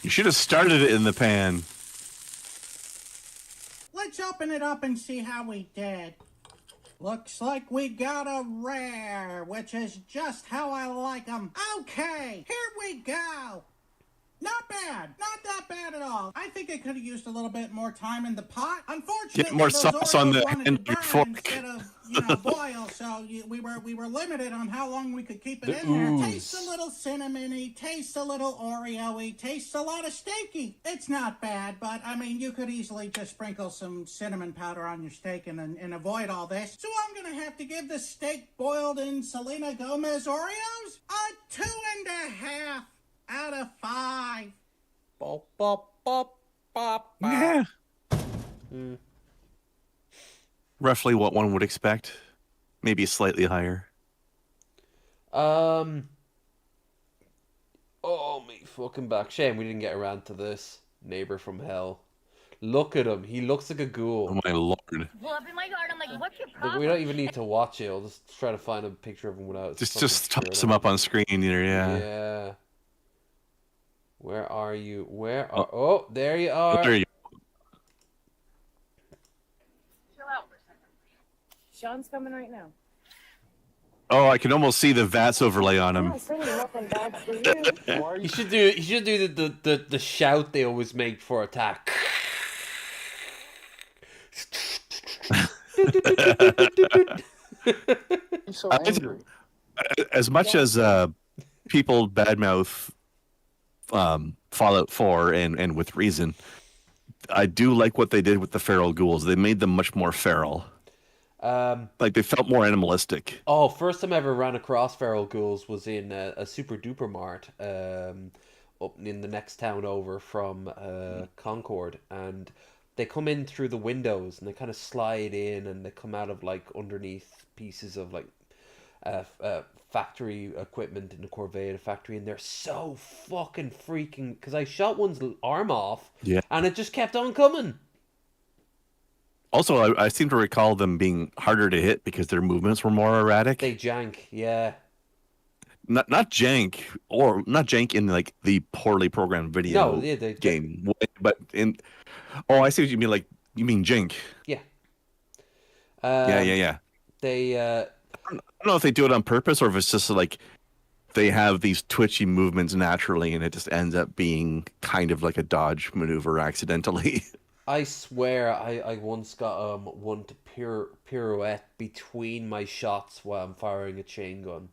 You should have started it in the pan. Let's open it up and see how we did. Looks like we got a rare, which is just how I like them. Okay, here we go. Not bad. Not that bad at all. I think I could have used a little bit more time in the pot. Unfortunately, Get more those sauce on Oreos the wanted end to of your burn fork. instead of, boil, so we were limited on how long we could keep it The in there. ooze. Tastes a little cinnamony, tastes a little Oreo-y, tastes a lot of steaky. It's not bad, but, I mean, you could easily just sprinkle some cinnamon powder on your steak and avoid all this. So I'm gonna have to give the steak boiled in Selena Gomez Oreos a 2.5 out of 5. Bop, bop, bop, bop, bop. Yeah. Mm. Roughly what one would expect. Maybe slightly higher. Oh, me fucking back. Shame we didn't get around to this. Neighbor from hell. Look at him. He looks like a ghoul. Oh my lord. Pull up in my yard. I'm like, what's your Like, problem? we don't even need to watch it. I'll just try to find a picture of him without. his Just fucking toss shirt him on. up on screen either, yeah. Yeah. Where are you? Where are? Oh, there you are. There you Chill out for a second. Sean's coming right now. Oh, I can almost see the VATS overlay on him. He should do the shout they always make for attack. He's so angry. As much as people badmouth Fallout 4 and with reason, I do like what they did with the feral ghouls. They made them much more feral. Like they felt more animalistic. Oh, first time I ever ran across feral ghouls was in a Super Duper Mart up in the next town over from Concord, and they come in through the windows and they kind of slide in and they come out of like underneath pieces of like factory equipment in the Corvette factory, and they're so fucking freaking, because I shot one's arm off, Yeah. and it just kept on coming. Also, I seem to recall them being harder to hit because their movements were more erratic. They jank, yeah. Not jank, or not jank in like the poorly programmed video No, yeah, they game, but in. Oh, I see what you mean. Like you mean jink? Yeah. Yeah. They. I don't know if they do it on purpose or if it's just like they have these twitchy movements naturally, and it just ends up being kind of like a dodge maneuver accidentally. I swear, I once got one to pirouette between my shots while I'm firing a chain gun.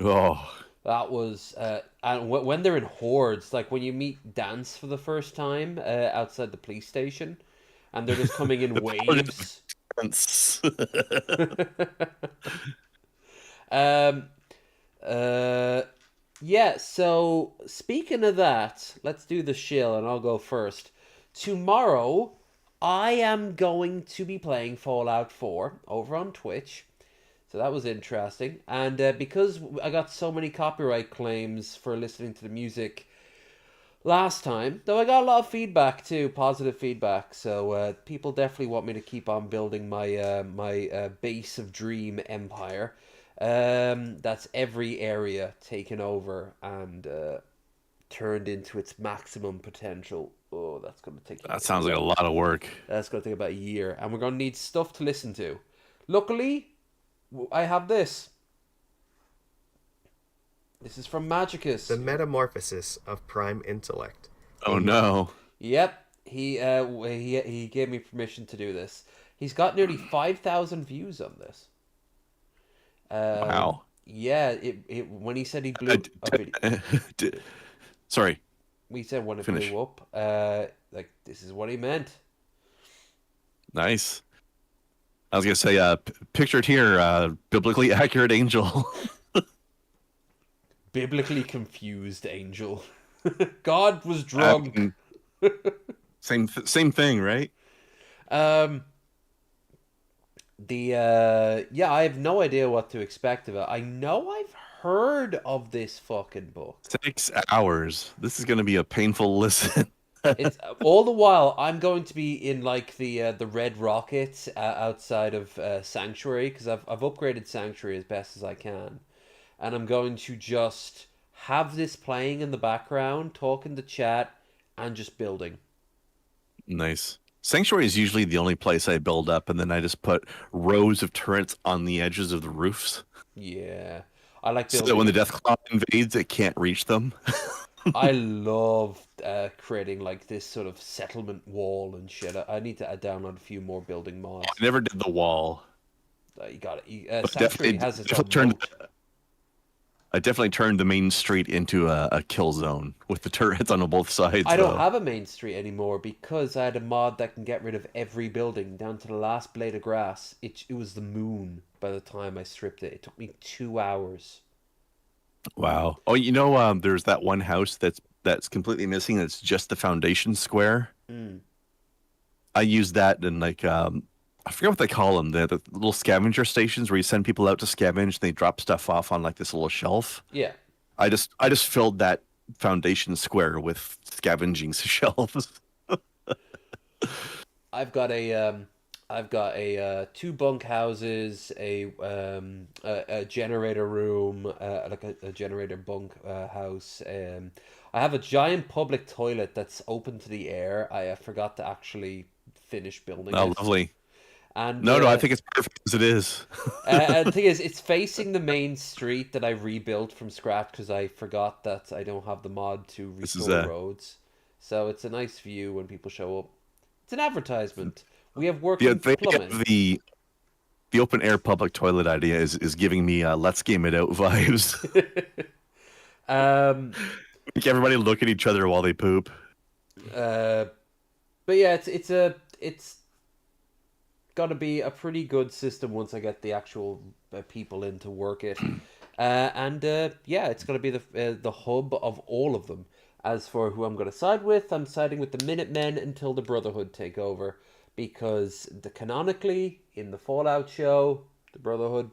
Oh, that was and when they're in hordes, like when you meet Dance for the first time outside the police station, and they're just coming in waves. Yeah. So speaking of that, let's do the shill, and I'll go first. Tomorrow, I am going to be playing Fallout 4 over on Twitch. So that was interesting. And because I got so many copyright claims for listening to the music last time, though I got a lot of feedback too, positive feedback. So people definitely want me to keep on building my my base of dream empire. That's every area taken over and turned into its maximum potential. Oh, that's going to take... That sounds like a lot of work. That's going to take about a year. And we're going to need stuff to listen to. Luckily, I have this. This is from Magicus. The Metamorphosis of Prime Intellect. Oh, no. Yep. He gave me permission to do this. He's got nearly 5,000 views on this. Wow. Yeah, when he said he blew a video... Sorry. We said when it Finish. blew up, like, this is what he meant. Nice. I was going to say, pictured here, biblically accurate angel. Biblically confused angel. God was drunk. Same thing, right? Yeah, I have no idea what to expect of it. I know I've heard of this fucking book. 6 hours. This is going to be a painful listen. It's all the while I'm going to be in like the Red Rocket outside of Sanctuary, because I've upgraded Sanctuary as best as I can, and I'm going to just have this playing in the background, talking to chat, and just building. Nice. Sanctuary is usually the only place I build up, and then I just put rows of turrets on the edges of the roofs. Yeah, I like So building. that when the Deathclaw invades, it can't reach them. I love creating like this sort of settlement wall and shit. I need to download a few more building mods. I never did the wall. You got it. But Sanctuary has its own definitely moat. I definitely turned the main street into a kill zone with the turrets on both sides. I don't have a main street anymore because I had a mod that can get rid of every building down to the last blade of grass. It was the moon by the time I stripped it. It took me 2 hours. Wow. Oh, there's that one house that's completely missing. It's just the foundation square. Mm. I use that in like I forget what they call them. The little scavenger stations where you send people out to scavenge. And they drop stuff off on like this little shelf. Yeah. I just filled that foundation square with scavenging shelves. I've got a 2 bunk houses, a generator room, like a generator bunk house. I have a giant public toilet that's open to the air. I forgot to actually finish building Oh, it. lovely. And no, I think it's perfect as it is. and the thing is, it's facing the main street that I rebuilt from scratch because I forgot that I don't have the mod to restore roads. So it's a nice view when people show up. It's an advertisement. We have working plumbing. The open air public toilet idea is giving me let's game it out vibes. Make everybody look at each other while they poop. But yeah, it's got to be a pretty good system once I get the actual people in to work it. Yeah, it's going to be the hub of all of them. As for who I'm going to side with, I'm siding with the Minutemen until the Brotherhood take over. Because canonically, in the Fallout show, the Brotherhood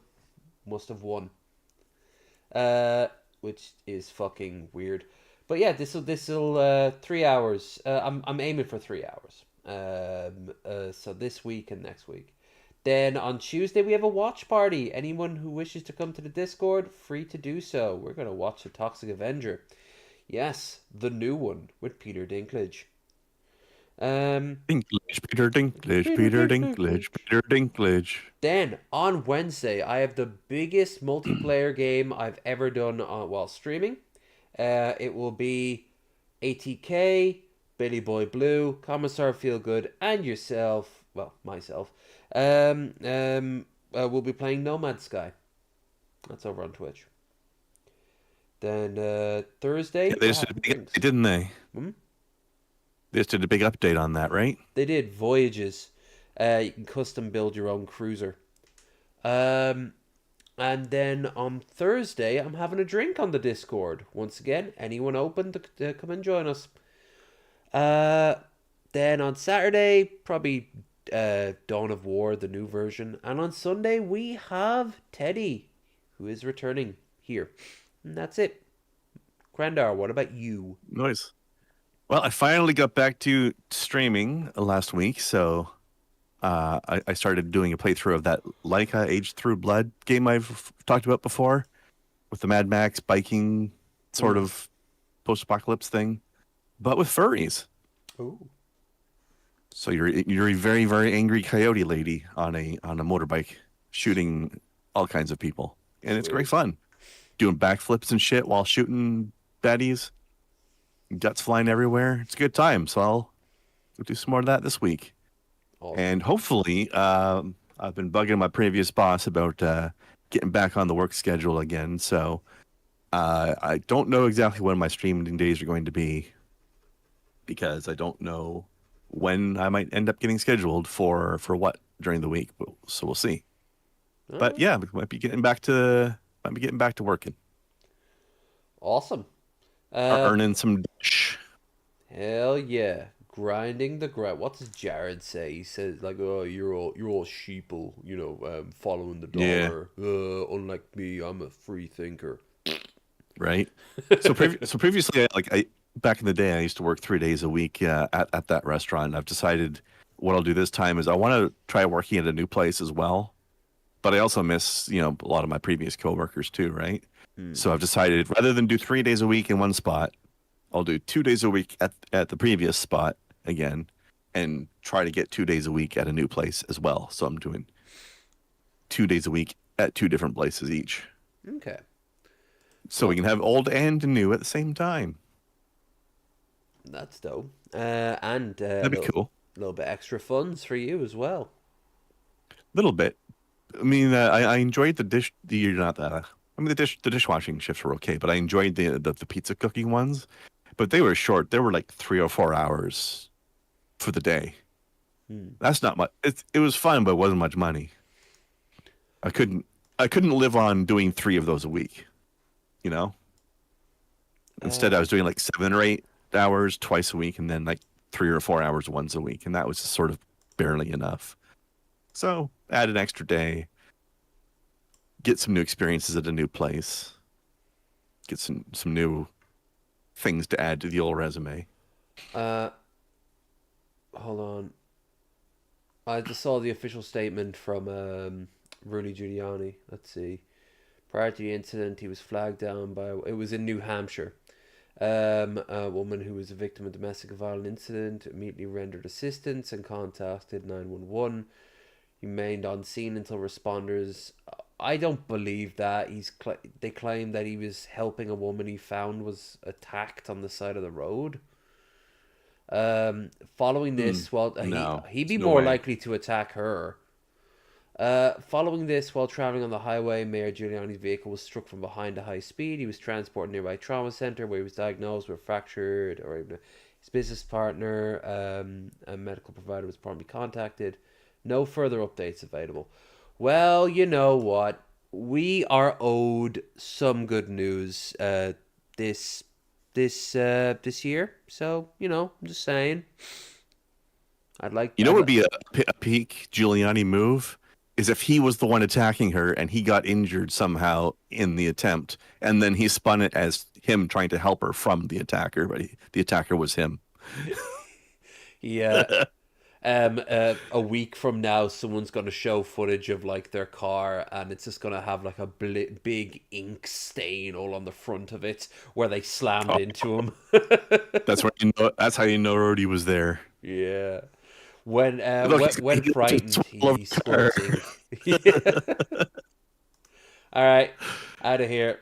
must have won. Which is fucking weird. But yeah, this'll 3 hours. I'm aiming for 3 hours. So this week and next week. Then on Tuesday we have a watch party. Anyone who wishes to come to the Discord, free to do so. We're gonna watch the Toxic Avenger. Yes, the new one with Peter Dinklage. Dinklage, Peter Dinklage, Peter Dinklage, Peter Dinklage. Then on Wednesday, I have the biggest multiplayer game I've ever done while streaming. It will be ATK, Billy Boy Blue, Commissar Feelgood, and yourself. Well, myself. We'll be playing Nomad Sky. That's over on Twitch. Then Thursday. Yeah, they just did a big update, didn't they? Hmm? They just did a big update on that, right? They did. Voyages. You can custom build your own cruiser. And then on Thursday, I'm having a drink on the Discord. Once again, anyone open to come and join us. Then on Saturday, probably Dawn of War, the new version. And on Sunday, we have Teddy, who is returning here. And that's it. Krandar, what about you? Nice. Well, I finally got back to streaming last week, so I started doing a playthrough of that Leica Age Through Blood game I've talked about before, with the Mad Max biking sort of post-apocalypse thing, but with furries. Ooh. So you're a very, very angry coyote lady on a motorbike shooting all kinds of people, and it's great fun, doing backflips and shit while shooting baddies. Guts flying everywhere. It's a good time. So I'll do some more of that this week. Awesome. And hopefully, I've been bugging my previous boss about getting back on the work schedule again. So I don't know exactly when my streaming days are going to be, because I don't know when I might end up getting scheduled for what during the week. So we'll see. But yeah, we might be getting back to working. Awesome. Earning some dish. Hell yeah. Grinding the grind. What does Jared say? He says like, "Oh, you're all sheeple, following the Yeah. dollar. Unlike me, I'm a free thinker." Right. So previously, back in the day, I used to work 3 days a week at that restaurant. I've decided what I'll do this time is I want to try working at a new place as well. But I also miss, a lot of my previous coworkers too, right? So I've decided rather than do 3 days a week in one spot, I'll do 2 days a week at the previous spot again, and try to get 2 days a week at a new place as well. So I'm doing 2 days a week at two different places each. Okay. So we can have old and new at the same time. That's dope. And That'd be cool. A little bit extra funds for you as well. Little bit. I mean, I enjoyed the dishwashing shifts were okay, but I enjoyed the pizza cooking ones. But they were short. They were like 3 or 4 hours for the day. That's not much. It was fun, but it wasn't much money. I couldn't live on doing 3 of those a week. Instead, I was doing like 7 or 8 hours twice a week, and then like 3 or 4 hours once a week, and that was sort of barely enough. So add an extra day, get some new experiences at a new place, get some new things to add to the old resume. Hold on. I just saw the official statement from Rudy Giuliani. Let's see. Prior to the incident, he was flagged down by... It was in New Hampshire. A woman who was a victim of domestic violence incident immediately rendered assistance and contacted 911. He remained on scene until responders... I don't believe that. They claim that he was helping a woman he found was attacked on the side of the road. Following this, he'd be more likely to attack her. Following this, while traveling on the highway, Mayor Giuliani's vehicle was struck from behind at high speed. He was transported to a nearby trauma center where he was diagnosed with fractured, or even his business partner, a medical provider was promptly contacted. No further updates available. Well, you know what? We are owed some good news this year. So, I'm just saying. I'd like... what would be a peak Giuliani move? Is if he was the one attacking her and he got injured somehow in the attempt, and then he spun it as him trying to help her from the attacker, but the attacker was him. Yeah. A week from now, someone's going to show footage of like their car, and it's just going to have like a big ink stain all on the front of it where they slammed into him. That's how you know Rudy was there. Yeah. When frightened, he squirts ink. All right, out of here.